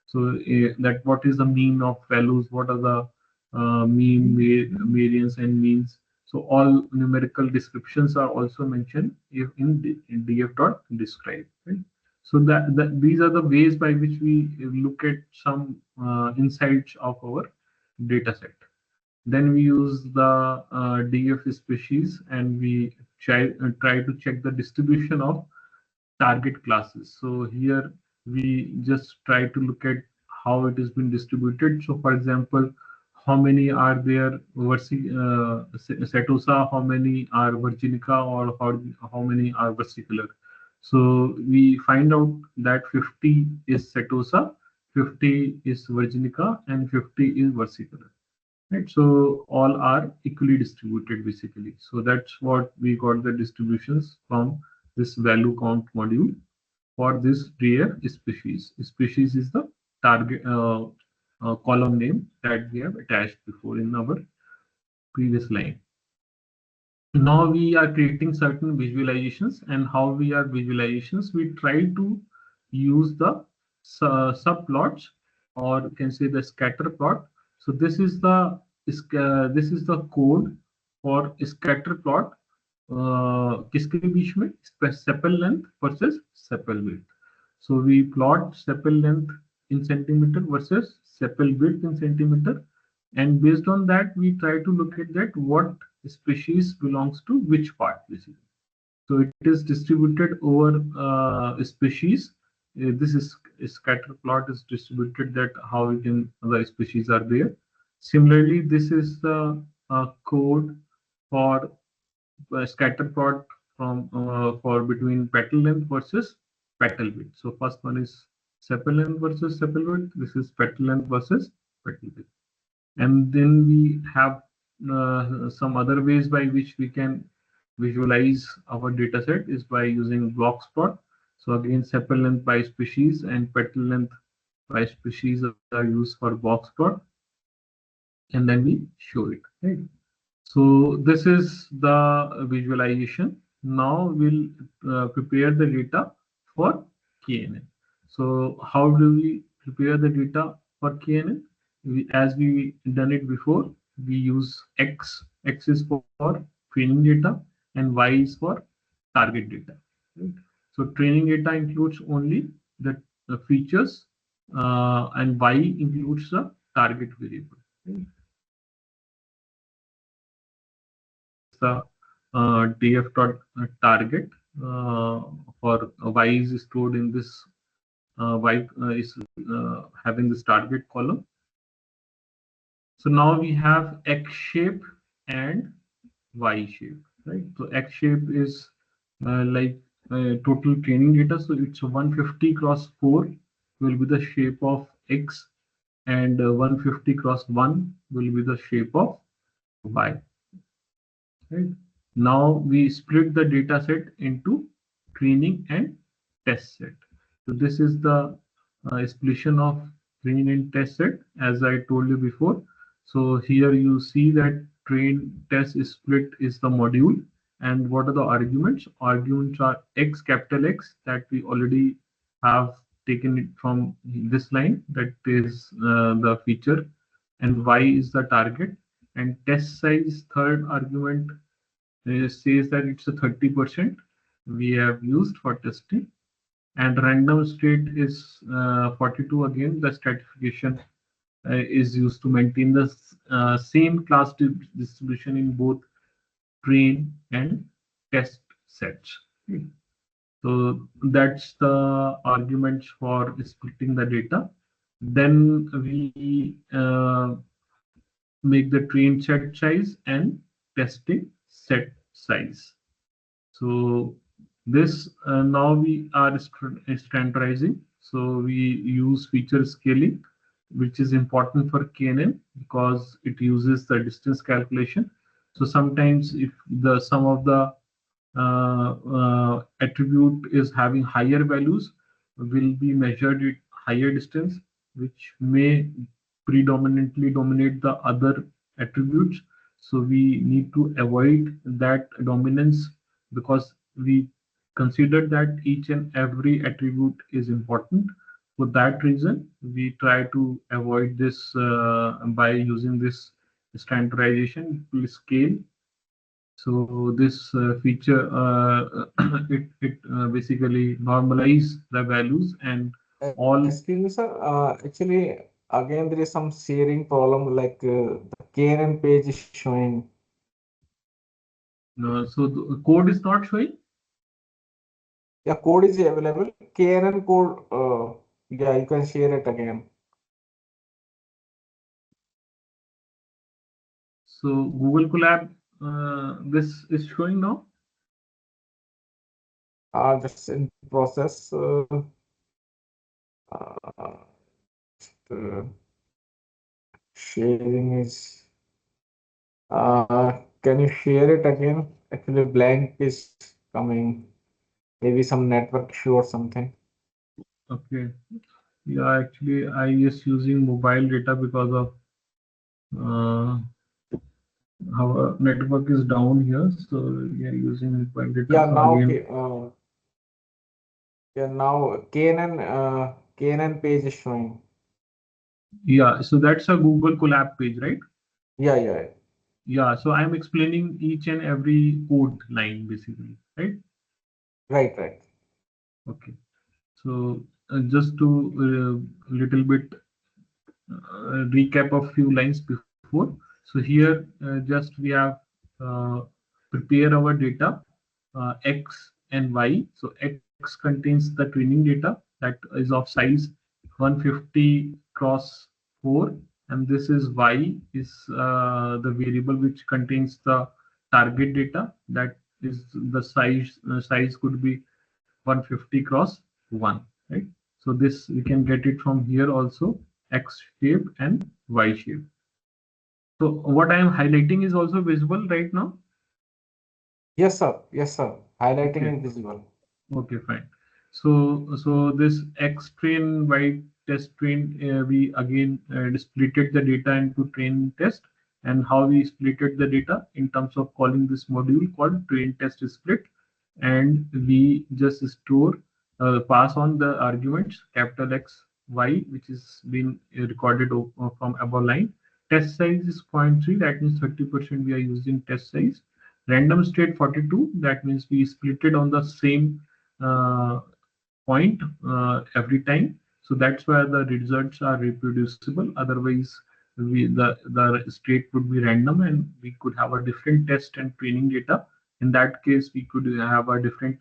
So that what is the mean of values, what are the mean, variance, and means. So all numerical descriptions are also mentioned if in df.describe. Right? So that these are the ways by which we look at some insights of our data set. Then we use the df species, and we try to check the distribution of target classes. So here we just try to look at how it has been distributed. So for example, how many are there setosa, how many are virginica, or how many are versicolor. So we find out that 50 is setosa, 50 is virginica, and 50 is versicolor. right? So all are equally distributed basically. So that's what we got the distributions from this value count module for this rare species. Species is the target column name that we have attached before in our previous line. Now we are creating certain visualizations, and how we are visualizations, we try to use the subplots, or you can say the scatter plot. So this is the code for scatter plot, किसके बीच में sepal length versus sepal width. So we plot sepal length in centimeter versus sepal width in centimeter, and based on that we try to look at that what species belongs to which part basically. So it is distributed over species. This is scatter plot is distributed that how we can the species are there. Similarly, this is the code for scatter plot from for between petal length versus petal width. So first one is sepal length versus sepal width. This is petal length versus petal width. And then we have some other ways by which we can visualize our data set is by using box plot. So again, sepal length by species and petal length by species are used for box plot, and then we show it, right? So this is the visualization. Now we'll prepare the data for KNN. So how do we prepare the data for KNN? As we done it before, we use X. X is for training data and Y is for target data. Right? So training data includes only the features, and Y includes the target variable. Right? The df dot target for y is stored in this y is having this target column. So now we have x shape and y shape, right? So x shape is like total training data. So it's 150 cross 4 will be the shape of x, and 150 cross 1 will be the shape of y. Right. Now we split the data set into training and test set. So this is the explanation of training and test set, as I told you before. So here you see that train test is split is the module, and what are the arguments? Arguments are x capital X that we already have taken it from this line, that is the feature, and y is the target, and test size third argument says that it's a 30% we have used for testing, and random state is 42. Again, the stratification is used to maintain the same class distribution in both train and test sets. Okay. So that's the arguments for splitting the data. Then we make the train set size and testing set size. So this now we are standardizing. So we use feature scaling, which is important for KNN because it uses the distance calculation. So sometimes if the some of the attribute is having higher values, will be measured at higher distance, which may predominantly dominate the other attributes. So we need to avoid that dominance because we consider that each and every attribute is important. For that reason, we try to avoid this by using this standardization scale. So this feature it basically normalize the values and all. Excuse me, sir. Actually, again, there is some sharing problem, like the KNN page is showing. So the code is not showing. Yeah, code is available. KNN code, yeah, you can share it again. So Google Colab, this is showing now. Just in process. Uh, the sharing is. Can you share it again? Actually, blank is coming. Maybe some network issue or something. Okay. Yeah, actually, I is using mobile data because of our network is down here. So we are using mobile data. Yeah, So now again, okay. Yeah, now KNN page is showing. yeah. So that's a Google Colab page, right? Yeah, yeah. Yeah. So I'm explaining each and every code line basically, right? Right, right. Okay. So just to little bit recap of few lines before. So here just we have uh, prepare our data x and y. So x contains the training data that is of size 150 cross 4, and this is y is the variable which contains the target data that is the size could be 150 cross 1, right? So this we can get it from here also, x shape and y shape. So what I am highlighting is also visible right now. Yes, sir. Yes, sir. Highlighting Okay. is visible. Okay, fine. So this X train, Y test train, we again splitted the data into train test, and how we splitted the data in terms of calling this module called train test split, and we just store pass on the arguments capital X, Y, which is been recorded from above line. Test size is zero point 0.3, that means 30% we are using test size. Random state 42, that means we split it on the same uh, point every time. So that's why the results are reproducible. Otherwise, the state would be random, and we could have a different test and training data. In that case, we could have a different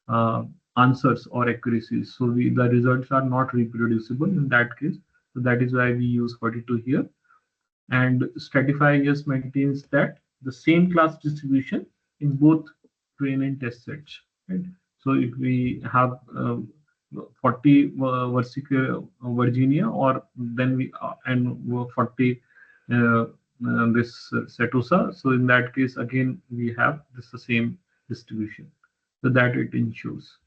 uh, answers or accuracies. So the results are not reproducible in that case. So that is why we use 42 here. And stratify just maintains that the same class distribution in both train and test sets, right? So if we have 40 Virginia, or then we and 40 this Setosa, so in that case again we have this the same distribution, so that it ensures.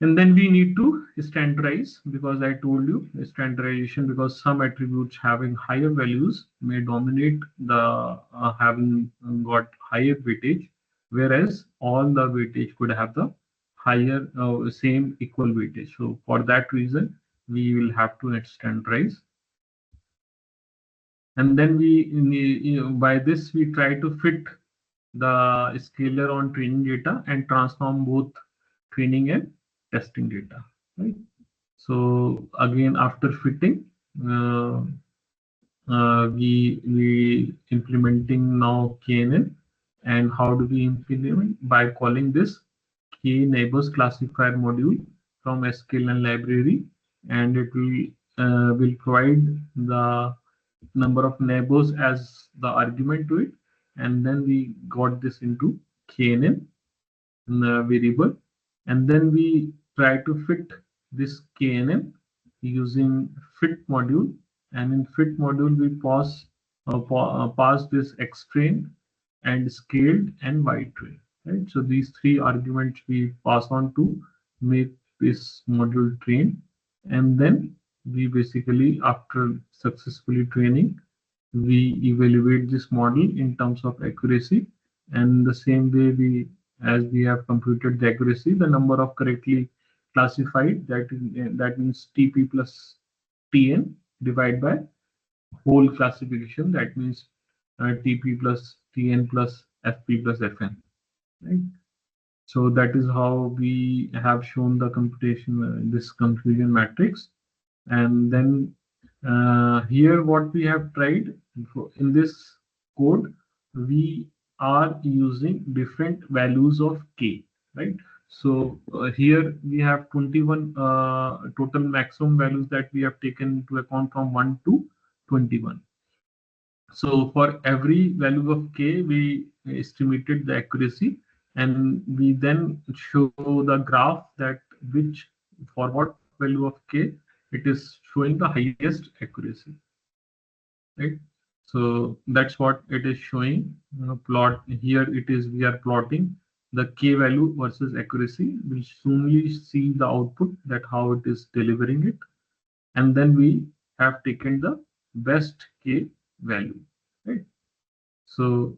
And then we need to standardize, because I told you standardization, because some attributes having higher values may dominate the having got higher weightage, whereas all the weightage could have the higher same equal weightage. So for that reason, we will have to standardize. And then by this we try to fit the scalar on training data and transform both training and testing data, right? So again, after fitting, uh, we implementing now KNN. And how do we implement? By calling this key neighbors classifier module from sklearn library, and it will provide the number of neighbors as the argument to it, and then we got this into KNN variable, and then we try to fit this KNN using fit module, and in fit module we pass this X train and scaled and Y train, right? So these three arguments we pass on to make this module train, and then we basically, after successfully training, we evaluate this model in terms of accuracy. And the same way, we as we have computed the accuracy, the number of correctly classified, that means TP plus TN divided by whole classification, that means TP plus TN plus FP plus FN, right? So that is how we have shown the computation, this confusion matrix. And then here what we have tried in this code, we are using different values of k, right? So here we have 21 total maximum values that we have taken into account from 1 to 21. So for every value of k, we estimated the accuracy, and we then show the graph that which for what value of k it is showing the highest accuracy, right? So that's what it is showing. Plot here it is we are plotting the k value versus accuracy. We'll soonly see the output that how it is delivering it, and then we have taken the best k value, right? So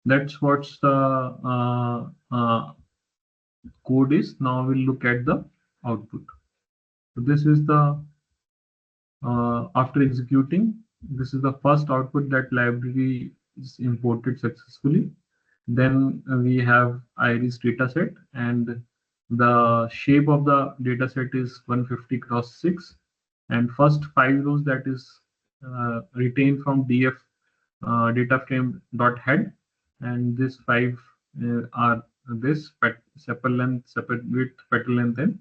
that's what's the code is. Now we'll look at the output. So this is the after executing, this is the first output that library is imported successfully. Then we have iris dataset, and the shape of the dataset is 150 cross 6, and first 5 rows that is retained from df data frame dot head, and this 5 are this sepal length, sepal width, petal length, and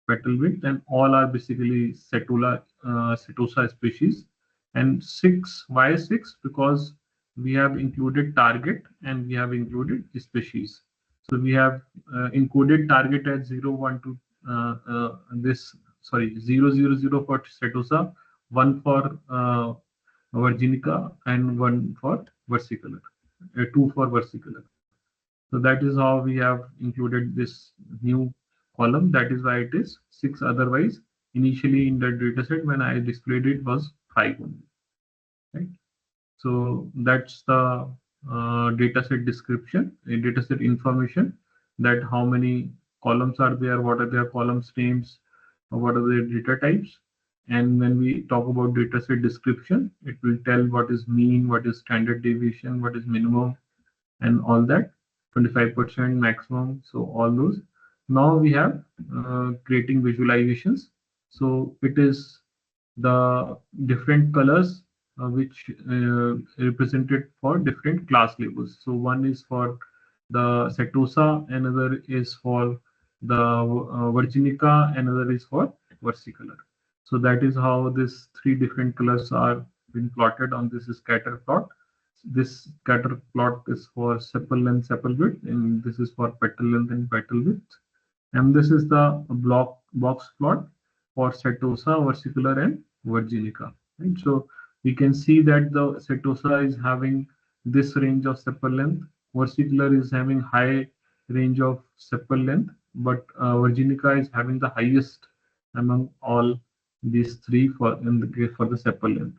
petal width, and all are basically Setosa species. And 6, why 6? Because we have included target and we have included species. So we have encoded target at 0, 1 to this, sorry, 0, 0, 0 for Setosa, 1 for Virginica, and 1 for versicolor, 2 for versicolor. So that is how we have included this new column. That is why it is 6. Otherwise, initially in the dataset when I displayed it was 5 only, right? So that's the dataset description, dataset information, that how many columns are there, what are their columns names, what are their data types. And when we talk about dataset description, it will tell what is mean, what is standard deviation, what is minimum, and all that, 25% maximum, so all those. Now we have creating visualizations. So it is the different colors which represented for different class labels. So one is for the Setosa, another is for the Virginica, another is for versicolor. So that is how these 3 different colors are being plotted on this scatter plot. This scatter plot is for sepal length, sepal width, and this is for petal length and petal width. And this is the block box plot for Setosa, versicolor, and Virginica. Right? So we can see that the Setosa is having this range of sepal length, versicolor is having high range of sepal length, but Virginica is having the highest among all these 3 for for the sepal length.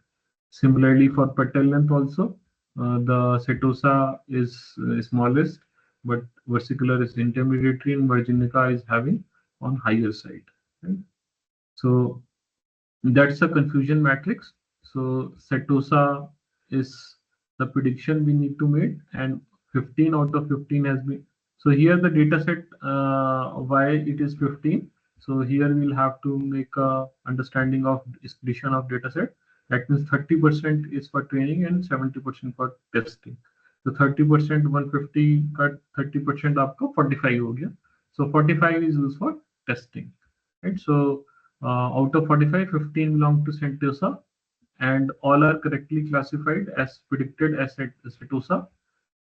Similarly, for petal length also, the Setosa is smallest, but versicolor is intermediary, and Virginica is having on higher side. Right? So that's a confusion matrix. So Setosa is the prediction we need to make, and 15 out of 15 has been. So here the data set, why it is 15. So here we'll have to make a understanding of distribution of data set. That means 30% is for training and 70% for testing. So 30% 150 cut 30% आपका 45 हो गया. So 45 is used for testing, right? So out of 45, 15 belong to Sentosa, and all are correctly classified as predicted as Setosa.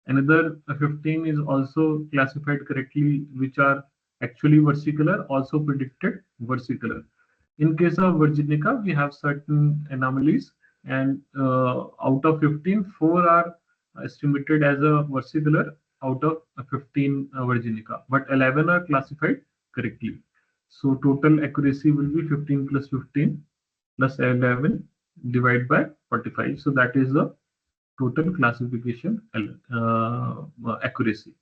Another 15 is also classified correctly, which are actually versicolor, also predicted versicolor. In case of Virginica, we have certain anomalies, and out of 15, 4 are estimated as a versicolor out of 15 Virginica, but 11 are classified correctly. So total accuracy will be 15 plus 15 plus 11 divided by 45. So that is the total classification accuracy.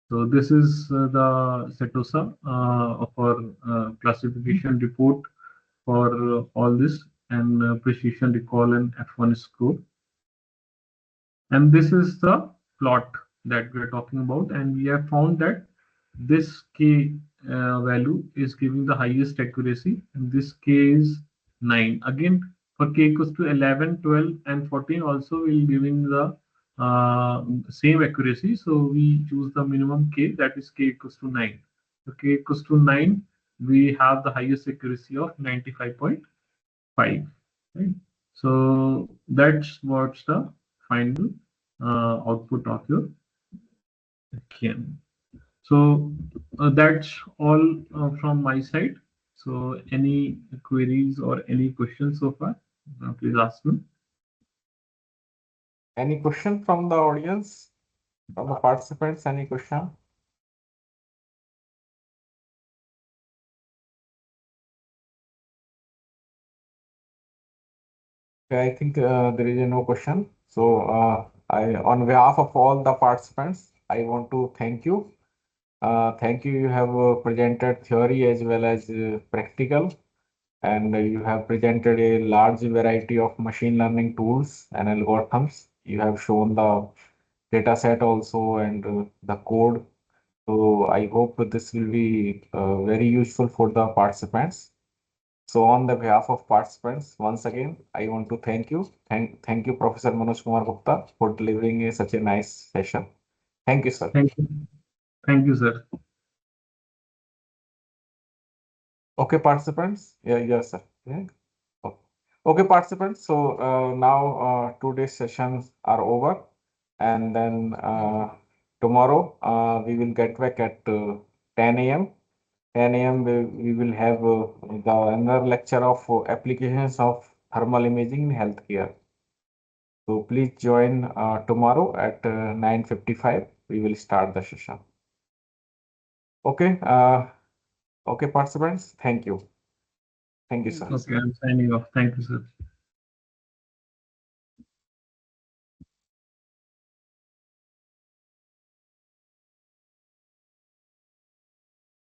So this is the Setosa for classification report for all this, and precision recall and F1 score. And this is the plot that we are talking about, and we have found that this k value is giving the highest accuracy, and this k is 9. Again, for k equals to 11, 12, and 14 also will giving the same accuracy. So we choose the minimum k, that is k equals to 9. So k equals to 9, we have the highest accuracy of 95.5. Right? So that's what's the final output of your KM. So that's all from my side. So any queries or any questions so far? Please ask me. Any question from the audience, from the participants? Any question? Okay, I think there is no question. So on behalf of all the participants, I want to thank you. Thank you. You have presented theory as well as practical, and you have presented a large variety of machine learning tools and algorithms. You have shown the data set also and the code. So I hope this will be very useful for the participants. So on the behalf of participants, once again, I want to thank you. Thank you, Professor Manoj Kumar Gupta, for delivering such a nice session. Thank you, sir. Thank you. Thank you, sir. Okay, participants. Yeah, yes, sir. Yeah. Okay, okay, participants. So now today's sessions are over, and then tomorrow we will get back at 10 a.m. 10 a.m. We will have the another lecture of applications of thermal imaging in healthcare. So please join tomorrow at 9:55. We will start the session. Okay. Okay, participants. Thank you. Thank you, sir. Okay, I'm signing off. Thank you, sir.